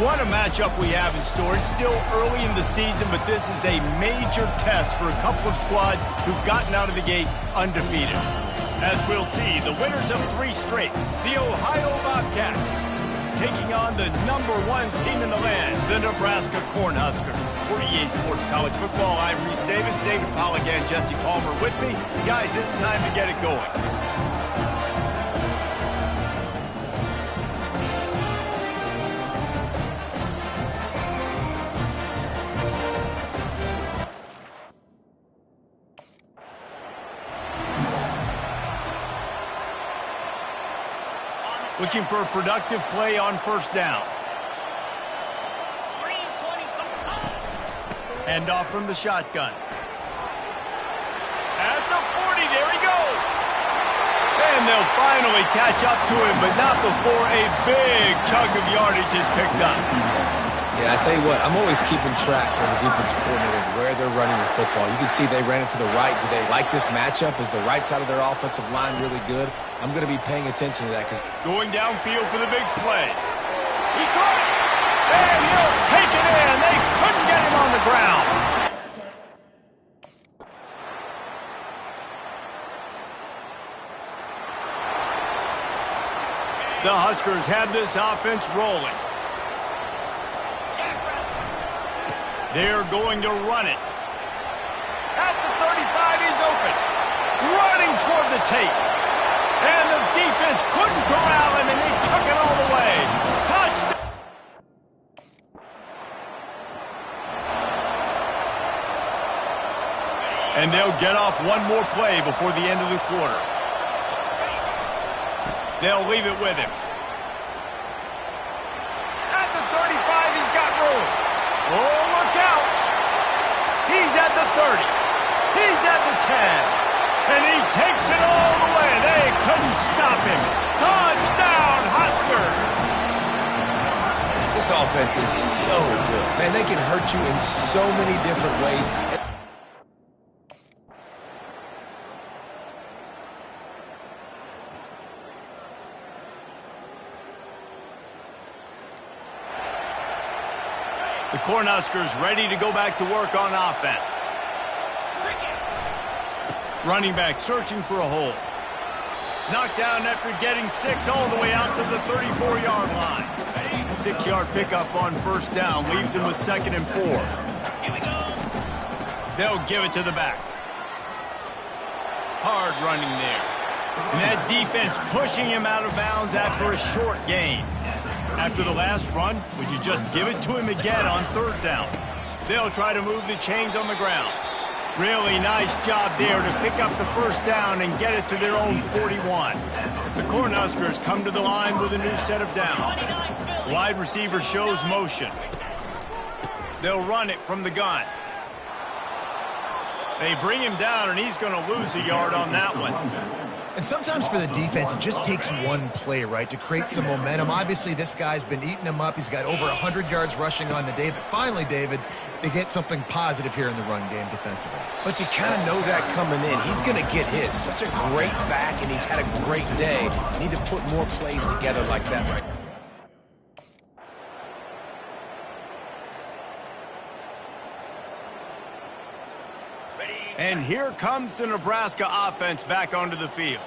What a matchup we have in store. It's still early in the season, but this is a major test for a couple of squads who've gotten out of the gate undefeated. As we'll see, the winners of 3 straight, the Ohio Bobcats, taking on the #1 team in the land, the Nebraska Cornhuskers. For EA Sports College Football, I'm Reese Davis, David Pollack and Jesse Palmer with me. Guys, it's time to get it going. Looking for a productive play on first down. Hand off from the shotgun. At the 40, there he goes. And they'll finally catch up to him, but not before a big chunk of yardage is picked up. Yeah, I tell you what, I'm always keeping track as a defensive coordinator of where they're running the football. You can see they ran it to the right. Do they like this matchup? Is the right side of their offensive line really good? I'm going to be paying attention to that. Going downfield for the big play. He caught it! And he'll take it in. They couldn't get him on the ground. The Huskers have this offense rolling. They're going to run it. At the 35, he's open. Running toward the tape. And the defense couldn't corral him, and they took it all the way. Touchdown. And they'll get off one more play before the end of the quarter. They'll leave it with him. At the 35, he's got room. Oh, look out. He's at the 30. He's at the 10. And he takes it all the way. They couldn't stop him. Touchdown, Huskers! This offense is so good. Man, they can hurt you in so many different ways. The Cornhuskers ready to go back to work on offense. Running back searching for a hole. Knocked down after getting 6 all the way out to the 34-yard line. 6-yard pickup on first down leaves him with 2nd and 4. Here we go. They'll give it to the back. Hard running there. And that defense pushing him out of bounds after a short gain. After the last run, would you just give it to him again on 3rd down? They'll try to move the chains on the ground. Really nice job there to pick up the first down and get it to their own 41. The Cornhuskers come to the line with a new set of downs. Wide receiver shows motion. They'll run it from the gun. They bring him down, and he's going to lose a yard on that one. And sometimes for the defense, it just takes one play, right, to create some momentum. Obviously, this guy's been eating him up. He's got over 100 yards rushing on the day. But finally, David, they get something positive here in the run game defensively. But you kind of know that coming in. He's going to get his. Such a great back, and he's had a great day. Need to put more plays together like that right now. And here comes the Nebraska offense back onto the field.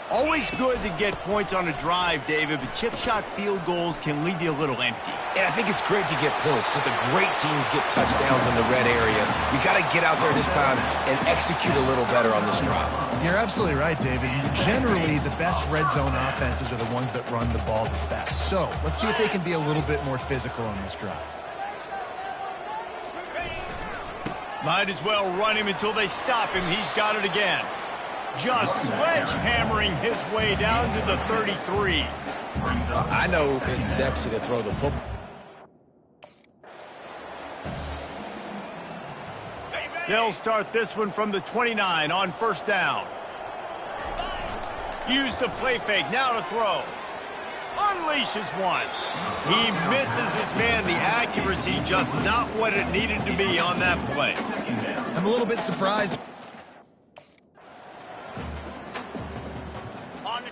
Always good to get points on a drive, David, but chip shot field goals can leave you a little empty. And I think it's great to get points, but the great teams get touchdowns in the red area. You got to get out there this time and execute a little better on this drive. You're absolutely right, David. Generally, the best red zone offenses are the ones that run the ball the best. So let's see if they can be a little bit more physical on this drive. Might as well run him until they stop him. He's got it again. Just sledgehammering his way down to the 33. I know it's sexy to throw the football. They'll start this one from the 29 on first down. Use the play fake, now to throw. Unleashes one. He misses his man. The accuracy just not what it needed to be on that play. I'm a little bit surprised.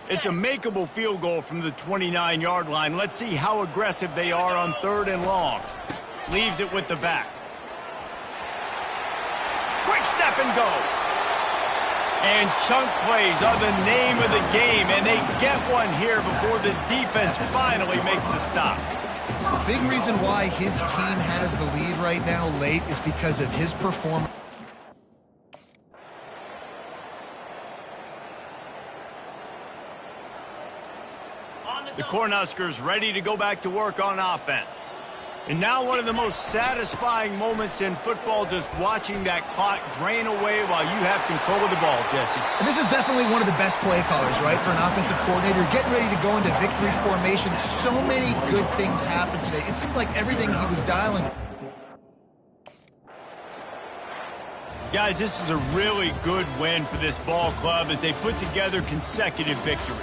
It's a makeable field goal from the 29-yard line. Let's see how aggressive they are on 3rd and long. Leaves it with the back. Quick step and go. And chunk plays are the name of the game, and they get one here before the defense finally makes the stop. Big reason why his team has the lead right now late is because of his performance. The Cornhuskers ready to go back to work on offense. And now one of the most satisfying moments in football, just watching that clock drain away while you have control of the ball, Jesse. And this is definitely one of the best play callers, right, for an offensive coordinator. Getting ready to go into victory formation. So many good things happened today. It seemed like everything he was dialing. Guys, this is a really good win for this ball club as they put together consecutive victories.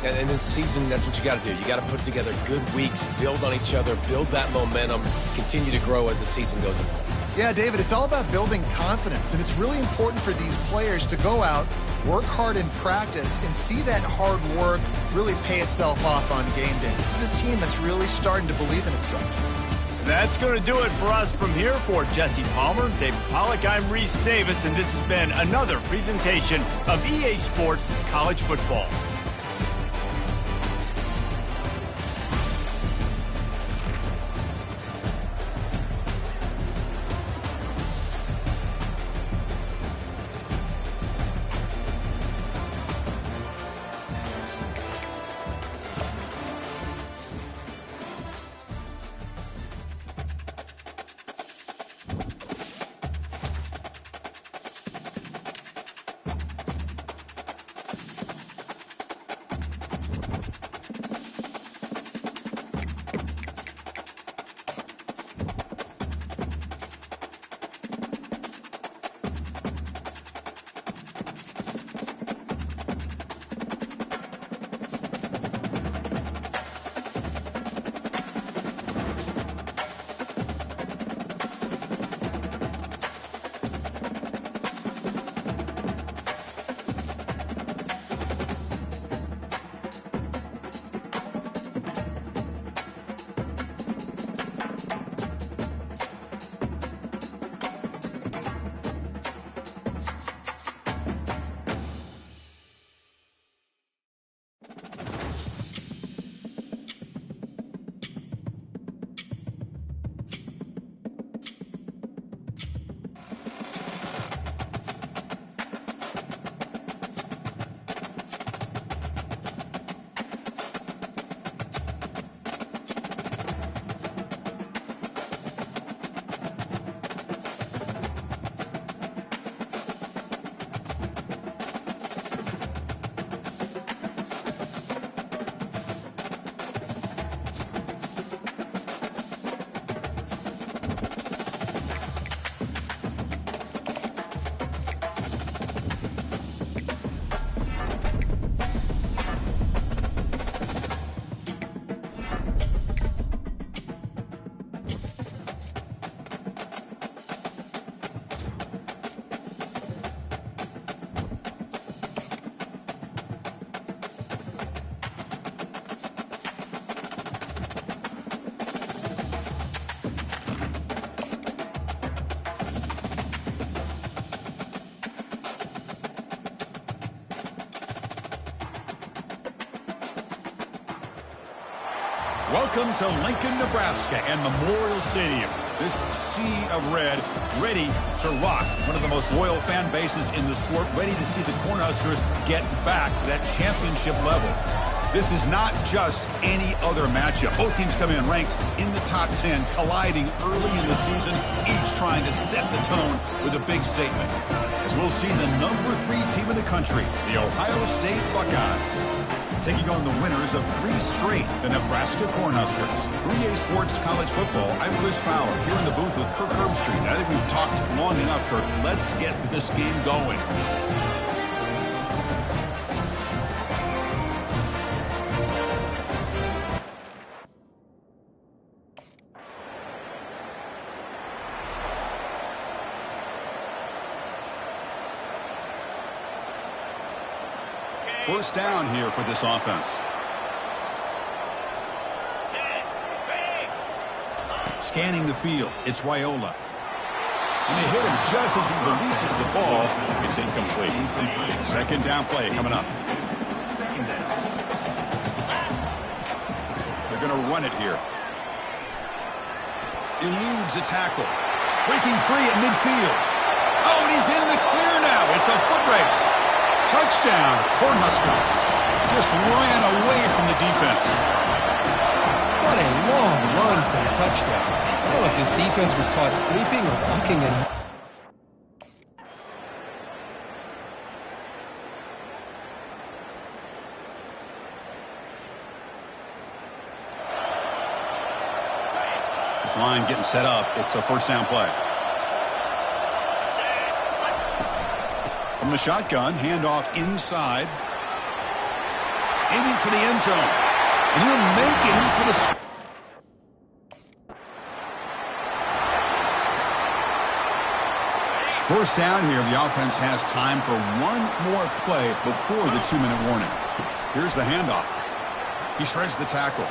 And in this season, that's what you got to do. You got to put together good weeks, build on each other, build that momentum, continue to grow as the season goes along. Yeah, David, it's all about building confidence, and it's really important for these players to go out, work hard in practice, and see that hard work really pay itself off on game day. This is a team that's really starting to believe in itself. That's going to do it for us from here. For Jesse Palmer, David Pollack, I'm Reese Davis, and this has been another presentation of EA Sports College Football. Welcome to Lincoln, Nebraska and Memorial Stadium. This sea of red, ready to rock. One of the most loyal fan bases in the sport, ready to see the Cornhuskers get back to that championship level. This is not just any other matchup. Both teams come in ranked in the top 10, colliding early in the season, each trying to set the tone with a big statement. As we'll see the number 3 team in the country, the Ohio State Buckeyes, taking on the winners of 3 straight, the Nebraska Cornhuskers. 3A Sports College Football, I'm Chris Fowler, here in the booth with Kirk Herbstreit. I think we've talked long enough, Kirk. Let's get this game going. First down here for this offense. Scanning the field, it's Raiola. And they hit him just as he releases the ball. It's incomplete. Second down play coming up. They're going to run it here. Eludes a tackle. Breaking free at midfield. Oh, and he's in the clear now. It's a foot race. Touchdown, Cornhuskers. Just ran away from the defense. What a long run for a touchdown. I don't know if his defense was caught sleeping or walking in. This line getting set up. It's a first down play. From the shotgun, handoff inside. Aiming for the end zone. And he'll make it in for the... First down here, the offense has time for one more play before the 2-minute warning. Here's the handoff. He shreds the tackle.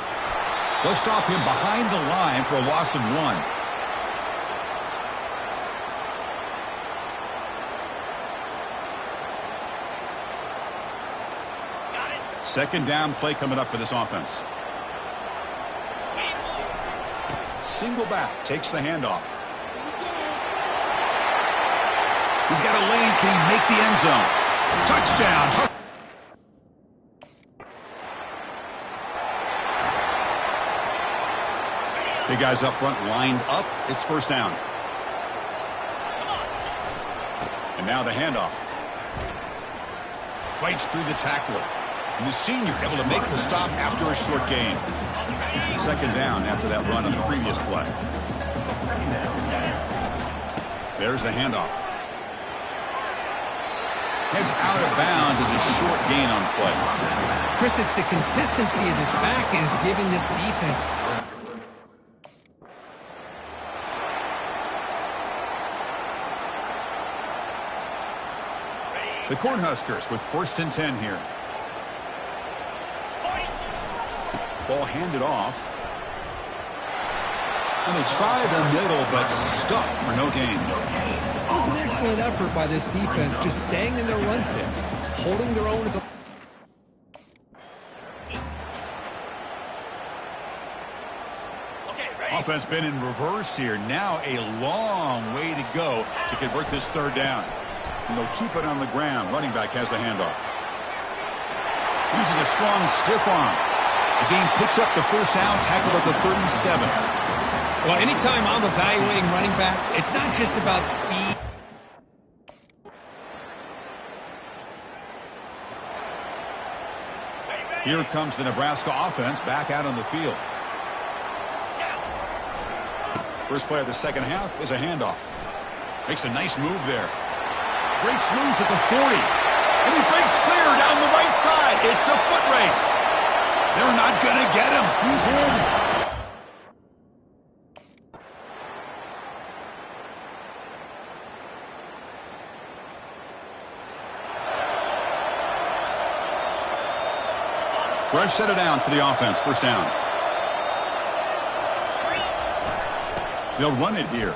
They'll stop him behind the line for a loss of 1. Second down play coming up for this offense. Single back, takes the handoff. He's got a lane, can he make the end zone? Touchdown! Big guys up front lined up, it's first down. And now the handoff. Fights through the tackler. And the senior able to make the stop after a short gain. Second down after that run on the previous play. There's the handoff. Heads out of bounds as a short gain on play. Chris, it's the consistency of this back is giving this defense. The Cornhuskers with first and 10 here. Ball handed off. And they try the middle, but stuffed for no gain. It was an excellent effort by this defense, just staying in their run fits, holding their own at the... Offense been in reverse here. Now a long way to go to convert this third down. And they'll keep it on the ground. Running back has the handoff. Using a strong stiff arm. The game picks up the first down, tackled at the 37. Well, anytime I'm evaluating running backs, it's not just about speed. Here comes the Nebraska offense back out on the field. First play of the second half is a handoff. Makes a nice move there. Breaks loose at the 40. And he breaks clear down the right side. It's a foot race. They're not going to get him. He's in. Fresh set of downs for the offense. First down. They'll run it here.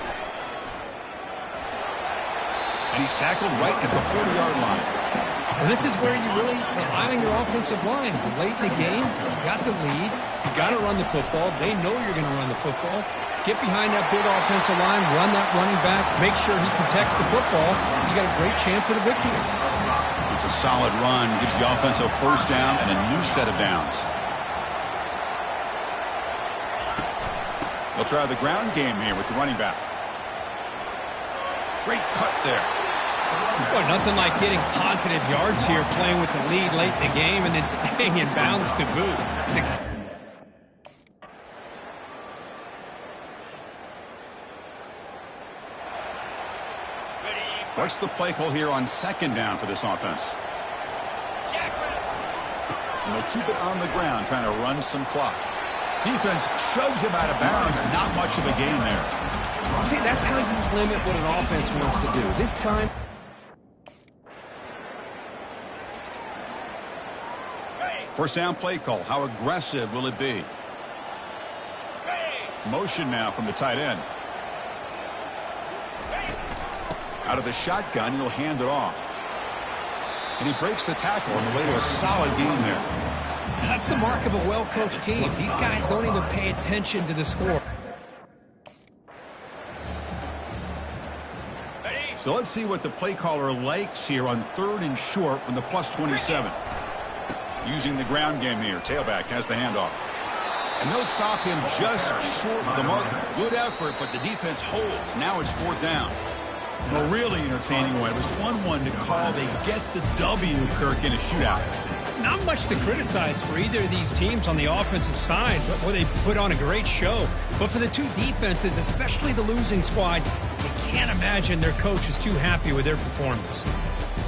And he's tackled right at the 40-yard line. And this is where you really rely on your offensive line. Late in the game, you got the lead. You got to run the football. They know you're going to run the football. Get behind that big offensive line, run that running back, make sure he protects the football. You got a great chance at a victory. It's a solid run, gives the offense a first down and a new set of downs. They'll try the ground game here with the running back. Great cut there. Boy, nothing like getting positive yards here, playing with the lead late in the game and then staying in bounds to boot. What's the play call here on second down for this offense? And they'll keep it on the ground, trying to run some clock. Defense shoves him out of bounds. Not much of a gain there. See, that's how you limit what an offense wants to do. This time... First down play call. How aggressive will it be? Motion now from the tight end. Out of the shotgun, he'll hand it off. And he breaks the tackle on the way to a solid gain there. That's the mark of a well-coached team. These guys don't even pay attention to the score. So let's see what the play caller likes here on 3rd and short from the +27. Using the ground game here. Tailback has the handoff. And they'll stop him just short of the marker. Good effort, but the defense holds. Now it's 4th down. A really entertaining one. It was 1-1 to call. They get the W, Kirk, in a shootout. Not much to criticize for either of these teams on the offensive side, but where they put on a great show. But for the two defenses, especially the losing squad, you can't imagine their coach is too happy with their performance.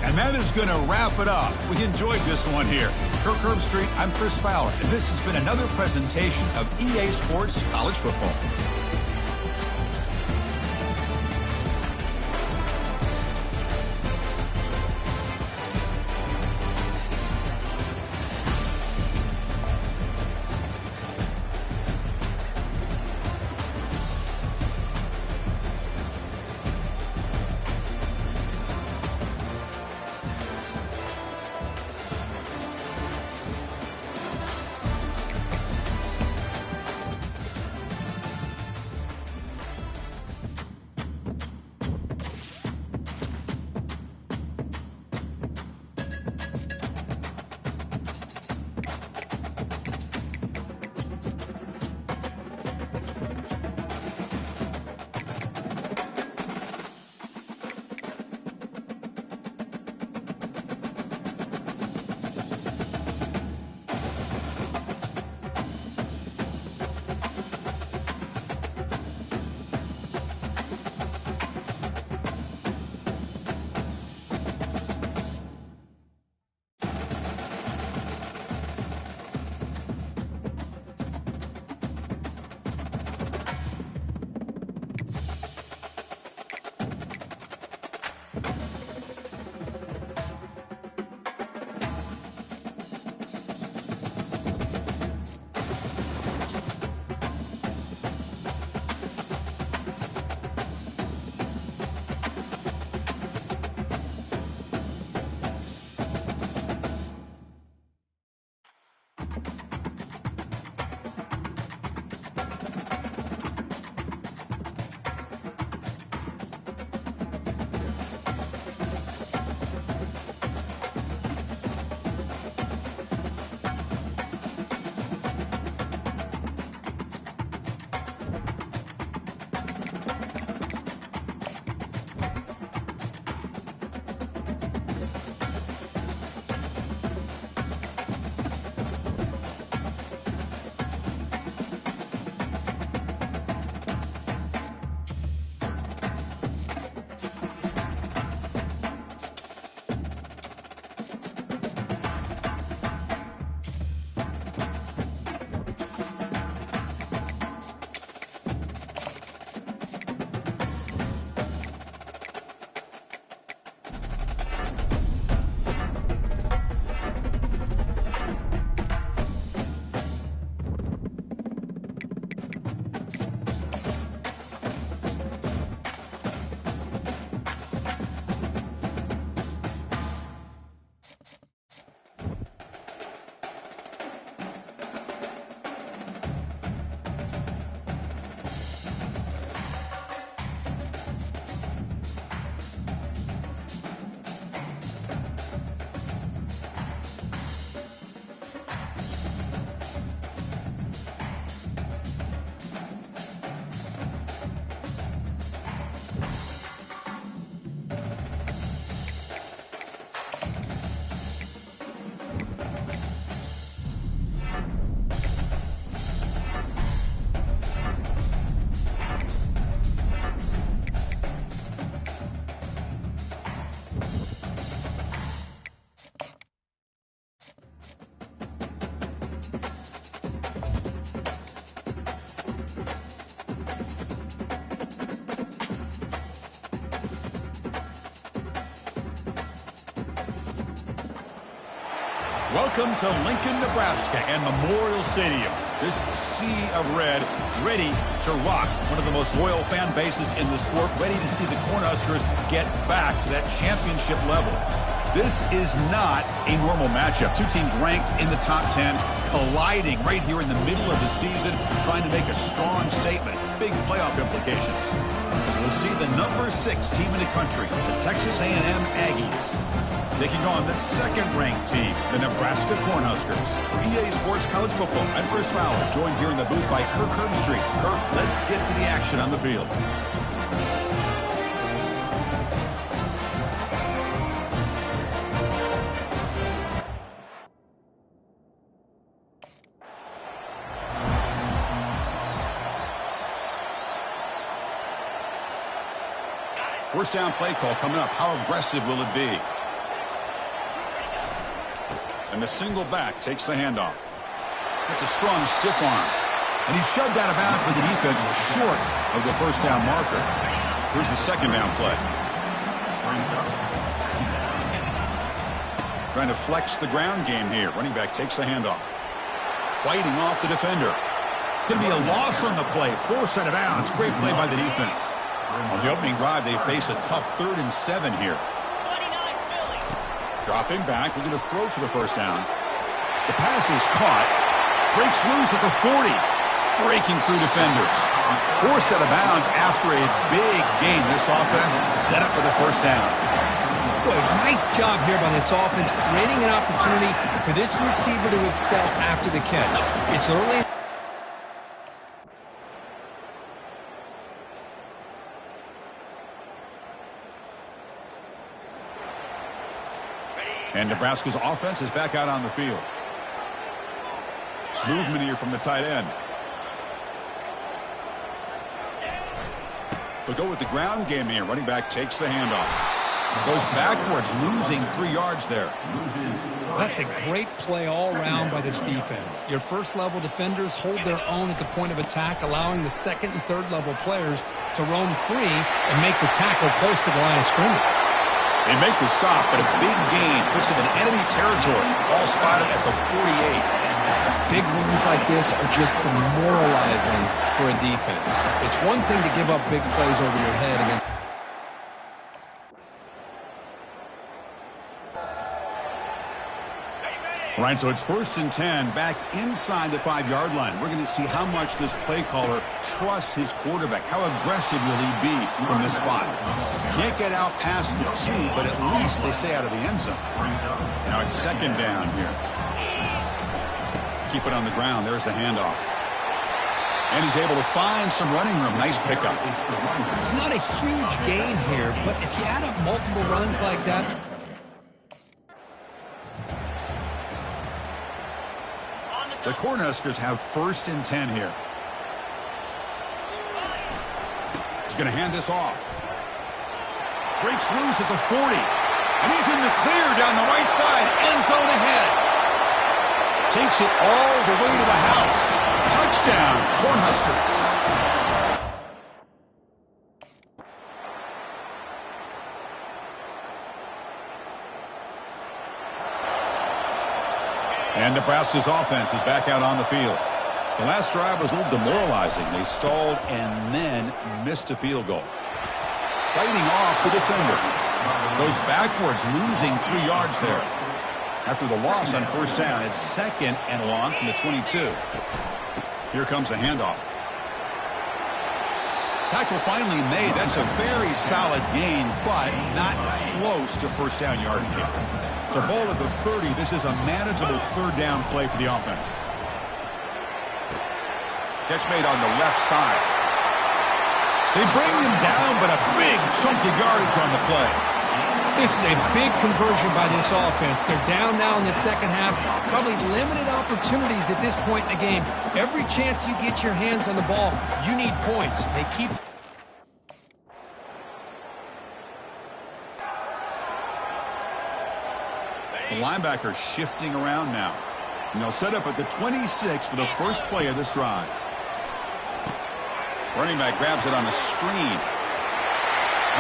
And that is going to wrap it up. We enjoyed this one here. Kirk Herbstreit, I'm Chris Fowler, and this has been another presentation of EA Sports College Football. Welcome to Lincoln, Nebraska and Memorial Stadium. This sea of red ready to rock. One of the most loyal fan bases in the sport, ready to see the Cornhuskers get back to that championship level. This is not a normal matchup. Two teams ranked in the top 10, colliding right here in the middle of the season, trying to make a strong statement. Big playoff implications. As we'll see the number 6 team in the country, the Texas A&M Aggies, taking on the second-ranked team, the Nebraska Cornhuskers. For EA Sports College Football, I'm Chris Fowler, joined here in the booth by Kirk Herbstreit. Kirk, let's get to the action on the field. First down play call coming up. How aggressive will it be? And the single back takes the handoff. That's a strong stiff arm. And he's shoved out of bounds with the defense short of the first down marker. Here's the second down play. Trying to flex the ground game here. Running back takes the handoff. Fighting off the defender. It's going to be a loss on the play. Forced out of bounds. Great play by the defense. On the opening drive, they face a tough 3rd and 7 here. Dropping back, looking to throw for the first down. The pass is caught. Breaks loose at the 40. Breaking through defenders. Forced out of bounds after a big gain. This offense set up for the first down. Boy, nice job here by this offense, creating an opportunity for this receiver to excel after the catch. It's early. And Nebraska's offense is back out on the field. Movement here from the tight end. They'll go with the ground game here. Running back takes the handoff. Goes backwards, losing 3 yards there. That's a great play all around by this defense. Your first-level defenders hold their own at the point of attack, allowing the second and third-level players to roam free and make the tackle close to the line of scrimmage. They make the stop, but a big gain puts them in enemy territory. All spotted at the 48. Big runs like this are just demoralizing for a defense. It's one thing to give up big plays over your head against. All right, so it's 1st and 10 back inside the 5-yard line. We're going to see how much this play caller trusts his quarterback. How aggressive will he be from this spot? Can't get out past the 2, but at least they stay out of the end zone. Now it's 2nd down here. Keep it on the ground. There's the handoff. And he's able to find some running room. Nice pickup. It's not a huge gain here, but if you add up multiple runs like that, the Cornhuskers have 1st and 10 here. He's going to hand this off. Breaks loose at the 40. And he's in the clear down the right side. End zone ahead. Takes it all the way to the house. Touchdown, Cornhuskers. And Nebraska's offense is back out on the field. The last drive was a little demoralizing. They stalled and then missed a field goal. Fighting off the defender. Goes backwards, losing 3 yards there. After the loss on first down, it's 2nd and long from the 22. Here comes the handoff. Tackle finally made. That's a very solid gain, but not close to first down yardage yet. So ball at the 30. This is a manageable 3rd down play for the offense. Catch made on the left side. They bring him down, but a big chunk of yardage on the play. this is a big conversion by this offense. They're down now in the second half. Probably limited opportunities at this point in the game. Every chance you get your hands on the ball, you need points. They keep... The linebacker shifting around now. And they'll set up at the 26 for the first play of this drive. Running back grabs it on a screen.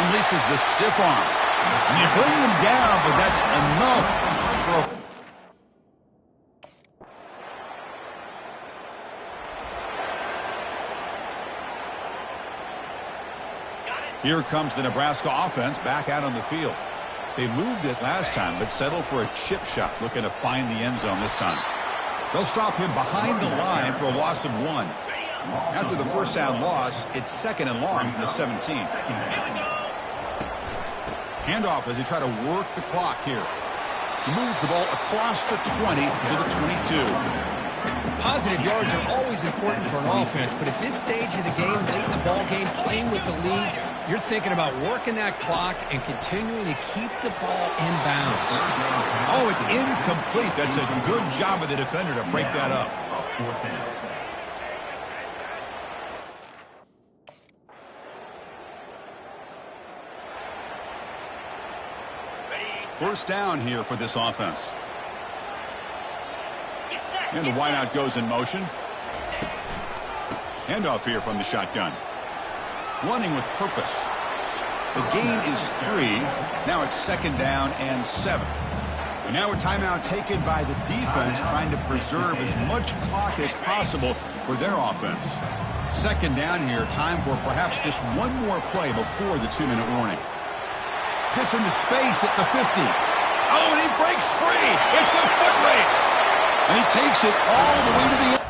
Unleashes the stiff arm. And you bring him down, but that's enough for a... Here comes the Nebraska offense back out on the field. They moved it last time, but settled for a chip shot, looking to find the end zone this time. They'll stop him behind the line for a loss of 1. After the first down loss, it's 2nd and long from the 17. Handoff as they try to work the clock here. He moves the ball across the 20 to the 22. Positive yards are always important for an offense, but at this stage of the game, late in the ball game, playing with the lead, you're thinking about working that clock and continuing to keep the ball in bounds. Oh, it's incomplete. That's a good job of the defender to break that up. First down here for this offense. And the wideout goes in motion. Handoff here from the shotgun. Running with purpose. The gain is 3. Now it's 2nd down and 7. And now a timeout taken by the defense, trying to preserve as much clock as possible for their offense. 2nd down here, time for perhaps just one more play before the 2-minute warning. Gets into space at the 50. Oh, and he breaks free. It's a foot race. And he takes it all the way to the end.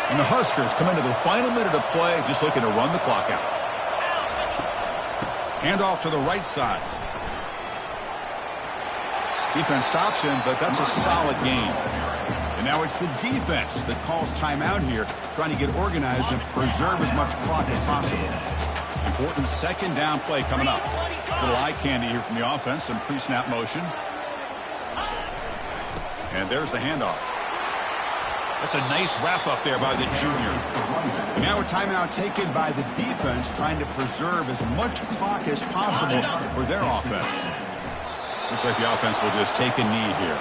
And the Huskers come into the final minute of play, just looking to run the clock out. Handoff to the right side. Defense stops him, but that's a solid gain. And now it's the defense that calls timeout here, trying to get organized and preserve as much clock as possible. Important 2nd down play coming up. Little eye candy here from the offense, some pre-snap motion. And there's the handoff. That's a nice wrap up there by the junior. And now a timeout taken by the defense, trying to preserve as much clock as possible for their offense. Looks like the offense will just take a knee here.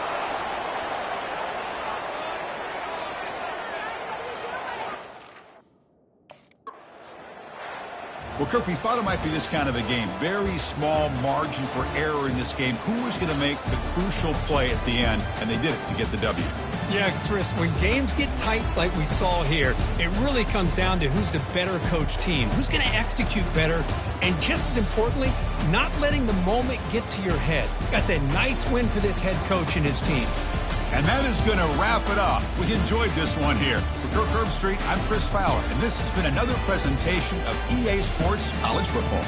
Well, Kirk, we thought it might be this kind of a game. Very small margin for error in this game. Who was going to make the crucial play at the end? And they did it to get the W. Yeah, Chris, when games get tight like we saw here, it really comes down to who's the better coached team, who's going to execute better, and just as importantly, not letting the moment get to your head. That's a nice win for this head coach and his team. And that is going to wrap it up. We enjoyed this one here. For Kirk Herbstreit, I'm Chris Fowler, and this has been another presentation of EA Sports College Football.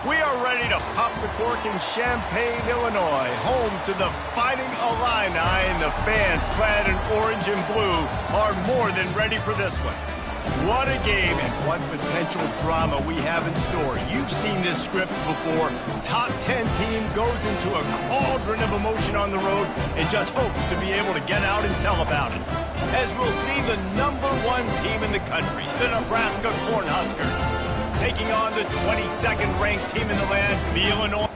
We are ready to pop the cork in Champaign, Illinois, home to the Fighting Illini, and the fans clad in orange and blue are more than ready for this one. What a game and what potential drama we have in store. You've seen this script before. Top 10 team goes into a cauldron of emotion on the road and just hopes to be able to get out and tell about it. As we'll see the #1 team in the country, the Nebraska Cornhuskers, taking on the 22nd ranked team in the land, the Illinois.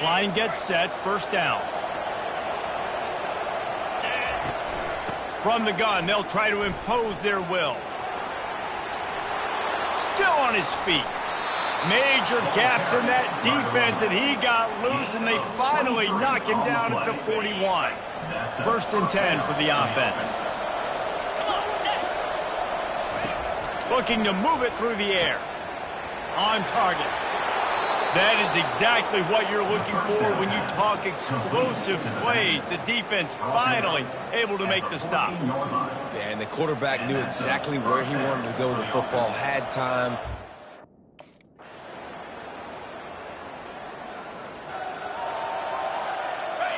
Line gets set, first down. From the gun, they'll try to impose their will. Still on his feet. Major gaps in that defense, and he got loose, and they finally knock him down at the 41. First and 10 for the offense. Looking to move it through the air. On target. That is exactly what you're looking for when you talk explosive plays. The defense finally able to make the stop. Yeah, and the quarterback knew exactly where he wanted to go with the football, had time.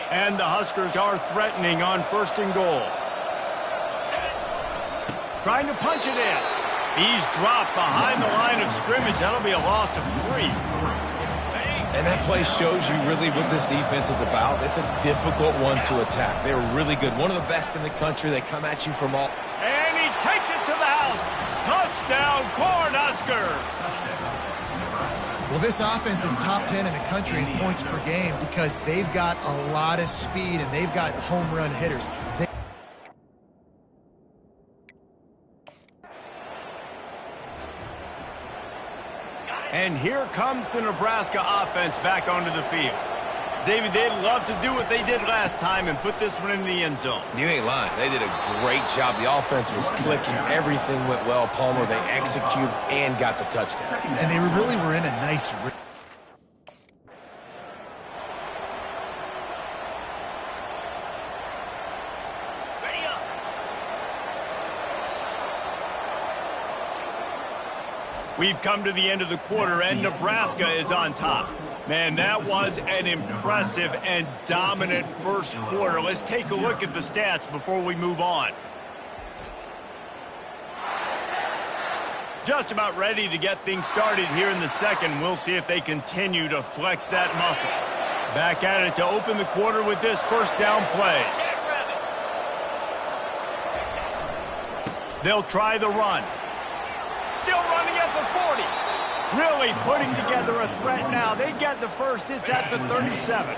And the Huskers are threatening on first and goal. Trying to punch it in. He's dropped behind the line of scrimmage. That'll be a loss of 3. And that play shows you really what this defense is about. It's a difficult one to attack. They're really good. One of the best in the country. They come at you from all... And he takes it to the house. Touchdown, Cornhuskers! Well, this offense is top 10 in the country in points per game because they've got a lot of speed and they've got home run hitters. And here comes the Nebraska offense back onto the field. David, they'd love to do what they did last time and put this one in the end zone. You ain't lying. They did a great job. The offense was clicking. Everything went well. Palmer, they executed and got the touchdown. And they really were in a nice... We've come to the end of the quarter, and Nebraska is on top. Man, that was an impressive and dominant first quarter. Let's take a look at the stats before we move on. Just about ready to get things started here in the second. We'll see if they continue to flex that muscle. Back at it to open the quarter with this first down play. They'll try the run. Still running at the 40. Really putting together a threat now. They get the first. It's at the 37.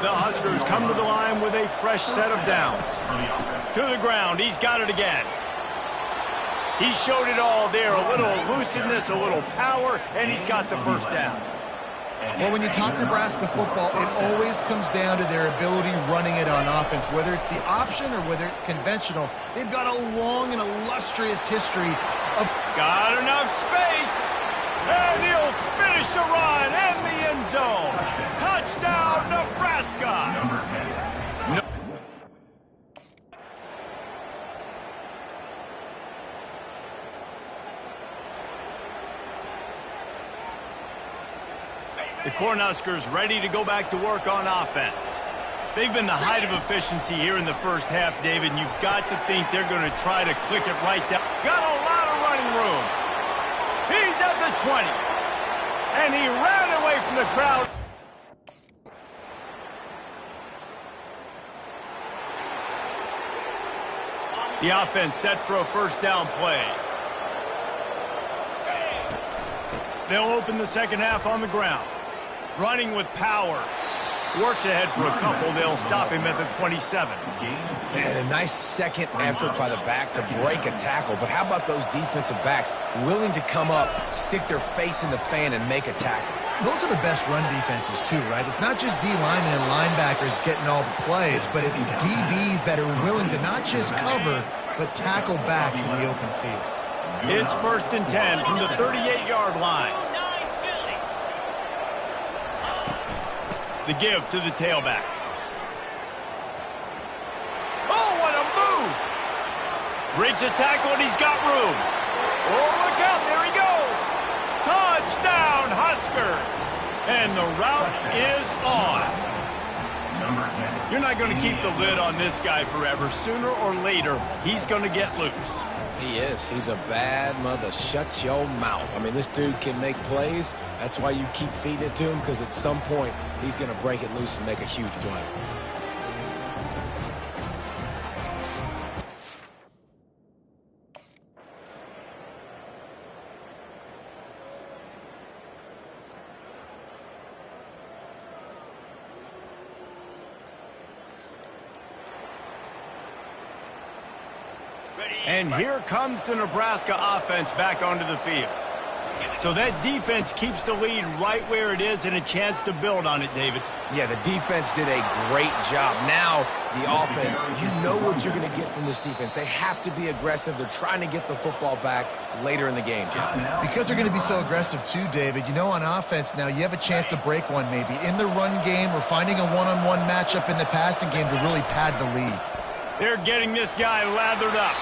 The Huskers come to the line with a fresh set of downs. To the ground. He's got it again. He showed it all there. A little elusiveness, a little power, and he's got the first down. Well, when you talk Nebraska football, it always comes down to their ability running it on offense, whether it's the option or whether it's conventional. They've got a long and illustrious history of... Got enough space, and he'll finish the run in the end zone. Touchdown, Nebraska. No. The Cornhuskers ready to go back to work on offense. They've been the height of efficiency here in the first half, David, and you've got to think they're going to try to click it right down. Got a lot of running room. He's at the 20, and he ran away from the crowd. The offense set for a first down play. They'll open the second half on the ground. Running with power. Works ahead for a couple. They'll stop him at the 27. And a nice second effort by the back to break a tackle. But how about those defensive backs willing to come up, stick their face in the fan, and make a tackle? Those are the best run defenses, too, right? It's not just D-linemen and linebackers getting all the plays, but it's DBs that are willing to not just cover, but tackle backs in the open field. It's first and 10 from the 38-yard line. The give to the tailback. Oh, what a move! Breaks a tackle, and he's got room. Oh, look out. There he goes. Touchdown, Huskers. And the route is on. You're not going to keep the lid on this guy forever. Sooner or later, he's going to get loose. He is. He's a bad mother. Shut your mouth. I mean, this dude can make plays. That's why you keep feeding it to him, because at some point, he's going to break it loose and make a huge play. And here comes the Nebraska offense back onto the field. So that defense keeps the lead right where it is and a chance to build on it, David. Yeah, the defense did a great job. Now, the offense, you know what you're going to get from this defense. They have to be aggressive. They're trying to get the football back later in the game, Jesse. Because they're going to be so aggressive too, David, you know, on offense now, you have a chance to break one maybe in the run game or finding a one-on-one matchup in the passing game to really pad the lead. They're getting this guy lathered up.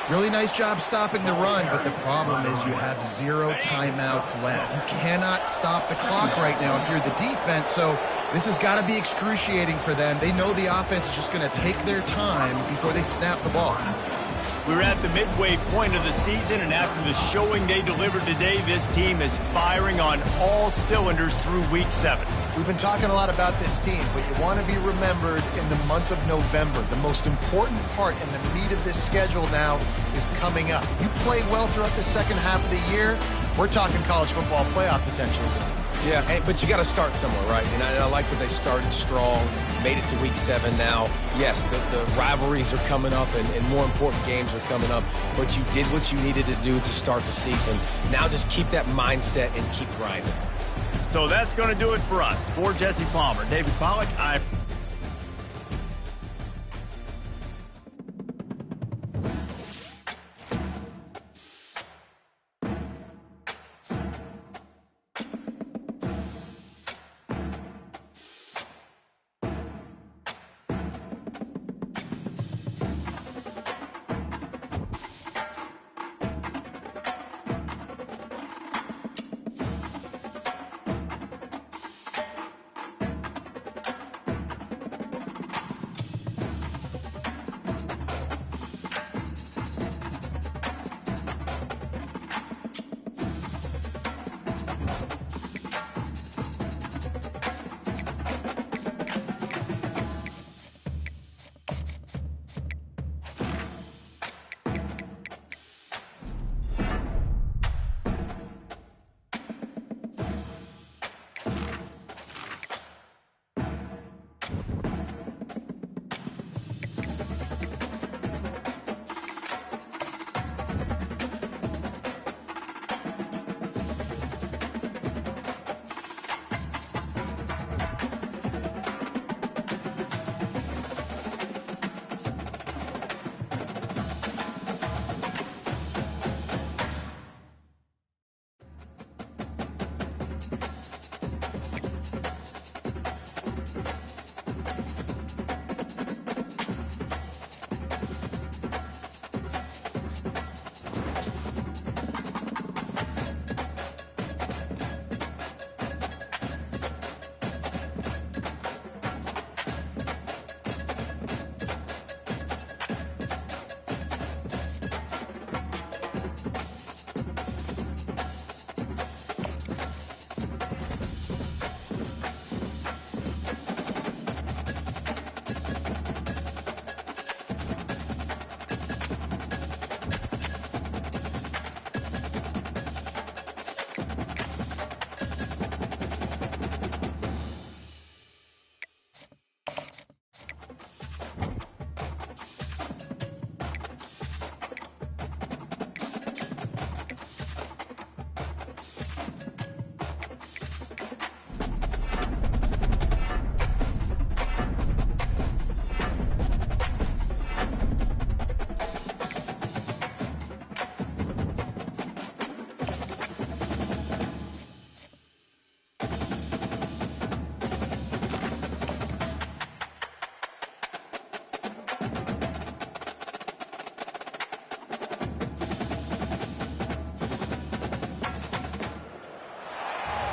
Really nice job stopping the run, but the problem is you have 0 timeouts left. You cannot stop the clock right now if you're the defense, so this has got to be excruciating for them. They know the offense is just going to take their time before they snap the ball. We're at the midway point of the season, and after the showing they delivered today, this team is firing on all cylinders through Week 7. We've been talking a lot about this team, but you want to be remembered in the month of November. The most important part and the meat of this schedule now is coming up. You play well throughout the second half of the year, we're talking college football playoff potential. Yeah, but you got to start somewhere, right? And I like that they started strong, made it to Week 7 now. Yes, the rivalries are coming up, and more important games are coming up, but you did what you needed to do to start the season. Now just keep that mindset and keep grinding. So that's going to do it for us. For Jesse Palmer, David Pollack,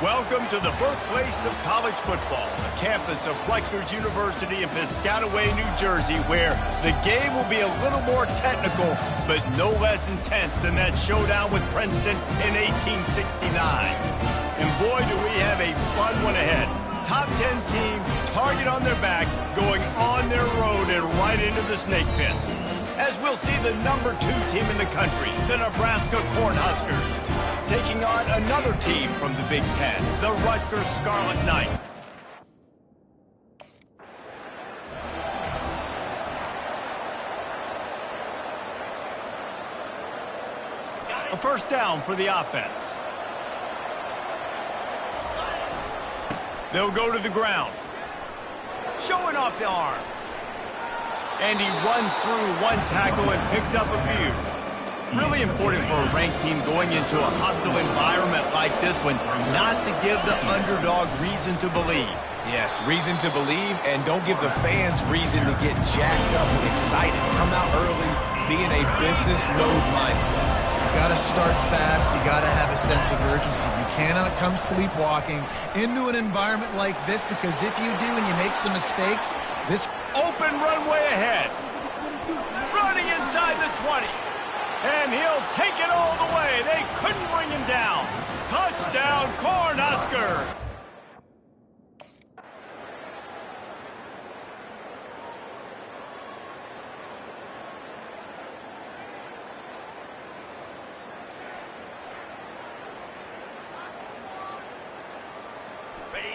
Welcome to the birthplace of college football, the campus of Rutgers University in Piscataway, New Jersey, where the game will be a little more technical, but no less intense than that showdown with Princeton in 1869. And boy, do we have a fun one ahead. Top 10 team, target on their back, going on their road and right into the snake pit. As we'll see the number 2 team in the country, the Nebraska Cornhuskers, taking on another team from the Big Ten, the Rutgers Scarlet Knights. A first down for the offense. They'll go to the ground, showing off the arms. And he runs through one tackle and picks up a few. Really important for a ranked team going into a hostile environment like this one, not to give the underdog reason to believe. Yes, reason to believe, and don't give the fans reason to get jacked up and excited. Come out early, be in a business mode mindset. You got to start fast. You got to have a sense of urgency. You cannot come sleepwalking into an environment like this, because if you do and you make some mistakes, this open runway ahead. Running inside the 20. And he'll take it all the way. They couldn't bring him down. Touchdown, Cornhusker.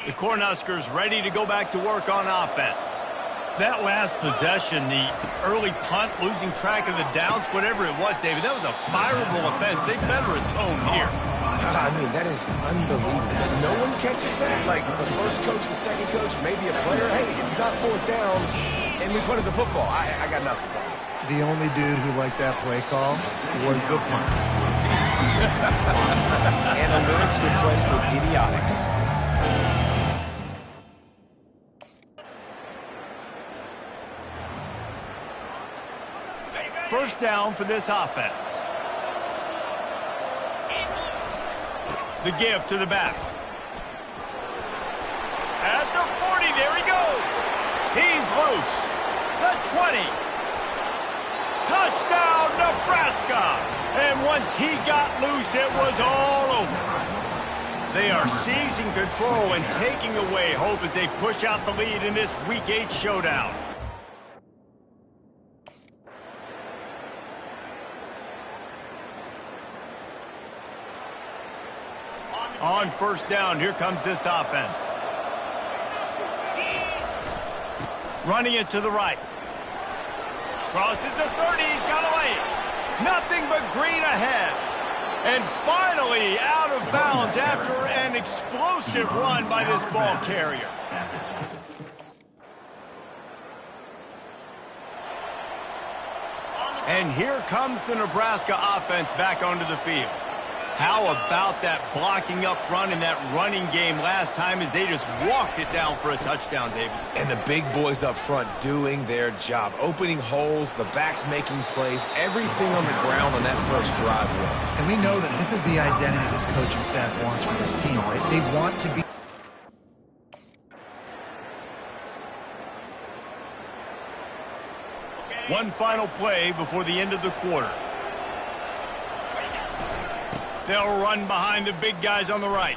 The Cornhuskers ready to go back to work on offense. That last possession, the early punt, losing track of the downs, whatever it was, David, that was a fireable offense. They better atone here. I mean, that is unbelievable. That no one catches that? Like the first coach, the second coach, maybe a player. Hey, it's not 4th down, and we punted the football. I got nothing. The only dude who liked that play call was the punter. Analytics replaced with idiotics. First down for this offense. The give to the back. At the 40, there he goes. He's loose. The 20. Touchdown, Nebraska. And once he got loose, it was all over. They are seizing control and taking away hope as they push out the lead in this Week 8 showdown. On first down, here comes this offense. Running it to the right. Crosses the 30, he's got away. Nothing but green ahead. And finally out of bounds after an explosive run by this ball carrier. And here comes the Nebraska offense back onto the field. How about that blocking up front in that running game last time as they just walked it down for a touchdown, David? And the big boys up front doing their job, opening holes, the backs making plays, everything on the ground on that first drive worked. And we know that this is the identity this coaching staff wants for this team, right? They want to be... One final play before the end of the quarter. They'll run behind the big guys on the right.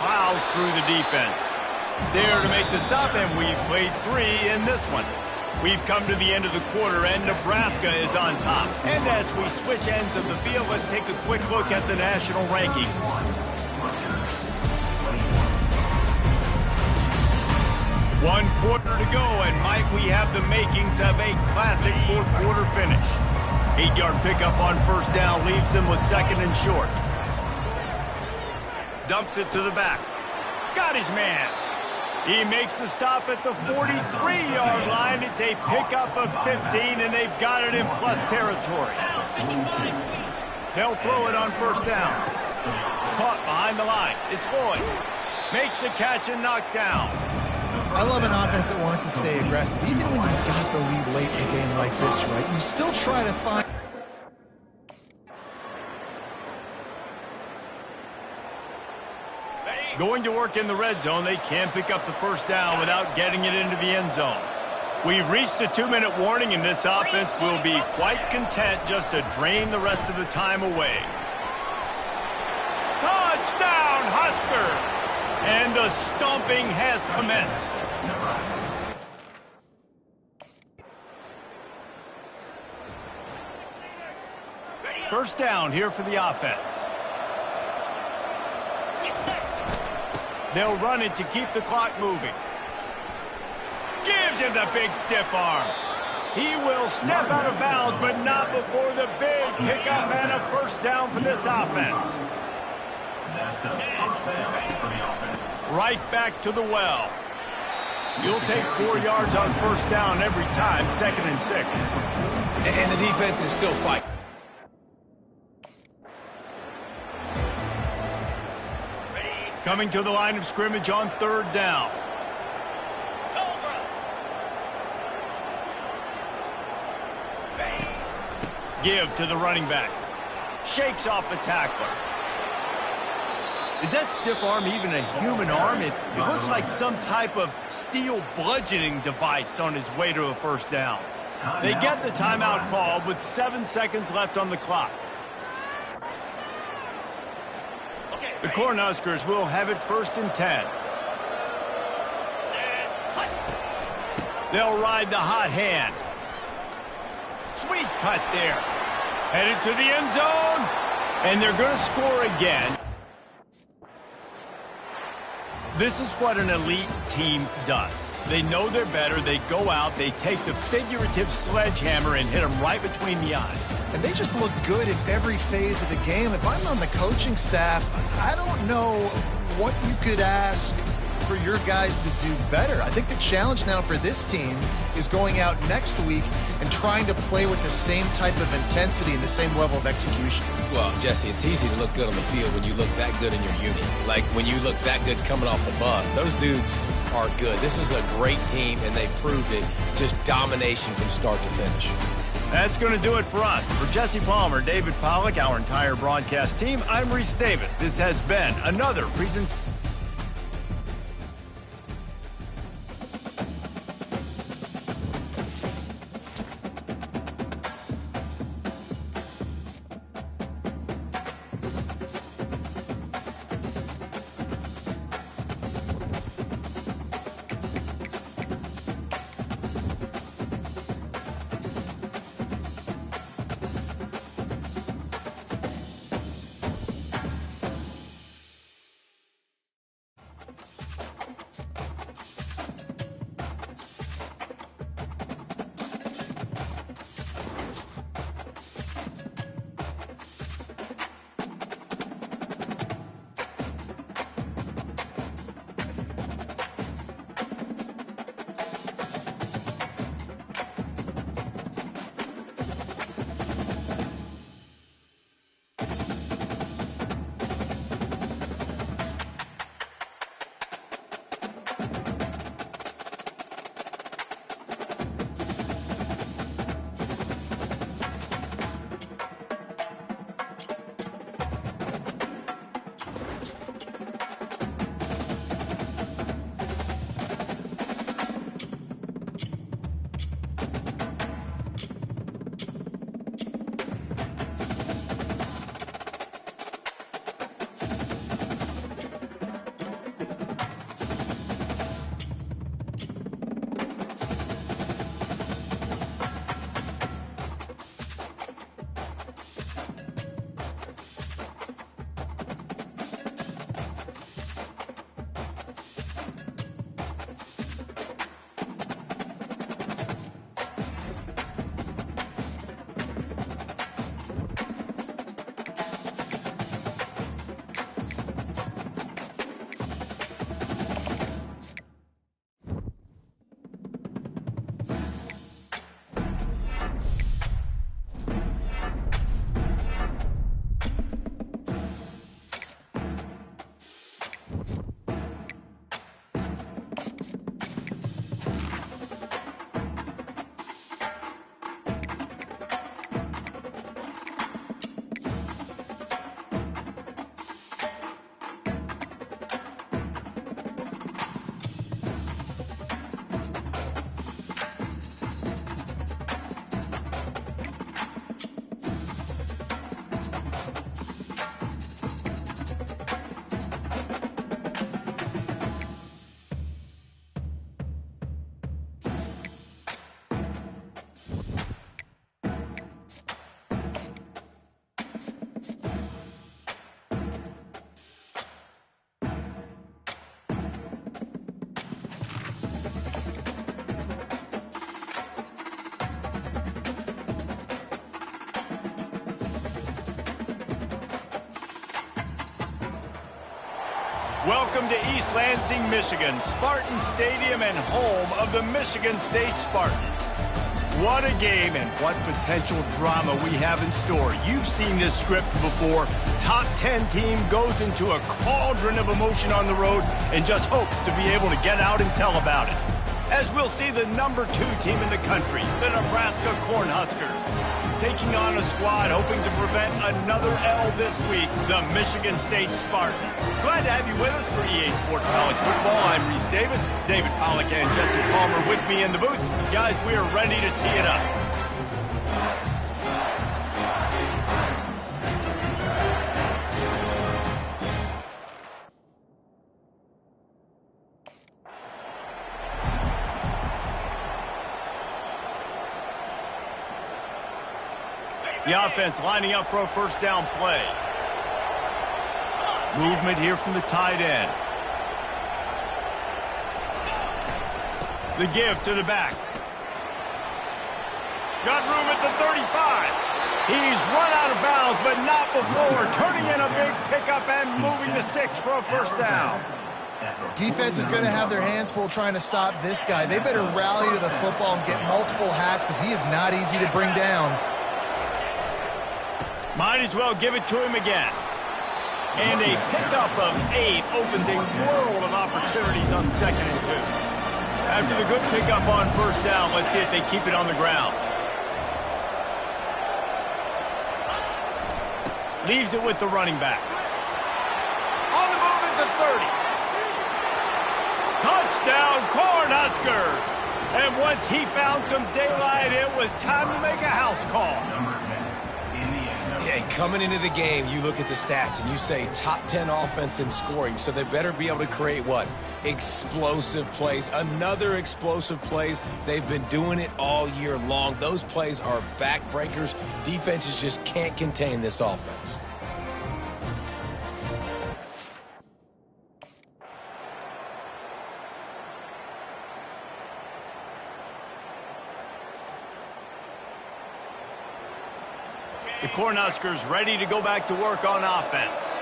Plows through the defense. There to make the stop, and we've played 3 in this one. We've come to the end of the quarter, and Nebraska is on top. And as we switch ends of the field, let's take a quick look at the national rankings. One quarter to go, and might we have the makings of a classic fourth quarter finish. 8-yard pickup on first down leaves them with second and short. Dumps it to the back. Got his man. He makes the stop at the 43-yard line. It's a pickup of 15, and they've got it in plus territory. They'll throw it on first down. Caught behind the line. It's Lloyd. Makes the catch and knocked down. I love an offense that wants to stay aggressive. Even when you've got the lead late in a game like this, right, you still try to find... Going to work in the red zone, they can't pick up the first down without getting it into the end zone. We've reached the 2-minute warning, and this offense will be quite content just to drain the rest of the time away. Touchdown, Huskers! And the stomping has commenced. First down here for the offense. They'll run it to keep the clock moving. Gives him the big stiff arm. He will step out of bounds, but not before the big pickup and a first down for this offense. That's a first down for the offense. Right back to the well. You'll take 4 yards on first down every time, 2nd and 6. And the defense is still fighting. Coming to the line of scrimmage on 3rd down. Give to the running back. Shakes off the tackler. Is that stiff arm even a human arm? It looks like some type of steel bludgeoning device on his way to a first down. They get the timeout called with 7 seconds left on the clock. The Cornhuskers will have it 1st and 10. They'll ride the hot hand. Sweet cut there. Headed to the end zone. And they're going to score again. This is what an elite team does. They know they're better. They go out. They take the figurative sledgehammer and hit them right between the eyes. And they just look good in every phase of the game. If I'm on the coaching staff, I don't know what you could ask for your guys to do better. I think the challenge now for this team is going out next week and trying to play with the same type of intensity and the same level of execution. Well, Jesse, it's easy to look good on the field when you look that good in your unit. Like when you look that good coming off the bus. Those dudes are good. This is a great team, and they proved it. Just domination from start to finish. That's going to do it for us. For Jesse Palmer, David Pollack, our entire broadcast team, I'm Reese Davis. This has been another presentation. Welcome to East Lansing, Michigan, Spartan Stadium and home of the Michigan State Spartans. What a game and what potential drama we have in store. You've seen this script before. Top 10 team goes into a cauldron of emotion on the road and just hopes to be able to get out and tell about it. As we'll see the number 2 team in the country, the Nebraska Cornhuskers, taking on a squad hoping to prevent another L this week, the Michigan State Spartans. Glad to have you with us for EA Sports College Football. I'm Reese Davis, David Pollack and Jesse Palmer with me in the booth. Guys, we are ready to tee it up. The offense lining up for a first down play. Movement here from the tight end. The give to the back. Got room at the 35. He's run out of bounds, but not before turning in a big pickup and moving the sticks for a first down. Defense is going to have their hands full trying to stop this guy. They better rally to the football and get multiple hats because he is not easy to bring down. Might as well give it to him again. And a pickup of 8 opens a world of opportunities on 2nd and 2. After the good pickup on first down, let's see if they keep it on the ground. Leaves it with the running back. On the move at the 30. Touchdown, Cornhuskers! And once he found some daylight, it was time to make a house call. Yeah, coming into the game, you look at the stats and you say top 10 offense in scoring, so they better be able to create what? Explosive plays. Another explosive plays. They've been doing it all year long. Those plays are backbreakers. Defenses just can't contain this offense. The Cornhuskers ready to go back to work on offense.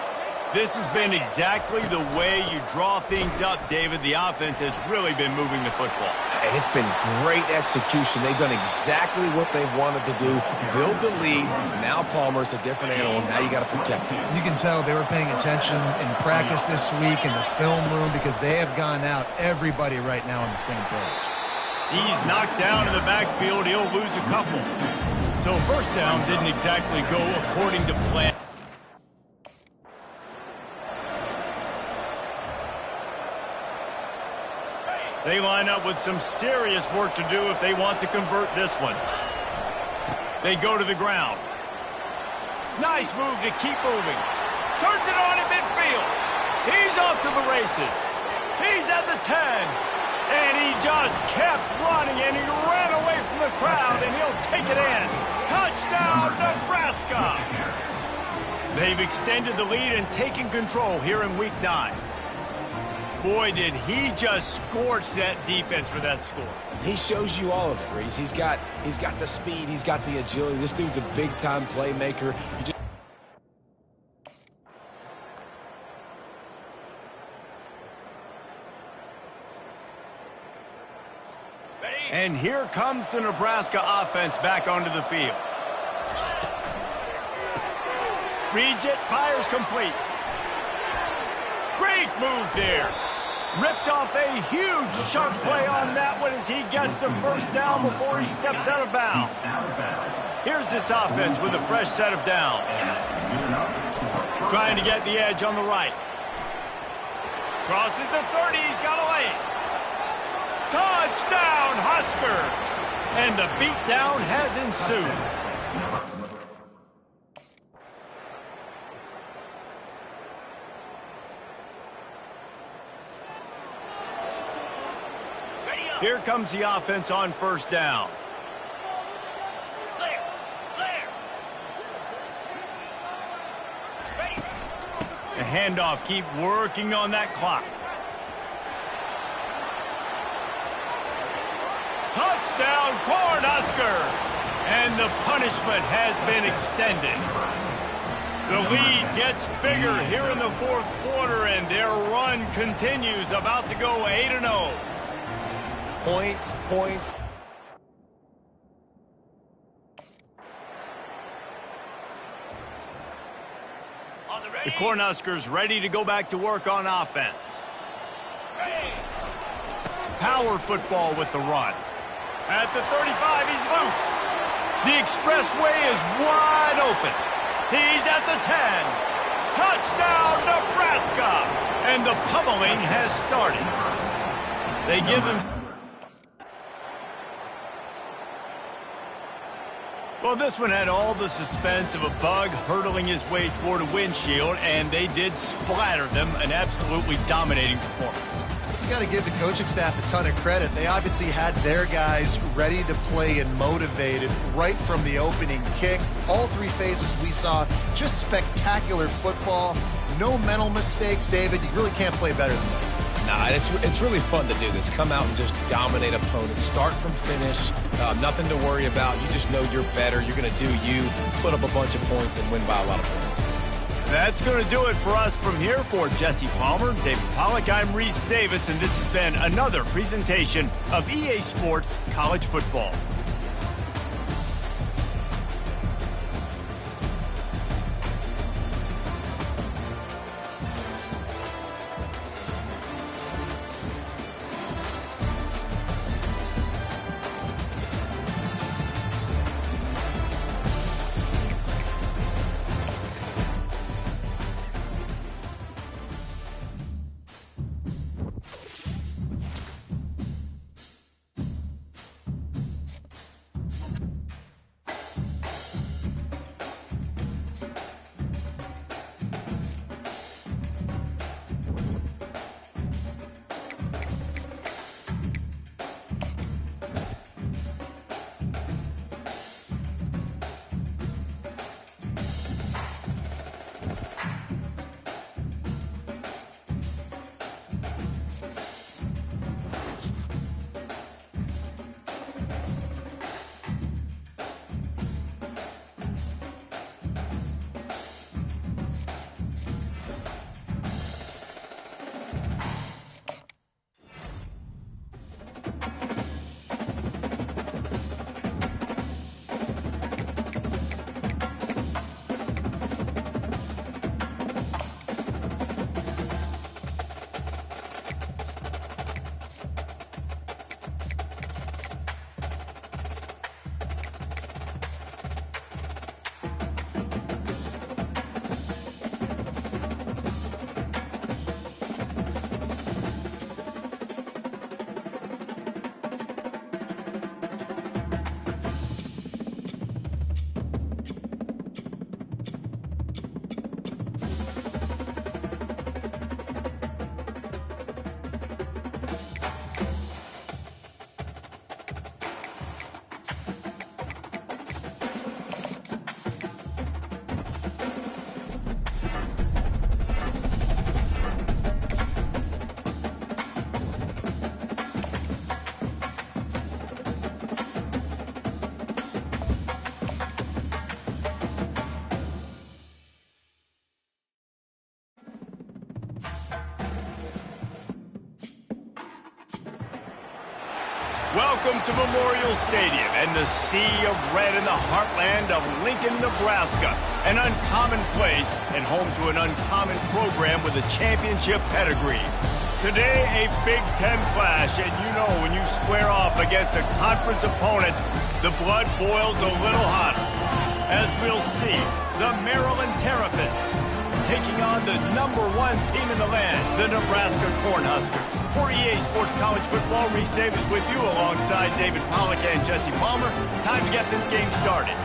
This has been exactly the way you draw things up, David. The offense has really been moving the football. And it's been great execution. They've done exactly what they've wanted to do. Build the lead. Now Palmer's a different animal. Now you got to protect him. You can tell they were paying attention in practice this week in the film room because they have gone out, everybody right now on the same page. He's knocked down in the backfield. He'll lose a couple. So first down didn't exactly go according to plan. They line up with some serious work to do if they want to convert this one. They go to the ground. Nice move to keep moving. Turns it on in midfield. He's off to the races. He's at the 10. And he just kept running, and he ran away from the crowd, and he'll take it in. Touchdown, Nebraska! They've extended the lead and taken control here in Week 9. Boy, did he just scorch that defense for that score. He shows you all of it, Reese. He's got the speed. He's got the agility. This dude's a big-time playmaker. And here comes the Nebraska offense back onto the field. Reads it, fires complete. Great move there. Ripped off a huge chunk play on that one as he gets the first down before he steps out of bounds. Here's this offense with a fresh set of downs. Trying to get the edge on the right. Crosses the 30, he's got to lay it. Touchdown, Huskers! And the beatdown has ensued. Here comes the offense on first down. Clear. Ready. The handoff, keep working on that clock. Touchdown, Cornhuskers! And the punishment has been extended. The lead gets bigger here in the fourth quarter, and their run continues, about to go 8-0. Points, points. The Cornhuskers ready to go back to work on offense. Power football with the run. At the 35, he's loose. The expressway is wide open. He's at the 10. Touchdown, Nebraska! And the pummeling has started. They give him... Well, this one had all the suspense of a bug hurtling his way toward a windshield, and they did splatter them. An absolutely dominating performance. You got to give the coaching staff a ton of credit. They obviously had their guys ready to play and motivated right from the opening kick. All three phases we saw, just spectacular football. No mental mistakes, David. You really can't play better than that. Nah, it's really fun to do this. Come out and just dominate opponents. Start from finish. Nothing to worry about. You just know you're better. You're going to do you, put up a bunch of points, and win by a lot of points. That's going to do it for us from here. For Jesse Palmer, David Pollack, I'm Reese Davis, and this has been another presentation of EA Sports College Football. Welcome to Memorial Stadium and the sea of red in the heartland of Lincoln, Nebraska. An uncommon place and home to an uncommon program with a championship pedigree. Today, a Big Ten clash, and you know when you square off against a conference opponent, the blood boils a little hotter. As we'll see, the Maryland Terrapins taking on the #1 team in the land, the Nebraska Cornhuskers. For EA Sports College Football, Reese Davis with you alongside David Pollack and Jesse Palmer. Time to get this game started.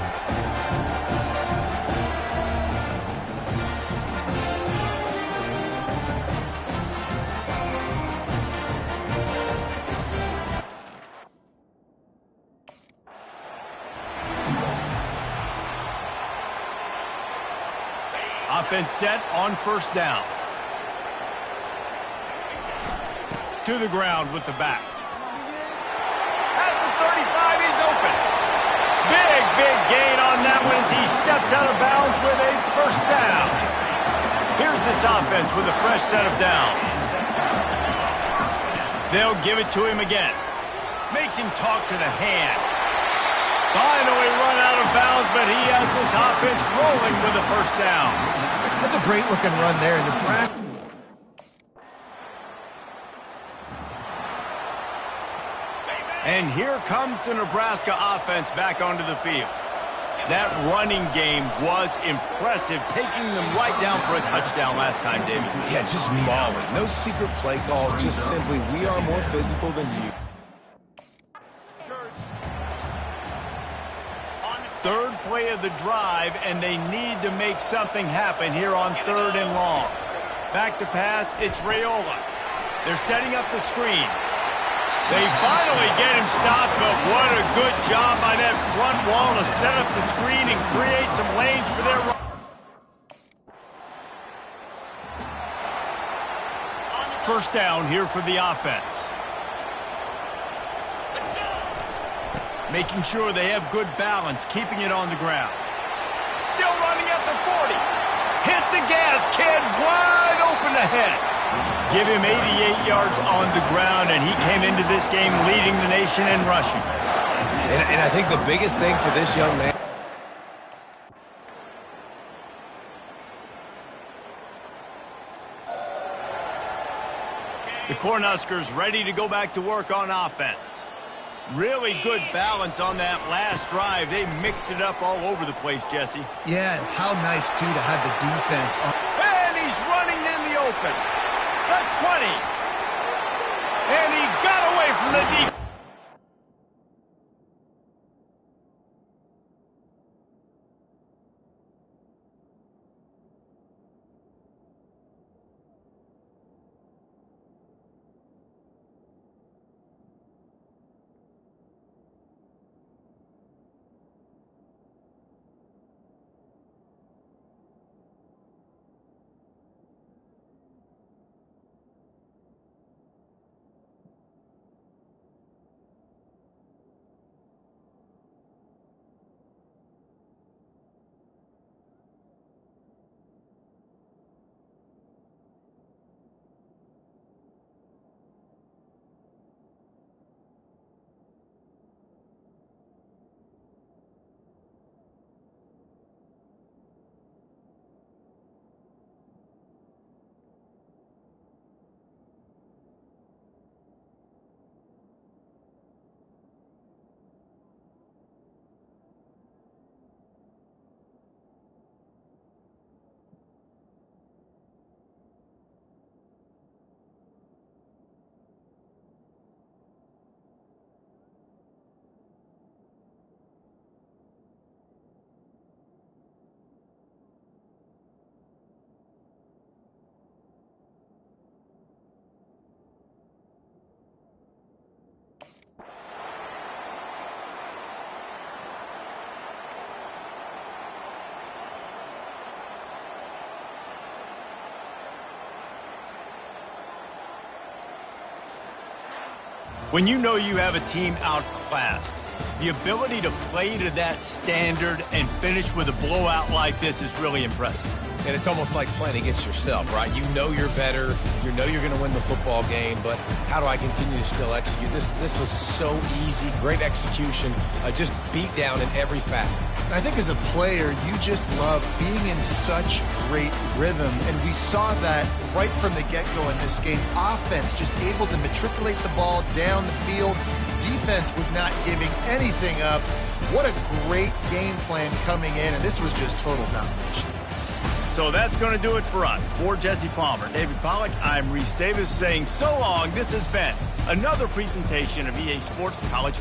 Offense set on first down. To the ground with the back. At the 35, he's open. Big gain on that one as he steps out of bounds with a first down. Here's this offense with a fresh set of downs. They'll give it to him again. Makes him talk to the hand. Finally run out of bounds, but he has this offense rolling with a first down. That's a great-looking run there. And here comes the Nebraska offense back onto the field. That running game was impressive, taking them right down for a touchdown last time, David. Yeah, just mauling. No secret play calls, just simply, we are more physical than you. Third play of the drive, and they need to make something happen here on 3rd and long. Back to pass, it's Raiola. They're setting up the screen. They finally get him stopped, but what a good job by that front wall to set up the screen and create some lanes for their run. First down here for the offense. Making sure they have good balance, keeping it on the ground. Still running at the 40. Hit the gas, kid, wide open ahead. Give him 88 yards on the ground, and he came into this game leading the nation in rushing. And I think the biggest thing for this young man... The Cornhuskers ready to go back to work on offense. Really good balance on that last drive. They mixed it up all over the place, Jesse. Yeah, and how nice, too, to have the defense on. And he's running in the open. The 20. And he got away from the defense. When you know you have a team outclassed, the ability to play to that standard and finish with a blowout like this is really impressive. And it's almost like playing against yourself, right? You know you're better. You know you're going to win the football game, but how do I continue to still execute? This was so easy. Great execution. Just beat down in every facet. I think as a player, you just love being in such great rhythm, and we saw that right from the get-go in this game. Offense just able to matriculate the ball down the field. Defense was not giving anything up. What a great game plan coming in, and this was just total domination. So that's going to do it for us. For Jesse Palmer, David Pollack, I'm Reese Davis saying so long. This has been another presentation of EA Sports College.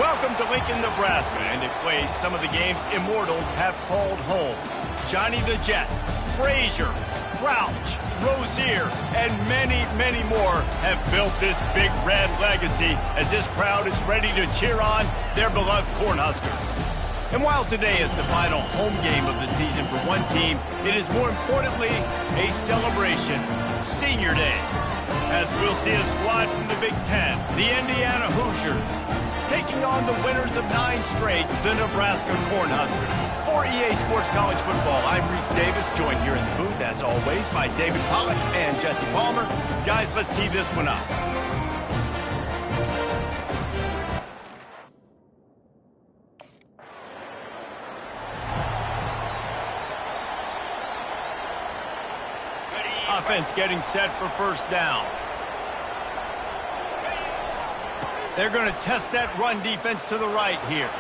Welcome to Lincoln, Nebraska, and it plays some of the games immortals have called home. Johnny the Jet, Frazier, Crouch, Rozier, and many, many more have built this big red legacy as this crowd is ready to cheer on their beloved Cornhuskers. And while today is the final home game of the season for one team, it is more importantly a celebration, Senior Day, as we'll see a squad from the Big Ten, the Indiana Hoosiers, taking on the winners of 9 straight, the Nebraska Cornhuskers. For EA Sports College Football, I'm Reese Davis, joined here in the booth, as always, by David Pollack and Jesse Palmer. Guys, let's tee this one up. Offense getting set for first down. They're going to test that run defense to the right here.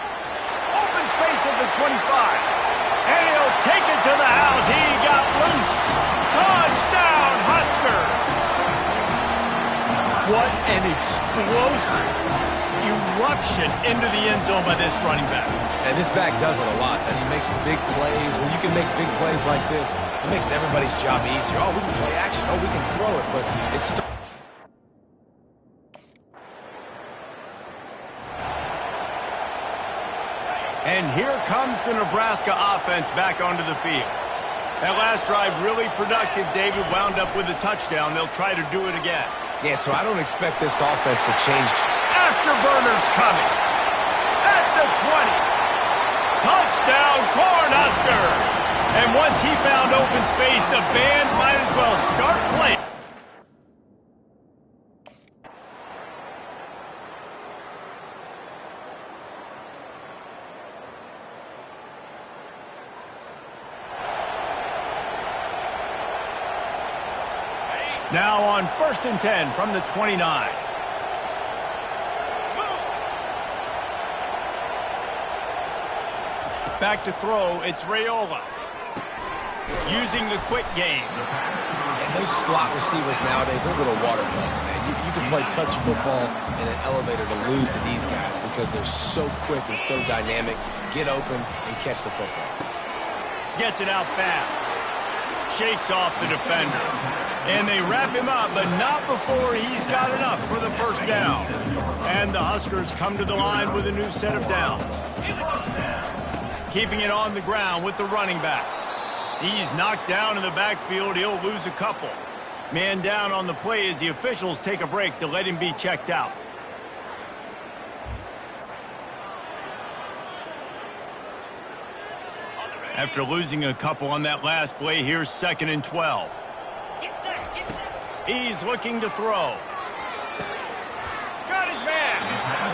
Open space at the 25. And he'll take it to the house. He got loose. Touchdown, Husker. What an explosive eruption into the end zone by this running back. And this back does it a lot. And he makes big plays. When you can make big plays like this, it makes everybody's job easier. Oh, we can play action. Oh, we can throw it. But it's... And here comes the Nebraska offense back onto the field. That last drive really productive. David wound up with a touchdown. They'll try to do it again. Yeah, so I don't expect this offense to change. Afterburners coming. At the 20. Touchdown, Cornhuskers. And once he found open space, the band might as well start playing. Now on 1st and 10 from the 29. Back to throw, it's Raiola. Using the quick game. And those slot receivers nowadays, they're little water bugs, man. You can play touch football in an elevator to lose to these guys because they're so quick and so dynamic. Get open and catch the football. Gets it out fast. Shakes off the defender. And they wrap him up, but not before he's got enough for the first down. And the Huskers come to the line with a new set of downs. Keeping it on the ground with the running back. He's knocked down in the backfield. He'll lose a couple. Man down on the play as the officials take a break to let him be checked out. After losing a couple on that last play, here's 2nd and 12. He's looking to throw. Got his man.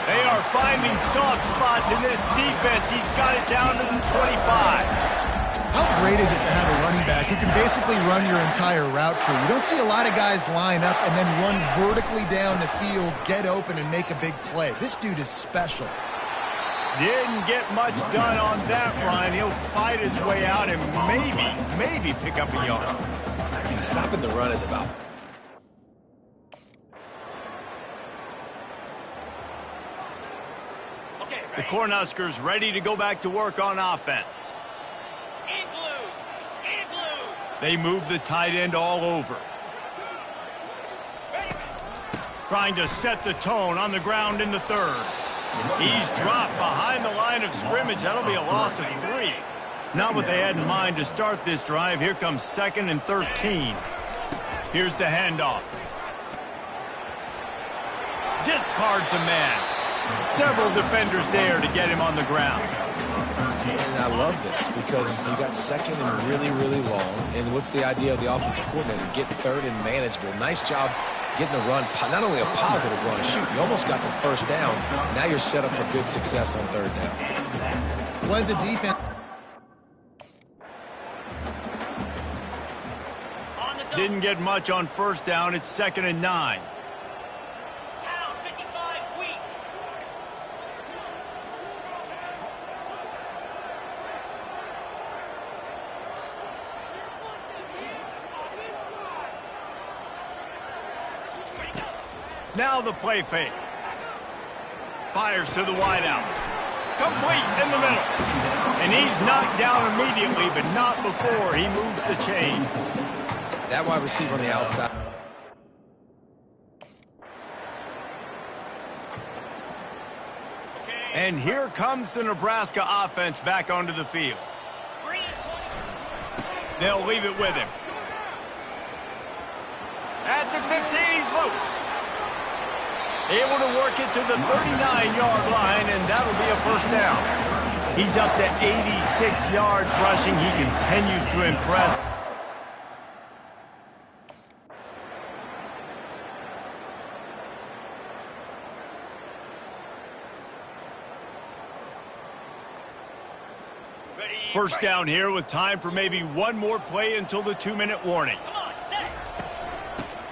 They are finding soft spots in this defense. He's got it down to the 25. How great is it to have a running back who can basically run your entire route tree? You don't see a lot of guys line up and then run vertically down the field, get open, and make a big play. This dude is special. Didn't get much done on that run. He'll fight his way out and maybe pick up a yard. And stopping the run is about... The Cornhuskers ready to go back to work on offense. They move the tight end all over. Trying to set the tone on the ground in the 3rd. He's dropped behind the line of scrimmage. That'll be a loss of 3. Not what they had in mind to start this drive. Here comes 2nd and 13. Here's the handoff. Discards a man. Several defenders there to get him on the ground. And I love this because you got 2nd and really long. And what's the idea of the offensive coordinator? Get 3rd and manageable. Nice job getting the run, not only a positive run, shoot, you almost got the first down. Now you're set up for good success on 3rd down. Was a defense. Didn't get much on 1st down. It's 2nd and 9. Now the play fake. Fires to the wideout. Complete in the middle. And he's knocked down immediately, but not before he moves the chains. That wide receiver on the outside. And here comes the Nebraska offense back onto the field. They'll leave it with him. At the 15, he's loose. Able to work it to the 39-yard line, and that'll be a first down. He's up to 86 yards rushing. He continues to impress. First down here with time for maybe one more play until the 2-minute warning.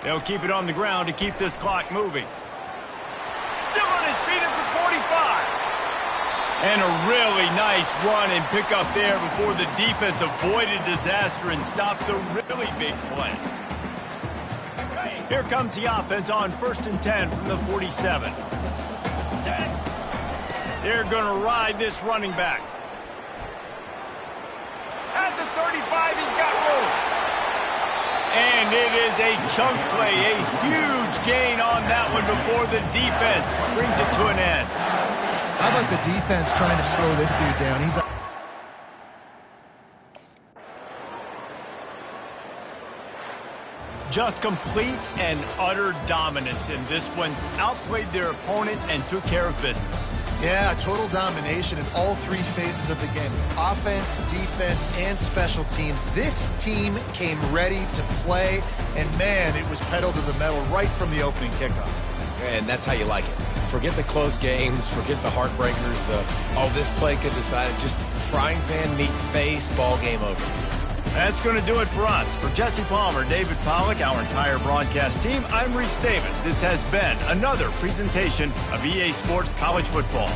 They'll keep it on the ground to keep this clock moving. Still on his feet at the 45. And a really nice run and pick up there before the defense avoided disaster and stopped the really big play. Here comes the offense on 1st and 10 from the 47. They're going to ride this running back. At the 35, he's got room. And it is a chunk play, a huge gain on that one before the defense brings it to an end. How about the defense trying to slow this dude down? He's just complete and utter dominance in this one. Outplayed their opponent and took care of business. Yeah, total domination in all three phases of the game. Offense, defense, and special teams. This team came ready to play, and man, it was pedal to the metal right from the opening kickoff. And that's how you like it. Forget the close games, forget the heartbreakers, this play could decide it. Just frying pan, meet face, ball game over. That's going to do it for us. For Jesse Palmer, David Pollack, our entire broadcast team, I'm Reese Davis. This has been another presentation of EA Sports College Football.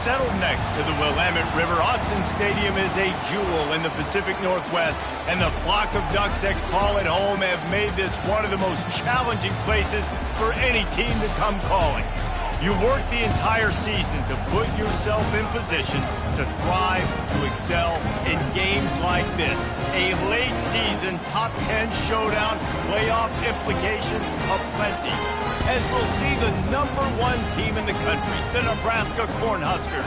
Settled next to the Willamette River, Autzen Stadium is a jewel in the Pacific Northwest, and the flock of ducks that call it home have made this one of the most challenging places for any team to come calling. You work the entire season to put yourself in position to thrive, to excel in games like this. A late season top 10 showdown, playoff implications aplenty, as we'll see the #1 team in the country, the Nebraska Cornhuskers,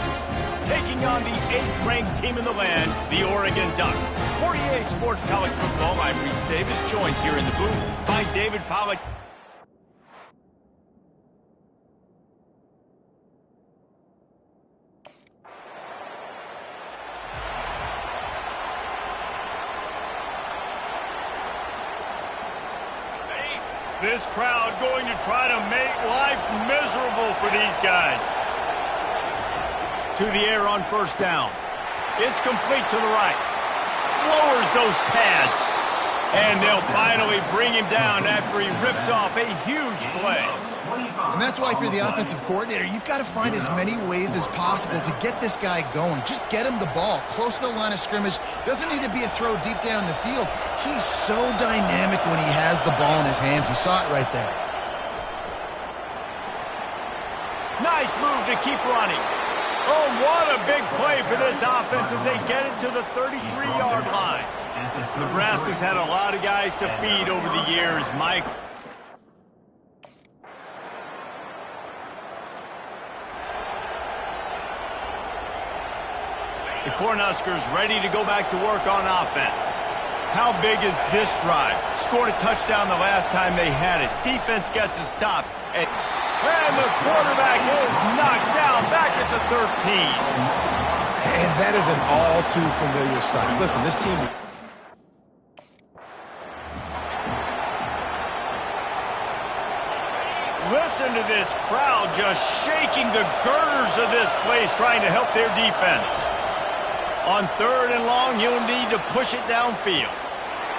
taking on the 8th-ranked team in the land, the Oregon Ducks. For EA Sports College Football, I'm Reese Davis, joined here in the booth by David Pollack. This crowd going to try to make life miserable for these guys. To the air on first down. It's complete to the right. Lowers those pads. And they'll finally bring him down after he rips off a huge play. And that's why if you're the offensive coordinator, you've got to find as many ways as possible to get this guy going. Just get him the ball close to the line of scrimmage. Doesn't need to be a throw deep down the field. He's so dynamic when he has the ball in his hands. You saw it right there. Nice move to keep running. Oh, what a big play for this offense as they get it to the 33-yard line. Nebraska's had a lot of guys to feed over the years, Mike. The Cornhuskers ready to go back to work on offense. How big is this drive? Scored a touchdown the last time they had it. Defense gets a stop. And the quarterback is knocked down back at the 13. And that is an all-too-familiar sight. Listen, this team... Listen to this crowd just shaking the girders of this place trying to help their defense. On 3rd and long, he'll need to push it downfield.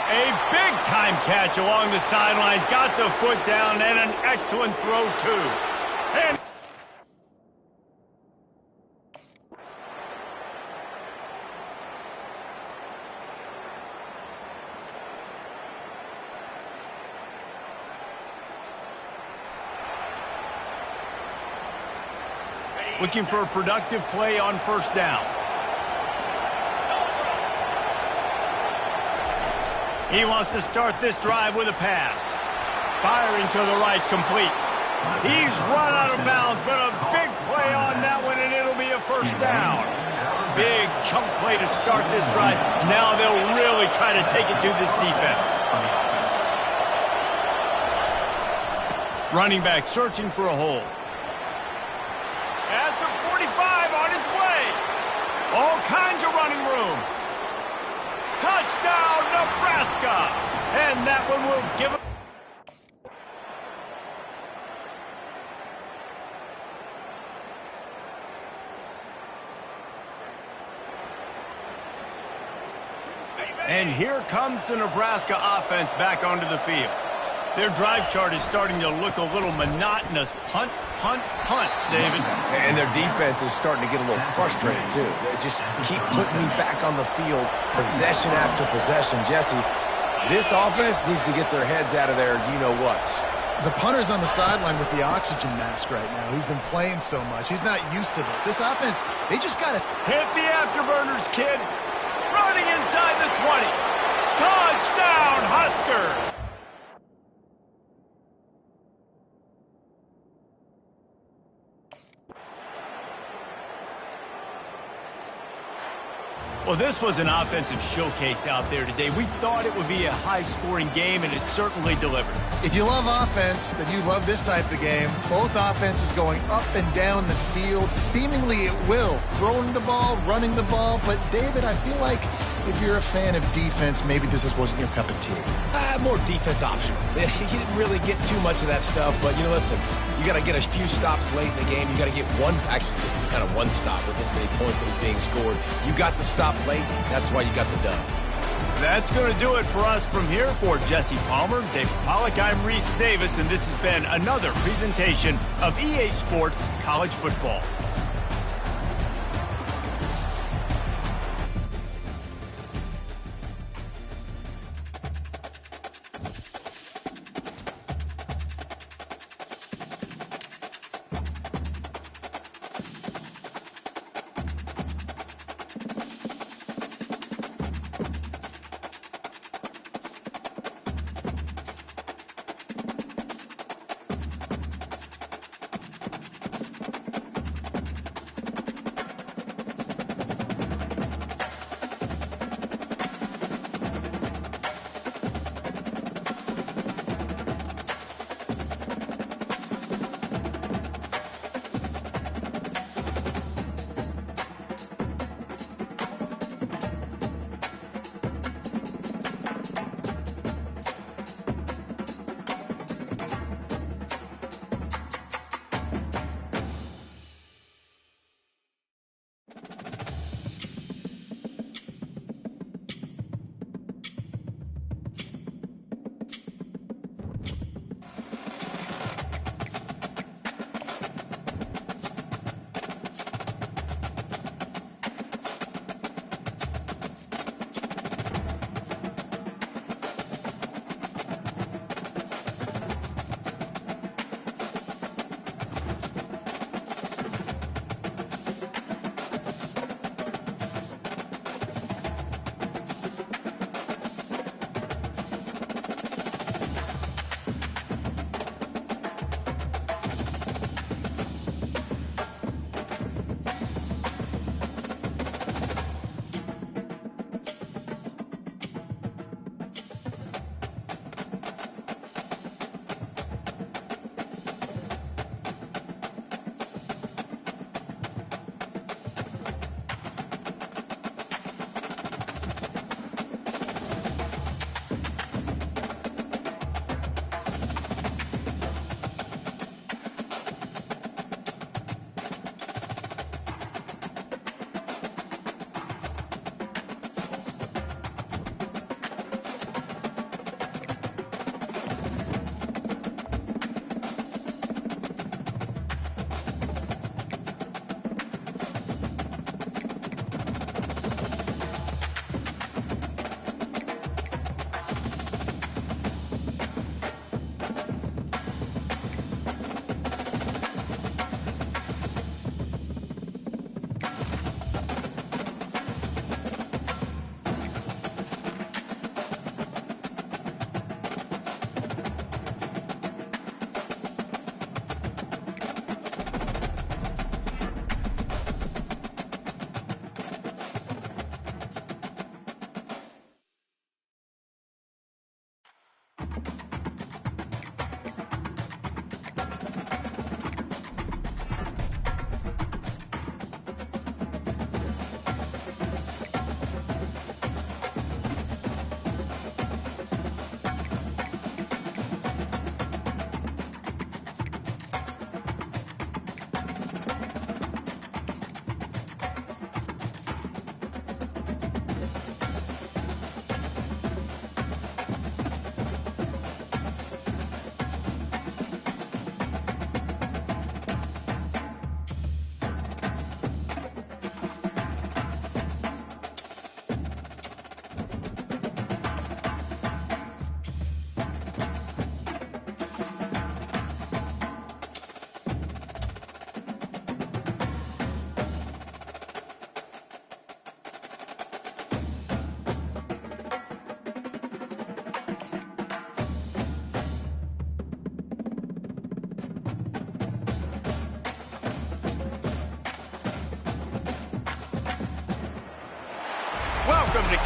A big-time catch along the sidelines. Got the foot down and an excellent throw, too. And looking for a productive play on first down. He wants to start this drive with a pass. Firing to the right, complete. He's run out of bounds, but a big play on that one, and it'll be a first down. Big chunk play to start this drive. Now they'll really try to take it to this defense. Running back searching for a hole. At the 45 on his way. All kinds of running room. Touchdown, Nebraska! And that one will give him... And here comes the Nebraska offense back onto the field. Their drive chart is starting to look a little monotonous. Punt, punt, punt, David. And their defense is starting to get a little frustrated, too. They just keep putting me back on the field, possession after possession. Jesse, this offense needs to get their heads out of their you-know-whats. The punter's on the sideline with the oxygen mask right now. He's been playing so much. He's not used to this. This offense, they just got to... Hit the afterburners, kid. Running inside the 20. Touchdown, Husker! Well, this was an offensive showcase out there today. We thought it would be a high-scoring game, and it certainly delivered. If you love offense, then you love this type of game. Both offenses going up and down the field. Seemingly it will. Throwing the ball, running the ball. But, David, I feel like if you're a fan of defense, maybe this wasn't your cup of tea. More defense optional. You didn't really get too much of that stuff, but, listen, you got to get a few stops late in the game. You got to get actually just kind of one stop with this many points that was being scored. You got the stop late. That's why you got the dub. That's going to do it for us from here. For Jesse Palmer, David Pollack, I'm Reese Davis, and this has been another presentation of EA Sports College Football.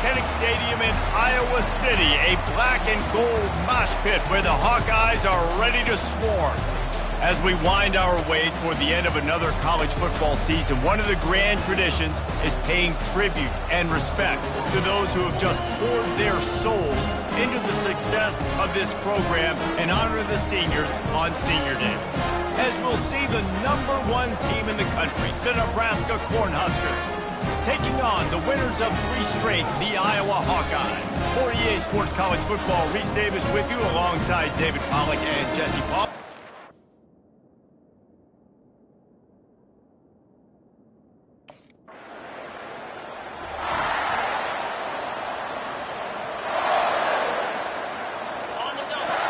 Kinnick Stadium in Iowa City, a black and gold mosh pit where the Hawkeyes are ready to swarm. As we wind our way toward the end of another college football season, one of the grand traditions is paying tribute and respect to those who have just poured their souls into the success of this program and honor the seniors on Senior Day. As we'll see the #1 team in the country, the Nebraska Cornhuskers, taking on the winners of 3 straight, the Iowa Hawkeyes. For EA Sports College Football, Reese Davis with you alongside David Pollack and Jesse Paul.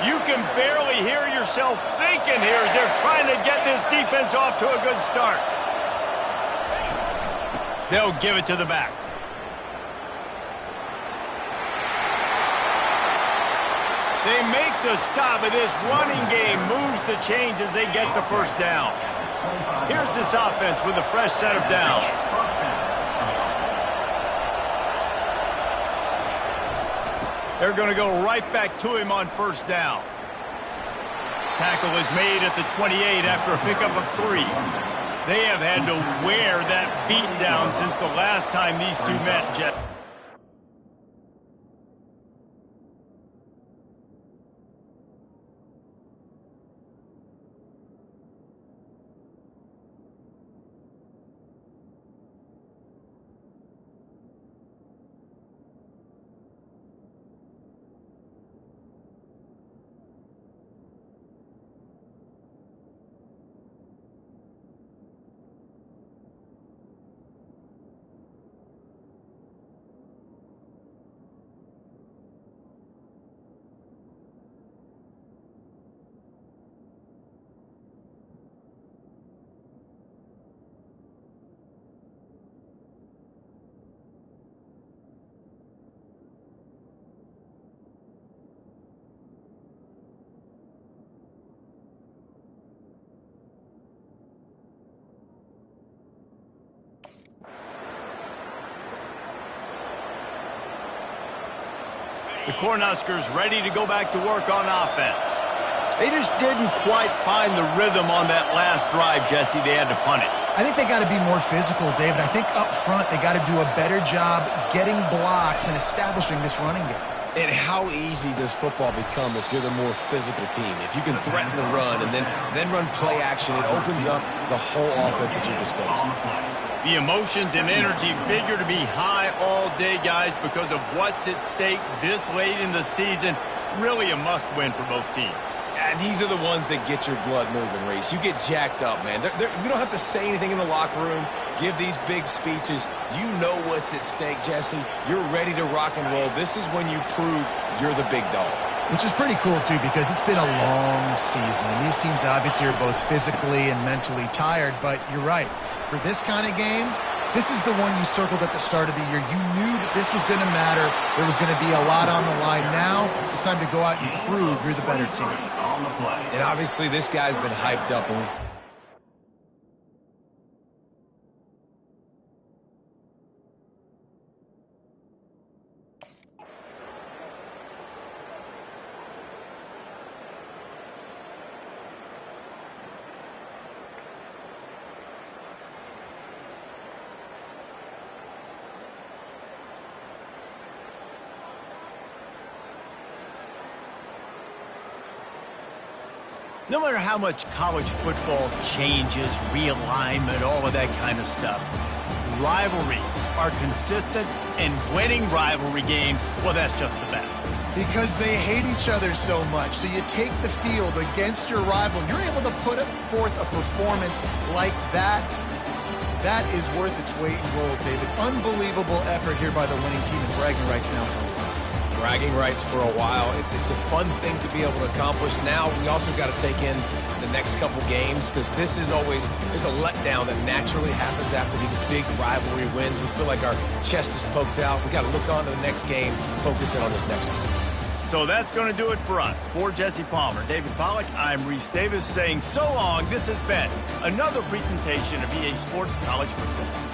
You can barely hear yourself thinking here as they're trying to get this defense off to a good start. They'll give it to the back. They make the stop, and this running game moves the chains as they get the first down. Here's this offense with a fresh set of downs. They're going to go right back to him on first down. Tackle is made at the 28 after a pickup of 3. They have had to wear that beat down since the last time these two met, Jet. The Cornhuskers ready to go back to work on offense. They just didn't quite find the rhythm on that last drive, Jesse. They had to punt it. I think they got to be more physical, David. I think up front they got to do a better job getting blocks and establishing this running game. And how easy does football become if you're the more physical team? If you can threaten the run and then run play action, it opens up the whole offense at your disposal. The emotions and energy figure to be high all day, guys, because of what's at stake this late in the season. Really a must-win for both teams. Yeah, these are the ones that get your blood moving, Reese. You get jacked up, man. We don't have to say anything in the locker room, give these big speeches. You know what's at stake, Jesse. You're ready to rock and roll. This is when you prove you're the big dog. Which is pretty cool, too, because it's been a long season. And these teams obviously are both physically and mentally tired, but you're right. For this kind of game, this is the one you circled at the start of the year. You knew that this was going to matter. There was going to be a lot on the line. Now it's time to go out and prove you're the better team. And obviously this guy's been hyped up. No matter how much college football changes, realignment, all of that kind of stuff, rivalries are consistent, and winning rivalry games, well, that's just the best. Because they hate each other so much. So you take the field against your rival. You're able to put forth a performance like that. That is worth its weight in gold, David. Unbelievable effort here by the winning team, and bragging rights now for a while. Bragging rights for a while. It's a fun thing to be able to accomplish. Now we also got to take in the next couple games, because this is always, there's a letdown that naturally happens after these big rivalry wins. We feel like our chest is poked out. We got to look on to the next game, focus in on this next one. So that's going to do it for us. For Jesse Palmer, David Pollack, I'm Reese Davis saying so long. This has been another presentation of EA Sports College Football.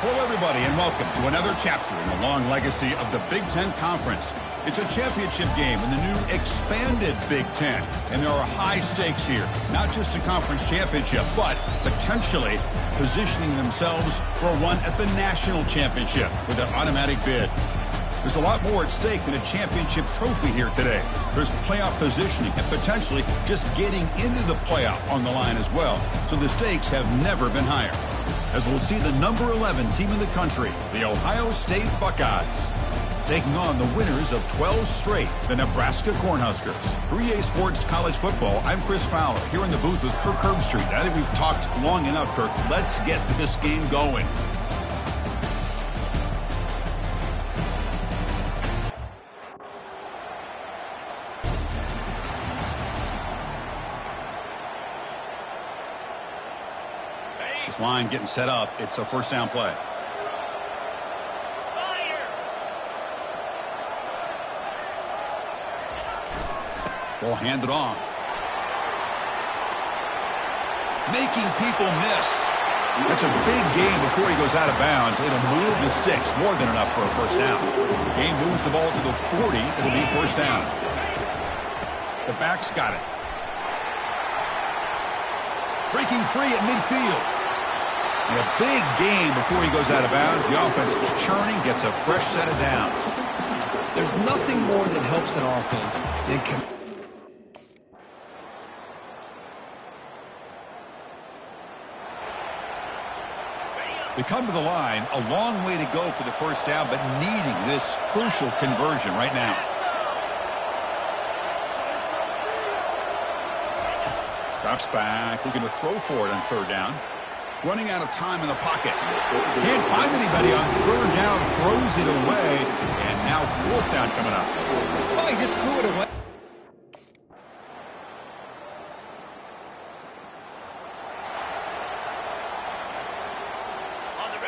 Hello, everybody, and welcome to another chapter in the long legacy of the Big Ten Conference. It's a championship game in the new expanded Big Ten, and there are high stakes here. Not just a conference championship, but potentially positioning themselves for a run at the national championship with an automatic bid. There's a lot more at stake than a championship trophy here today. There's playoff positioning and potentially just getting into the playoff on the line as well. So the stakes have never been higher. As we'll see the number 11 team in the country, the Ohio State Buckeyes, taking on the winners of 12 straight, the Nebraska Cornhuskers. For EA Sports College Football, I'm Chris Fowler, here in the booth with Kirk Herbstreit. I think we've talked long enough, Kirk. Let's get this game going. This line getting set up. It's a first down play. Ball handed off. Making people miss. That's a big gain before he goes out of bounds. It'll move the sticks. More than enough for a first down. The game moves the ball to the 40. It'll be first down. The back's got it. Breaking free at midfield. And a big gain before he goes out of bounds. The offense is churning, gets a fresh set of downs. There's nothing more that helps an offense than They come to the line, a long way to go for the first down, but needing this crucial conversion right now. Drops back, looking to throw for it on third down. Running out of time in the pocket. Can't find anybody on third down, throws it away, and now fourth down coming up. Oh, he just threw it away.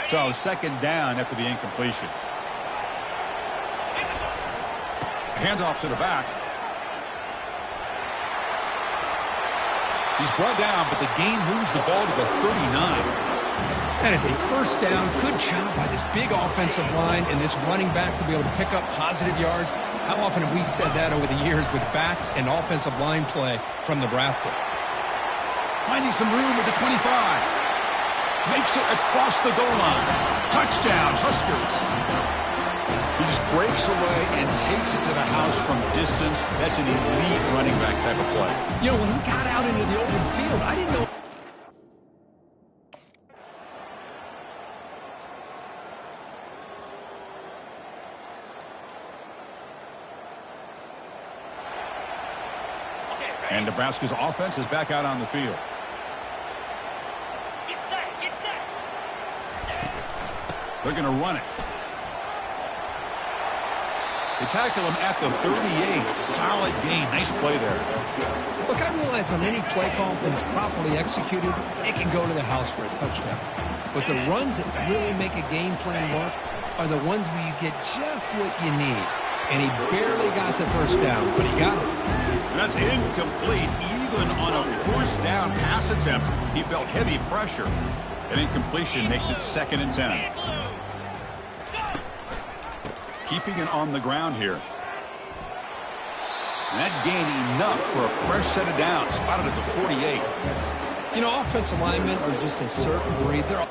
So second down after the incompletion. Handoff to the back. He's brought down, but the gain moves the ball to the 39. That is a first down. Good job by this big offensive line and this running back to be able to pick up positive yards. How often have we said that over the years with backs and offensive line play from Nebraska? Finding some room at the 25. Makes it across the goal line. Touchdown, Huskers. He just breaks away and takes it to the house from distance. That's an elite running back type of play. You know, when he got out into the open field, I didn't know. And Nebraska's offense is back out on the field. Get set, get set. They're going to run it. They tackle him at the 38. Solid gain. Nice play there. Look, I realize on any play call, when it's properly executed, it can go to the house for a touchdown. But the runs that really make a game plan work are the ones where you get just what you need. And he barely got the first down, but he got it. And that's incomplete. Even on a first down pass attempt, he felt heavy pressure. An incompletion makes it 2nd and 10. Keeping it on the ground here. And that gained enough for a fresh set of downs. Spotted at the 48. You know, offensive linemen are just a certain breed. They're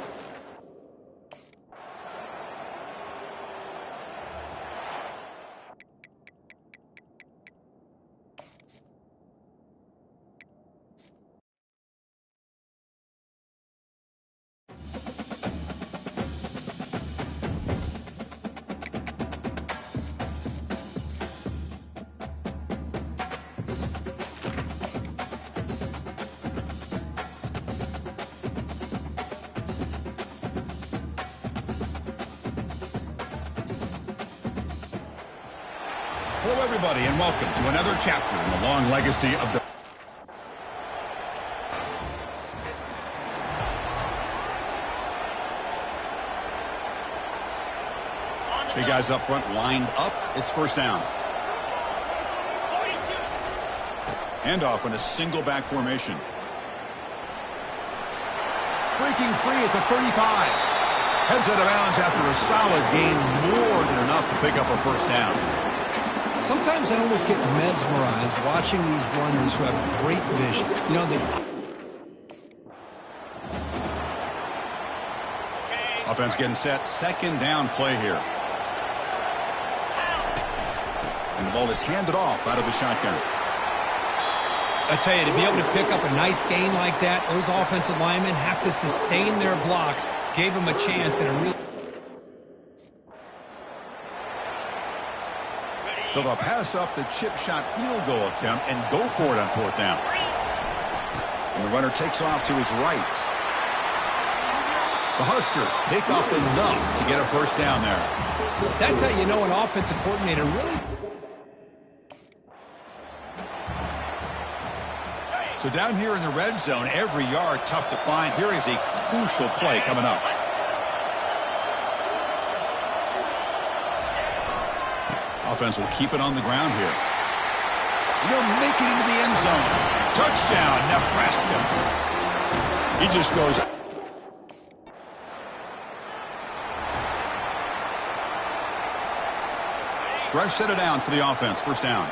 Hello, everybody, and welcome to another chapter in the long legacy of the... Big guys up front lined up. It's first down. Handoff in a single back formation. Breaking free at the 35. Heads out of bounds after a solid gain, more than enough to pick up a first down. Sometimes I almost get mesmerized watching these runners who have great vision. You know, Offense getting set. Second down play here. And the ball is handed off out of the shotgun. I tell you, to be able to pick up a nice gain like that, those offensive linemen have to sustain their blocks. Gave them a chance in a real... So they'll pass up the chip shot field goal attempt and go for it on fourth down. And the runner takes off to his right. The Huskers pick up enough to get a first down there. That's how you know an offensive coordinator really... So down here in the red zone, every yard tough to find. Here is a crucial play coming up. Offense will keep it on the ground here. They'll make it into the end zone. Touchdown, Nebraska. He just goes... Fresh set of downs for the offense. First down.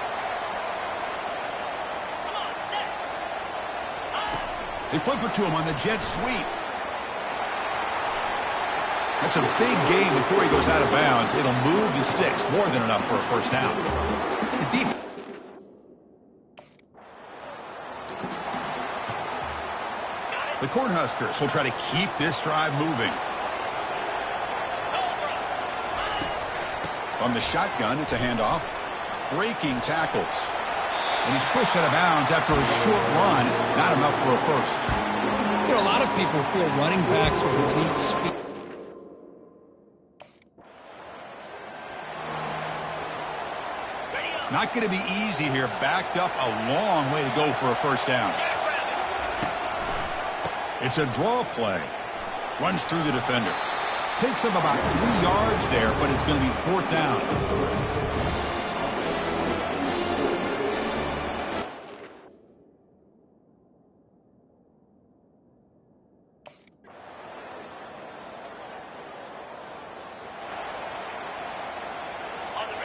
They flip it to him on the jet sweep. That's a big gain before he goes out of bounds. It'll move the sticks. More than enough for a first down. The defense... The Cornhuskers will try to keep this drive moving. From the shotgun, it's a handoff. Breaking tackles. And he's pushed out of bounds after a short run. Not enough for a first. You know, a lot of people feel running backs with elite speed. Not going to be easy here. Backed up a long way to go for a first down. It's a draw play. Runs through the defender. Picks up about 3 yards there, but it's going to be fourth down.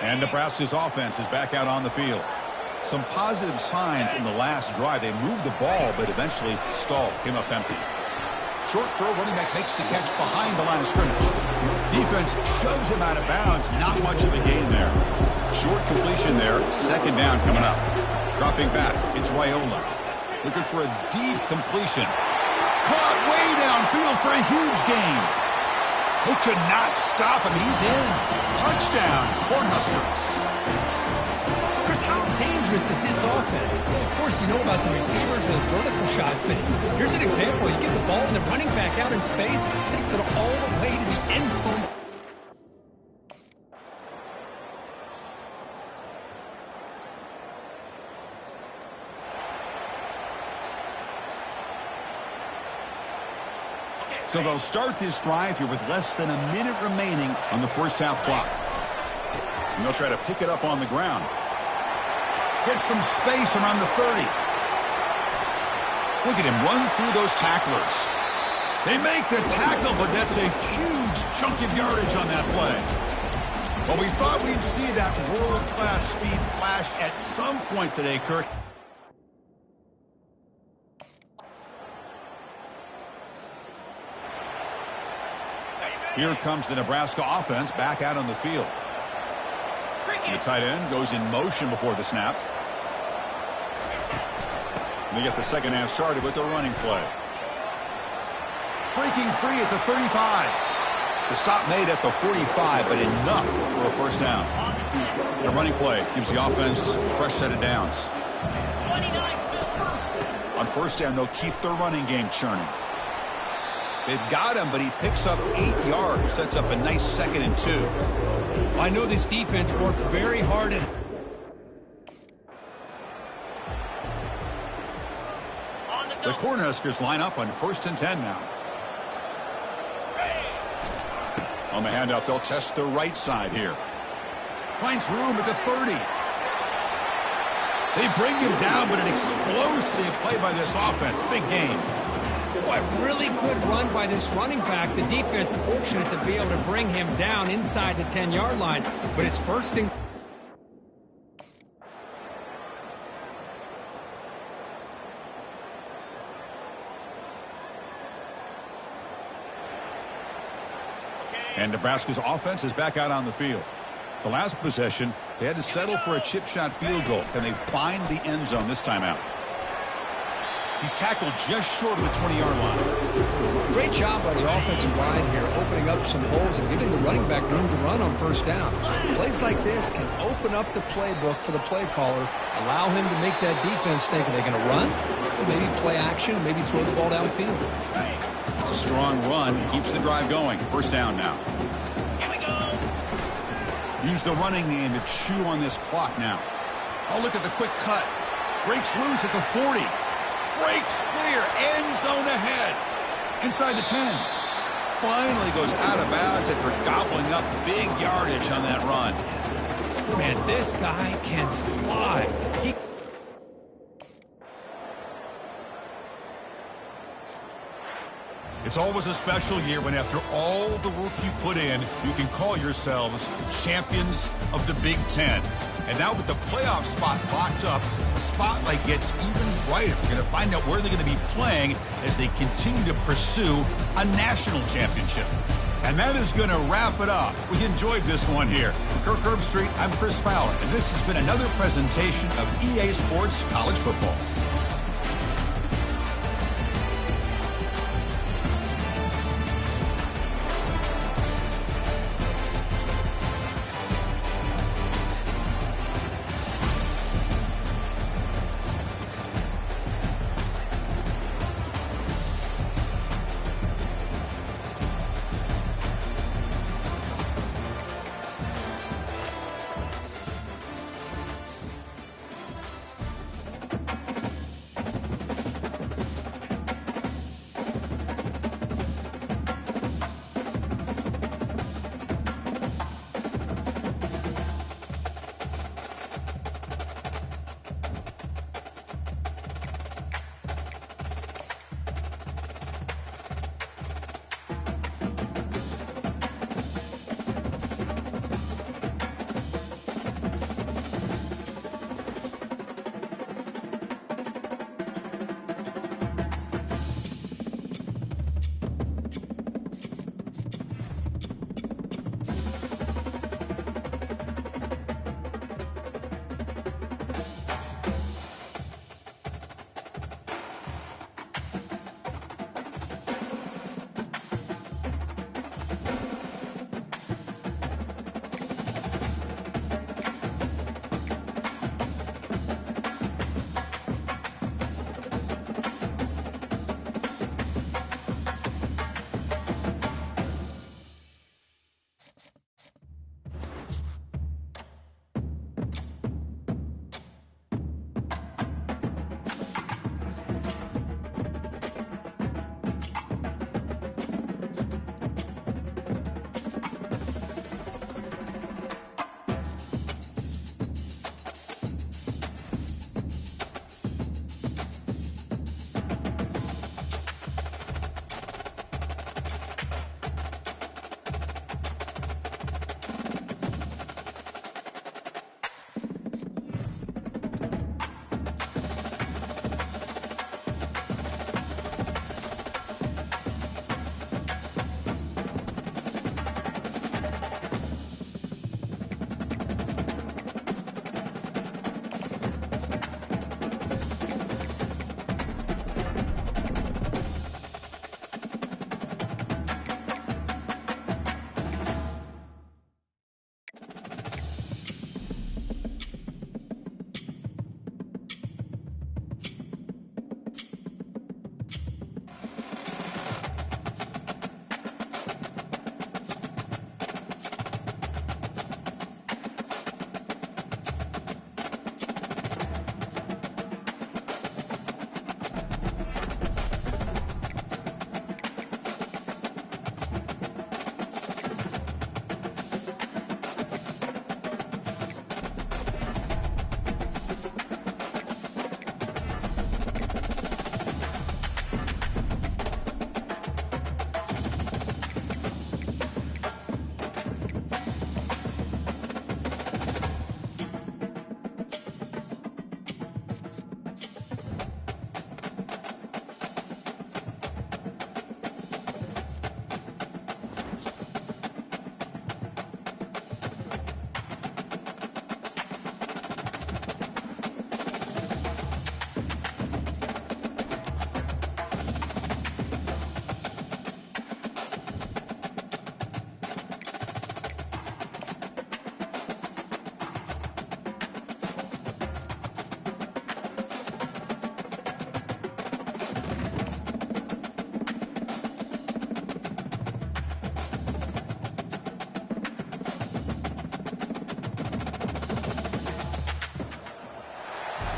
And Nebraska's offense is back out on the field. Some positive signs in the last drive. They moved the ball, but eventually stalled. Came up empty. Short throw, running back makes the catch behind the line of scrimmage. Defense shoves him out of bounds. Not much of a gain there. Short completion there. Second down coming up. Dropping back, it's Raiola. Looking for a deep completion. Caught way downfield for a huge gain. They could not stop him. He's in. Touchdown, Cornhuskers. Chris, how dangerous is this offense? Of course, you know about the receivers, those vertical shots, but here's an example. You get the ball and the running back out in space, takes it all the way to the end zone. So they'll start this drive here with less than a minute remaining on the first half clock. And they'll try to pick it up on the ground. Get some space around the 30. Look at him run through those tacklers. They make the tackle, but that's a huge chunk of yardage on that play. Well, we thought we'd see that world-class speed flash at some point today, Kirk. Here comes the Nebraska offense back out on the field. The tight end goes in motion before the snap. And they get the second half started with the running play. Breaking free at the 35. The stop made at the 45, but enough for a first down. The running play gives the offense a fresh set of downs. On first down, they'll keep their running game churning. They've got him, but he picks up 8 yards. Sets up a nice 2nd and 2. I know this defense worked very hard at... The Cornhuskers line up on 1st and 10 now. On the handout, they'll test the right side here. Finds room at the 30. They bring him down, but an explosive play by this offense. Big game. Boy, really good run by this running back. The defense fortunate to be able to bring him down inside the 10-yard line. But it's first and... And Nebraska's offense is back out on the field. The last possession, they had to settle for a chip shot field goal. Can they find the end zone this time out? He's tackled just short of the 20-yard line. Great job by the offensive line here, opening up some holes and giving the running back room to run on first down. Plays like this can open up the playbook for the play caller, allow him to make that defense think, are they going to run? Or maybe play action, maybe throw the ball downfield. It's a strong run. Keeps the drive going. First down now. Here we go. Use the running game to chew on this clock now. Oh, look at the quick cut. Breaks loose at the 40. Breaks clear. End zone ahead. Inside the 10. Finally goes out of bounds after gobbling up big yardage on that run. Man, this guy can fly. It's always a special year when after all the work you put in, you can call yourselves champions of the Big Ten. And now with the playoff spot locked up, the spotlight gets even brighter. We're going to find out where they're going to be playing as they continue to pursue a national championship. And that is going to wrap it up. We enjoyed this one here. From Kirk Herbstreit, I'm Chris Fowler, and this has been another presentation of EA Sports College Football.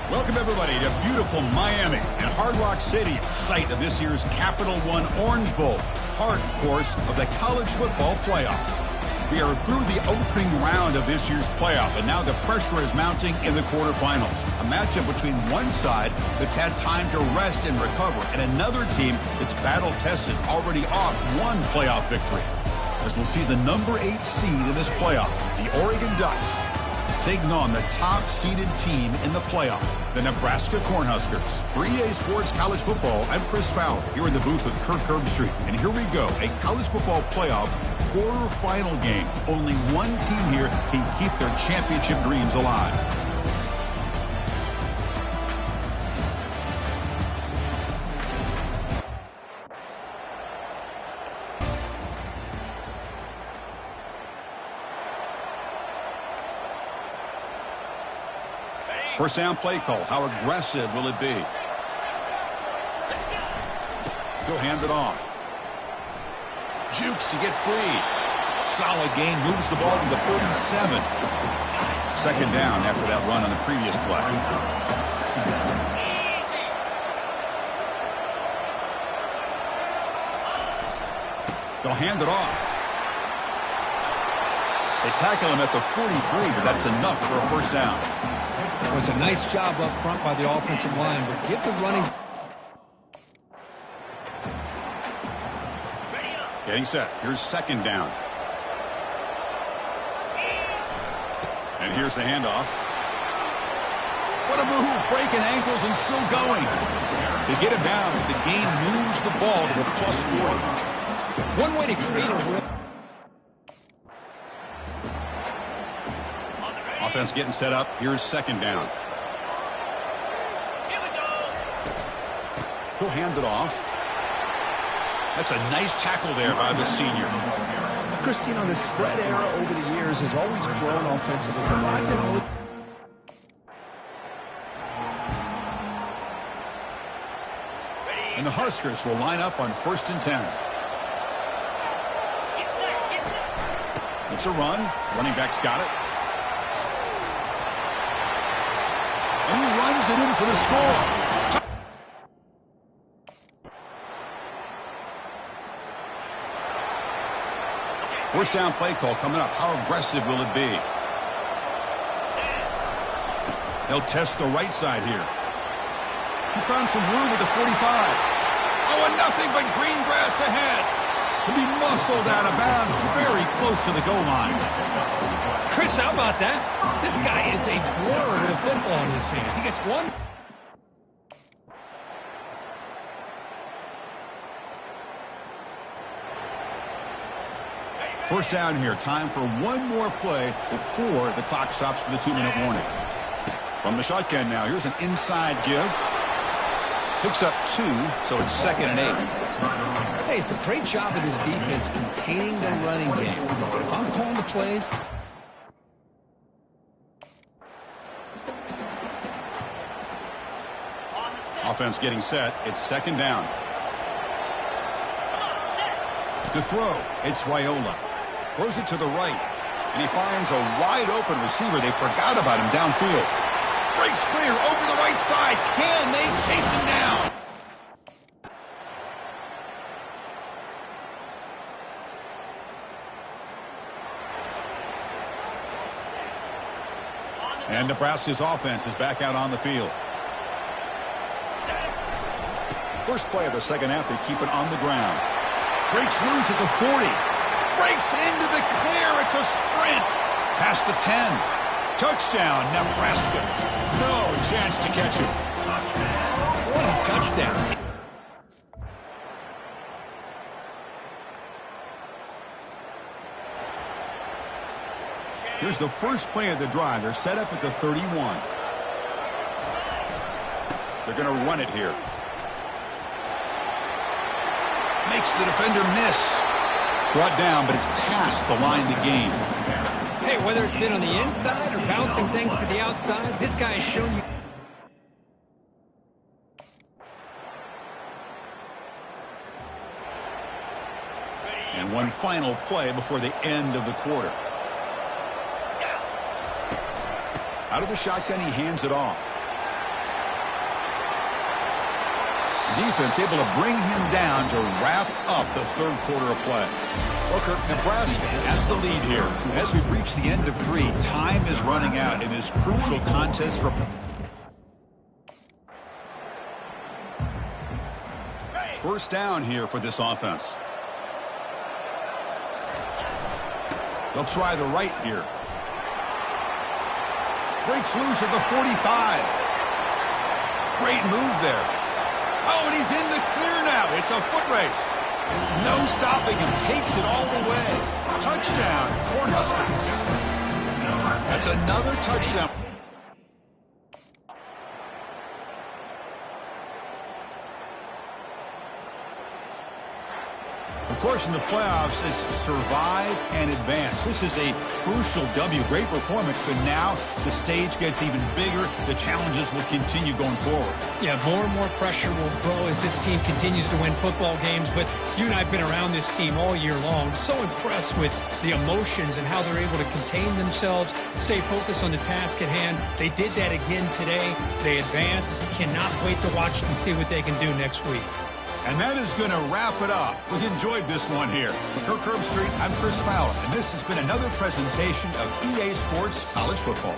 Welcome, everybody, to beautiful Miami and Hard Rock Stadium, site of this year's Capital One Orange Bowl, part, of course, of the college football playoff. We are through the opening round of this year's playoff, and now the pressure is mounting in the quarterfinals. A matchup between one side that's had time to rest and recover, and another team that's battle-tested, already off one playoff victory. As we'll see the number 8 seed in this playoff, the Oregon Ducks, taking on the top-seeded team in the playoff, the Nebraska Cornhuskers. For EA Sports College Football, I'm Chris Fowler, here in the booth with Kirk Herbstreit. And here we go, a college football playoff quarterfinal game. Only one team here can keep their championship dreams alive. First down play call. How aggressive will it be? He'll hand it off. Jukes to get free. Solid gain. Moves the ball to the 37. Second down after that run on the previous play. They'll hand it off. They tackle him at the 43, but that's enough for a first down. It was a nice job up front by the offensive line, but give the running. Getting set. Here's second down. And here's the handoff. What a move. Breaking ankles and still going. They get him down. The gain moves the ball to the plus 40. One way to create a rip. Offense getting set up. Here's second down. Here we go. He'll hand it off. That's a nice tackle there by the senior. Christine, the spread era over the years has always grown offensively. But I've been with and the Huskers will line up on 1st and 10. Get set, get set. It's a run. Running back's got it. And he runs it in for the score. First down play call coming up. How aggressive will it be? They'll test the right side here. He's found some room at the 45. Oh, and nothing but green grass ahead. He'll be muscled out of bounds very close to the goal line. Chris, how about that? This guy is a blur with a football in his hands. He gets one. First down here. Time for one more play before the clock stops for the 2-minute warning. From the shotgun now. Here's an inside give. Picks up 2, so it's 2nd and 8. Hey, it's a great job of his defense containing the running game. If I'm calling the plays, offense getting set. It's 2nd down. To throw, it's Raiola. Throws it to the right, and he finds a wide-open receiver. They forgot about him downfield. Breaks clear over the right side. Can they chase him down? And Nebraska's offense is back out on the field. First play of the second half, they keep it on the ground. Breaks loose at the 40. Breaks into the clear. It's a sprint. Past the 10. Touchdown, Nebraska. No chance to catch him. what a touchdown. Here's the first play of the drive. They're set up at the 31. They're going to run it here. Makes the defender miss. Brought down, but it's past the line to gain. Hey, whether it's been on the inside or bouncing things to the outside, this guy has shown you. And one final play before the end of the quarter. Out of the shotgun, he hands it off. defense able to bring him down to wrap up the third quarter of play. Booker, Nebraska has the lead here. As we reach the end of 3, time is running out in this crucial contest for... First down here for this offense. They'll try the right here. Breaks loose at the 45. Great move there. Oh, and he's in the clear now. It's a foot race. No stopping him. Takes it all the way. Touchdown, Cornhuskers. That's another touchdown. Of course, in the playoffs, it's survive and advance. This is a crucial W. Great performance, but now the stage gets even bigger. The challenges will continue going forward. Yeah, more and more pressure will grow as this team continues to win football games. But you and I have been around this team all year long. So impressed with the emotions and how they're able to contain themselves, stay focused on the task at hand. They did that again today. They advance. Cannot wait to watch and see what they can do next week. And that is going to wrap it up. We enjoyed this one here. For Kirk Herbstreit, I'm Chris Fowler, and this has been another presentation of EA Sports College Football.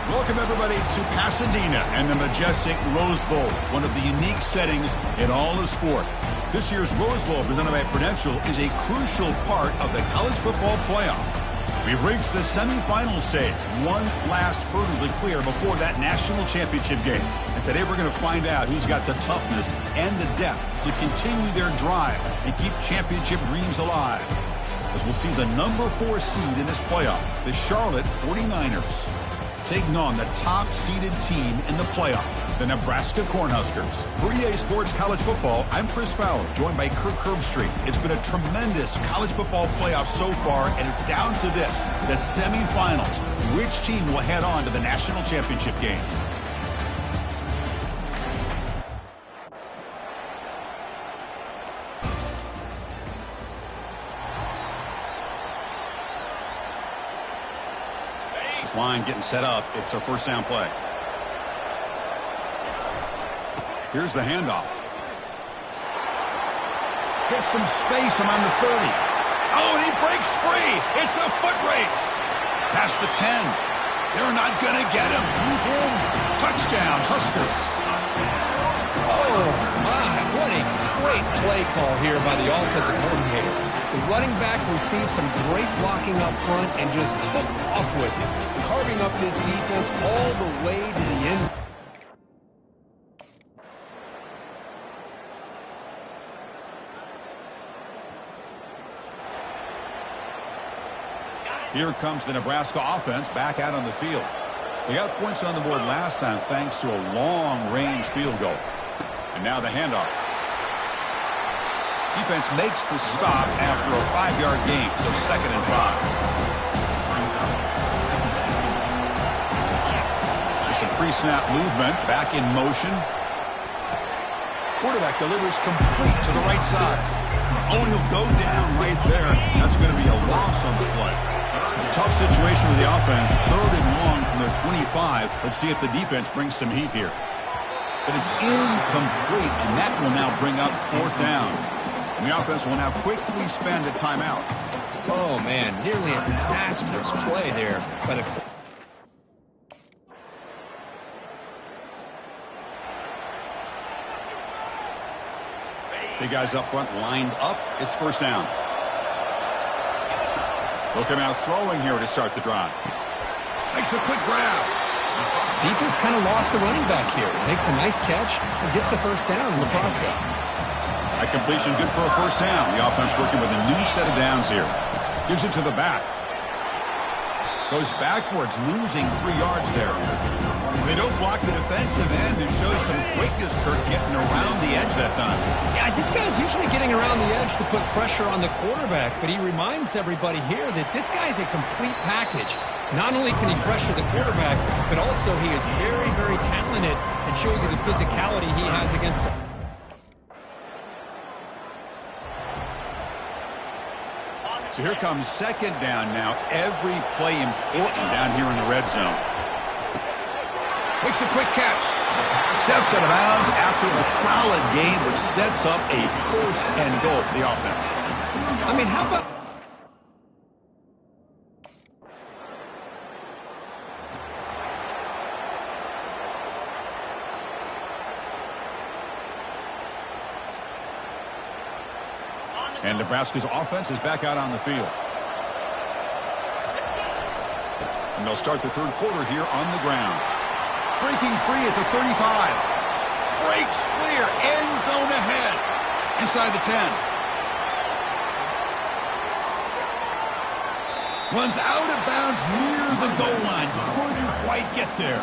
Welcome, everybody, to Pasadena and the majestic Rose Bowl, one of the unique settings in all of sport. This year's Rose Bowl, presented by Prudential, is a crucial part of the college football playoff. We've reached the semifinal stage, one last hurdle to clear before that national championship game. And today we're going to find out who's got the toughness and the depth to continue their drive and keep championship dreams alive. As we'll see the number 4 seed in this playoff, the Charlotte 49ers, taking on the top-seeded team in the playoff, the Nebraska Cornhuskers. For EA Sports College Football, I'm Chris Fowler, joined by Kirk Herbstreit. It's been a tremendous college football playoff so far, and it's down to this, the semifinals. Which team will head on to the national championship game? This line getting set up. It's a first down play. Here's the handoff. Gets some space. I'm on the 30. Oh, and he breaks free. It's a foot race. Past the 10. They're not going to get him. He's in. Touchdown, Huskers. Oh, my. What a great play call here by the offensive coordinator. The running back received some great blocking up front and just took off with it, carving up this defense all the way to the end zone. Here comes the Nebraska offense back out on the field. They got points on the board last time thanks to a long-range field goal. And now the handoff. Defense makes the stop after a 5-yard gain, so 2nd and 5. There's some pre-snap movement, back in motion. Quarterback delivers complete to the right side. Oh, he'll go down right there. That's going to be a loss on the play. Tough situation with the offense. 3rd and long from their 25. Let's see if the defense brings some heat here. But it's incomplete, and that will now bring up 4th down. And the offense will now quickly spend a timeout. Oh, man, nearly a disastrous play there by the... Big guys up front lined up. It's first down. They'll come out throwing here to start the drive. Makes a quick grab. Defense kind of lost the running back here. Makes a nice catch and gets the first down in the process. That completion good for a first down. The offense working with a new set of downs here. Gives it to the back. Goes backwards, losing 3 yards there. They don't block the defensive end and shows some quickness, Kirk, getting around the edge that time. Yeah, this guy's usually getting around the edge to put pressure on the quarterback, but he reminds everybody here that this guy's a complete package. Not only can he pressure the quarterback, but also he is very, very talented and shows you the physicality he has against him. So here comes 2nd down now. Every play important down here in the red zone. Makes a quick catch. Steps out of bounds after a solid game, which sets up a 1st and goal for the offense. I mean, how about... And Nebraska's offense is back out on the field. And they'll start the 3rd quarter here on the ground. Breaking free at the 35. Breaks clear. End zone ahead. Inside the 10. Runs out of bounds near the goal line. Couldn't quite get there.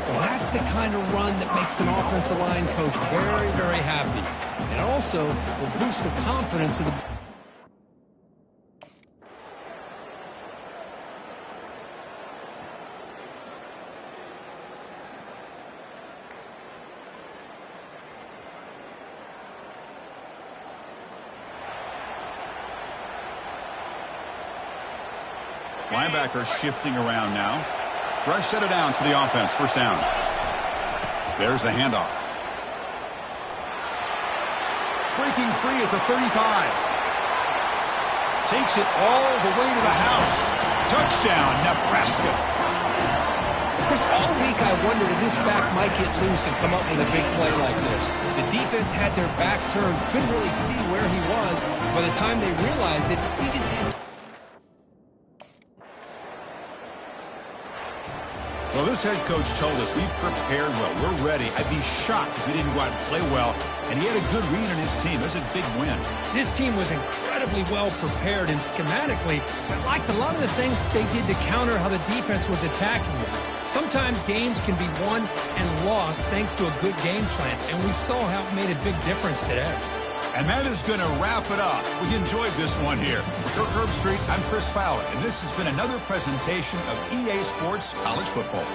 Well, that's the kind of run that makes an offensive line coach very, very happy. And also will boost the confidence of the... Linebacker shifting around now. Fresh set of downs for the offense. First down. There's the handoff. Breaking free at the 35. Takes it all the way to the house. Touchdown, Nebraska. Chris, all week I wondered if this back might get loose and come up with a big play like this. The defense had their back turned, couldn't really see where he was. By the time they realized it, he just had... Well, this head coach told us we prepared well. We're ready. I'd be shocked if he didn't go out and play well. And he had a good read on his team. It was a big win. This team was incredibly well prepared and schematically. I liked a lot of the things they did to counter how the defense was attacking them. Sometimes games can be won and lost thanks to a good game plan. And we saw how it made a big difference today. And that is going to wrap it up. We enjoyed this one here. For Kirk Street, I'm Chris Fowler, and this has been another presentation of EA Sports College Football.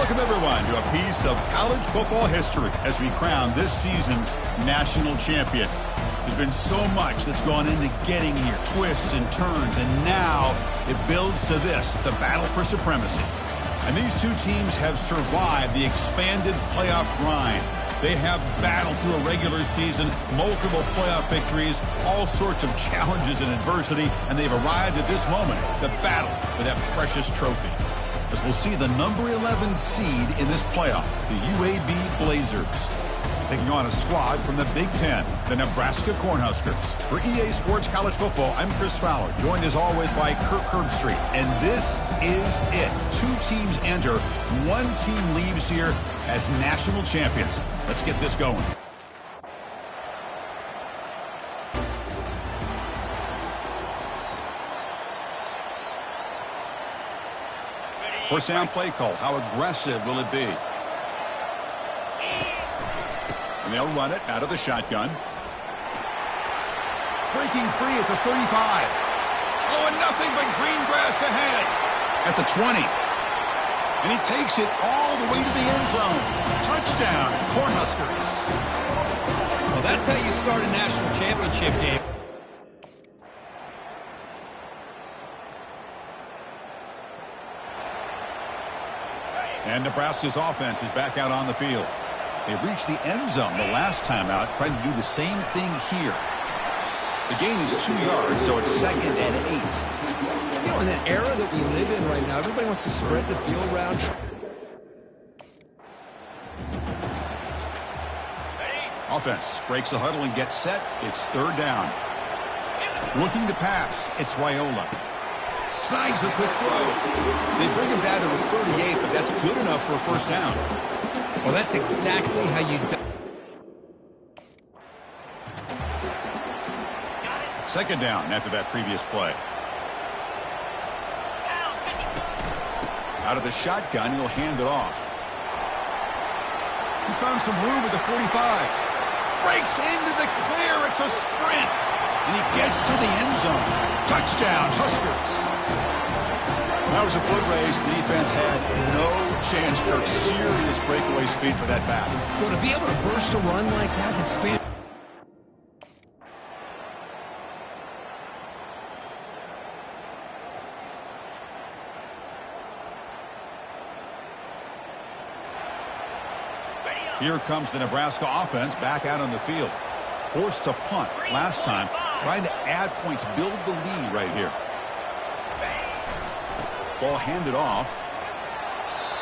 Welcome, everyone, to a piece of college football history as we crown this season's national champion. There's been so much that's gone into getting here, twists and turns, and now it builds to this, the battle for supremacy. And these two teams have survived the expanded playoff grind. They have battled through a regular season, multiple playoff victories, all sorts of challenges and adversity, and they've arrived at this moment, the battle for that precious trophy. As we'll see the number 11 seed in this playoff, the UAB Blazers, taking on a squad from the Big Ten, the Nebraska Cornhuskers. For EA Sports College Football, I'm Chris Fowler, joined as always by Kirk Herbstreit. And this is it. Two teams enter, one team leaves here as national champions. Let's get this going. First down play call. How aggressive will it be? And they'll run it out of the shotgun. Breaking free at the 35. Oh, and nothing but green grass ahead. At the 20. And he takes it all the way to the end zone. Touchdown, Cornhuskers. Well, that's how you start a national championship game. And Nebraska's offense is back out on the field. They reached the end zone the last time out, trying to do the same thing here. The gain is 2 yards, so it's 2nd and 8. You know, in that era that we live in right now, everybody wants to spread the field around. Offense breaks the huddle and gets set. It's 3rd down. Looking to pass. It's Raiola. Snags the quick throw. They bring him down to the 38, but that's good enough for a 1st down. Well, that's exactly how you do. 2nd down after that previous play. Out of the shotgun, he'll hand it off. He's found some room at the 45. Breaks into the clear. It's a sprint. And he gets to the end zone. Touchdown, Huskers. That was a foot race. The defense had no chance. Kirk, serious breakaway speed for that back. Well, to be able to burst a run like that spans. Here comes the Nebraska offense back out on the field. Forced to punt last time. Trying to add points, build the lead right here. Ball handed off.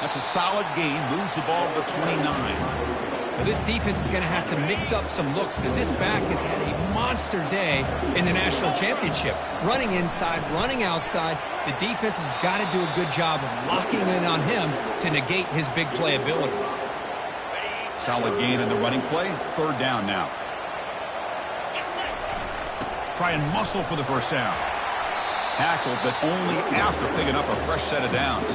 That's a solid gain. Moves the ball to the 29. Now, this defense is going to have to mix up some looks because this back has had a monster day in the national championship. Running inside, running outside. The defense has got to do a good job of locking in on him to negate his big play ability. Solid gain in the running play. 3rd down now. Try and muscle for the 1st down. Tackled, but only after picking up a fresh set of downs.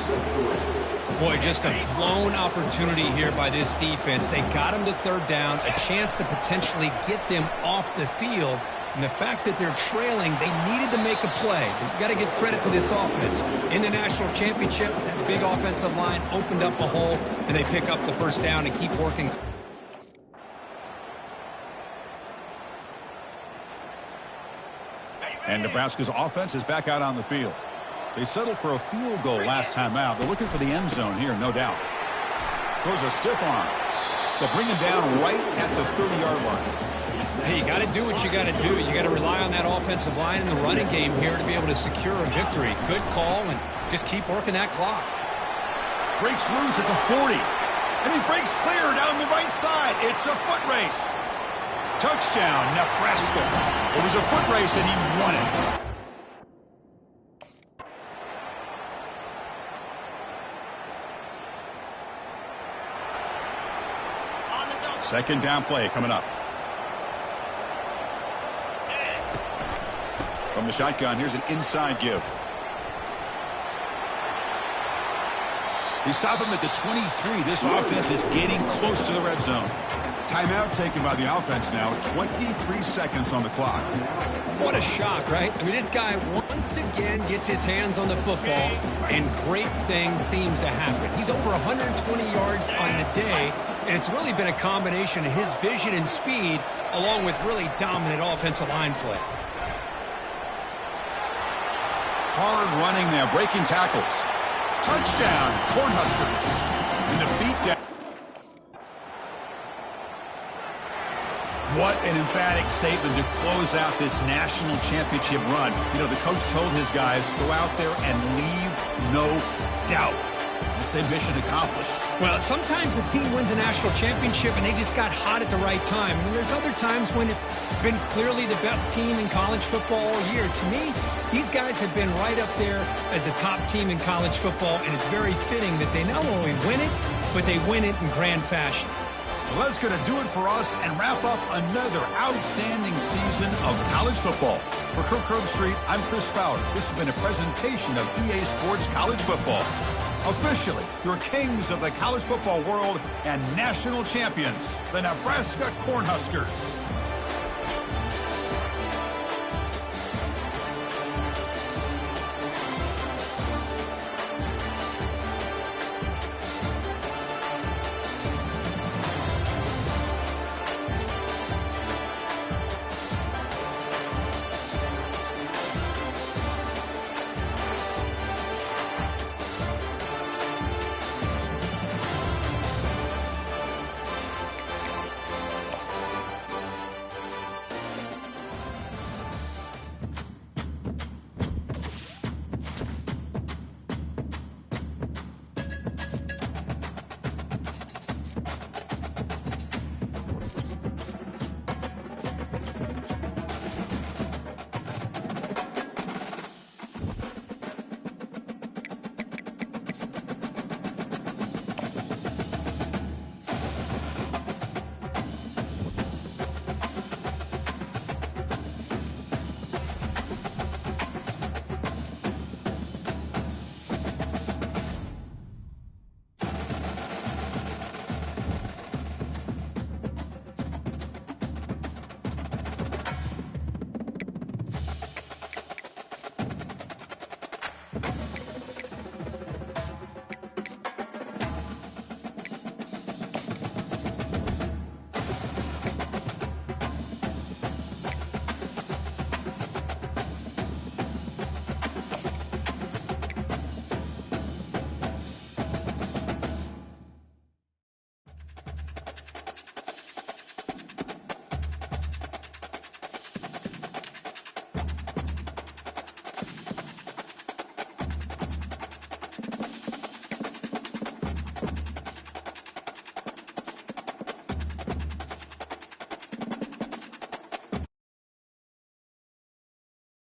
Boy, just a blown opportunity here by this defense. They got him to 3rd down, a chance to potentially get them off the field. And the fact that they're trailing, they needed to make a play. But you got to give credit to this offense. In the national championship, that big offensive line opened up a hole, and they pick up the 1st down and keep working. And Nebraska's offense is back out on the field. They settled for a field goal last time out. They're looking for the end zone here, no doubt. Throws a stiff arm. They'll bring him down right at the 30-yard line. Hey, you got to do what you got to do. You got to rely on that offensive line in the running game here to be able to secure a victory. Good call, and just keep working that clock. Breaks loose at the 40. And he breaks clear down the right side. It's a foot race. Touchdown, Nebraska. It was a foot race, and he won it. Second down play coming up. From the shotgun, here's an inside give. They stop him at the 23. This offense is getting close to the red zone. Timeout taken by the offense now. 23 seconds on the clock. What a shock, right? I mean, this guy once again gets his hands on the football, and great things seems to happen. He's over 120 yards on the day, and it's really been a combination of his vision and speed along with really dominant offensive line play. Hard running there, breaking tackles. Touchdown, Cornhuskers. And the beatdown. What an emphatic statement to close out this national championship run. You know, the coach told his guys, go out there and leave no doubt. I'd say mission accomplished. Well, sometimes a team wins a national championship and they just got hot at the right time. I mean, there's other times when it's been clearly the best team in college football all year. To me, these guys have been right up there as the top team in college football, and it's very fitting that they not only win it, but they win it in grand fashion. Well, that's going to do it for us and wrap up another outstanding season of college football. For Kirk Herbstreit, I'm Chris Fowler. This has been a presentation of EA Sports College Football. Officially, your kings of the college football world and national champions, the Nebraska Cornhuskers.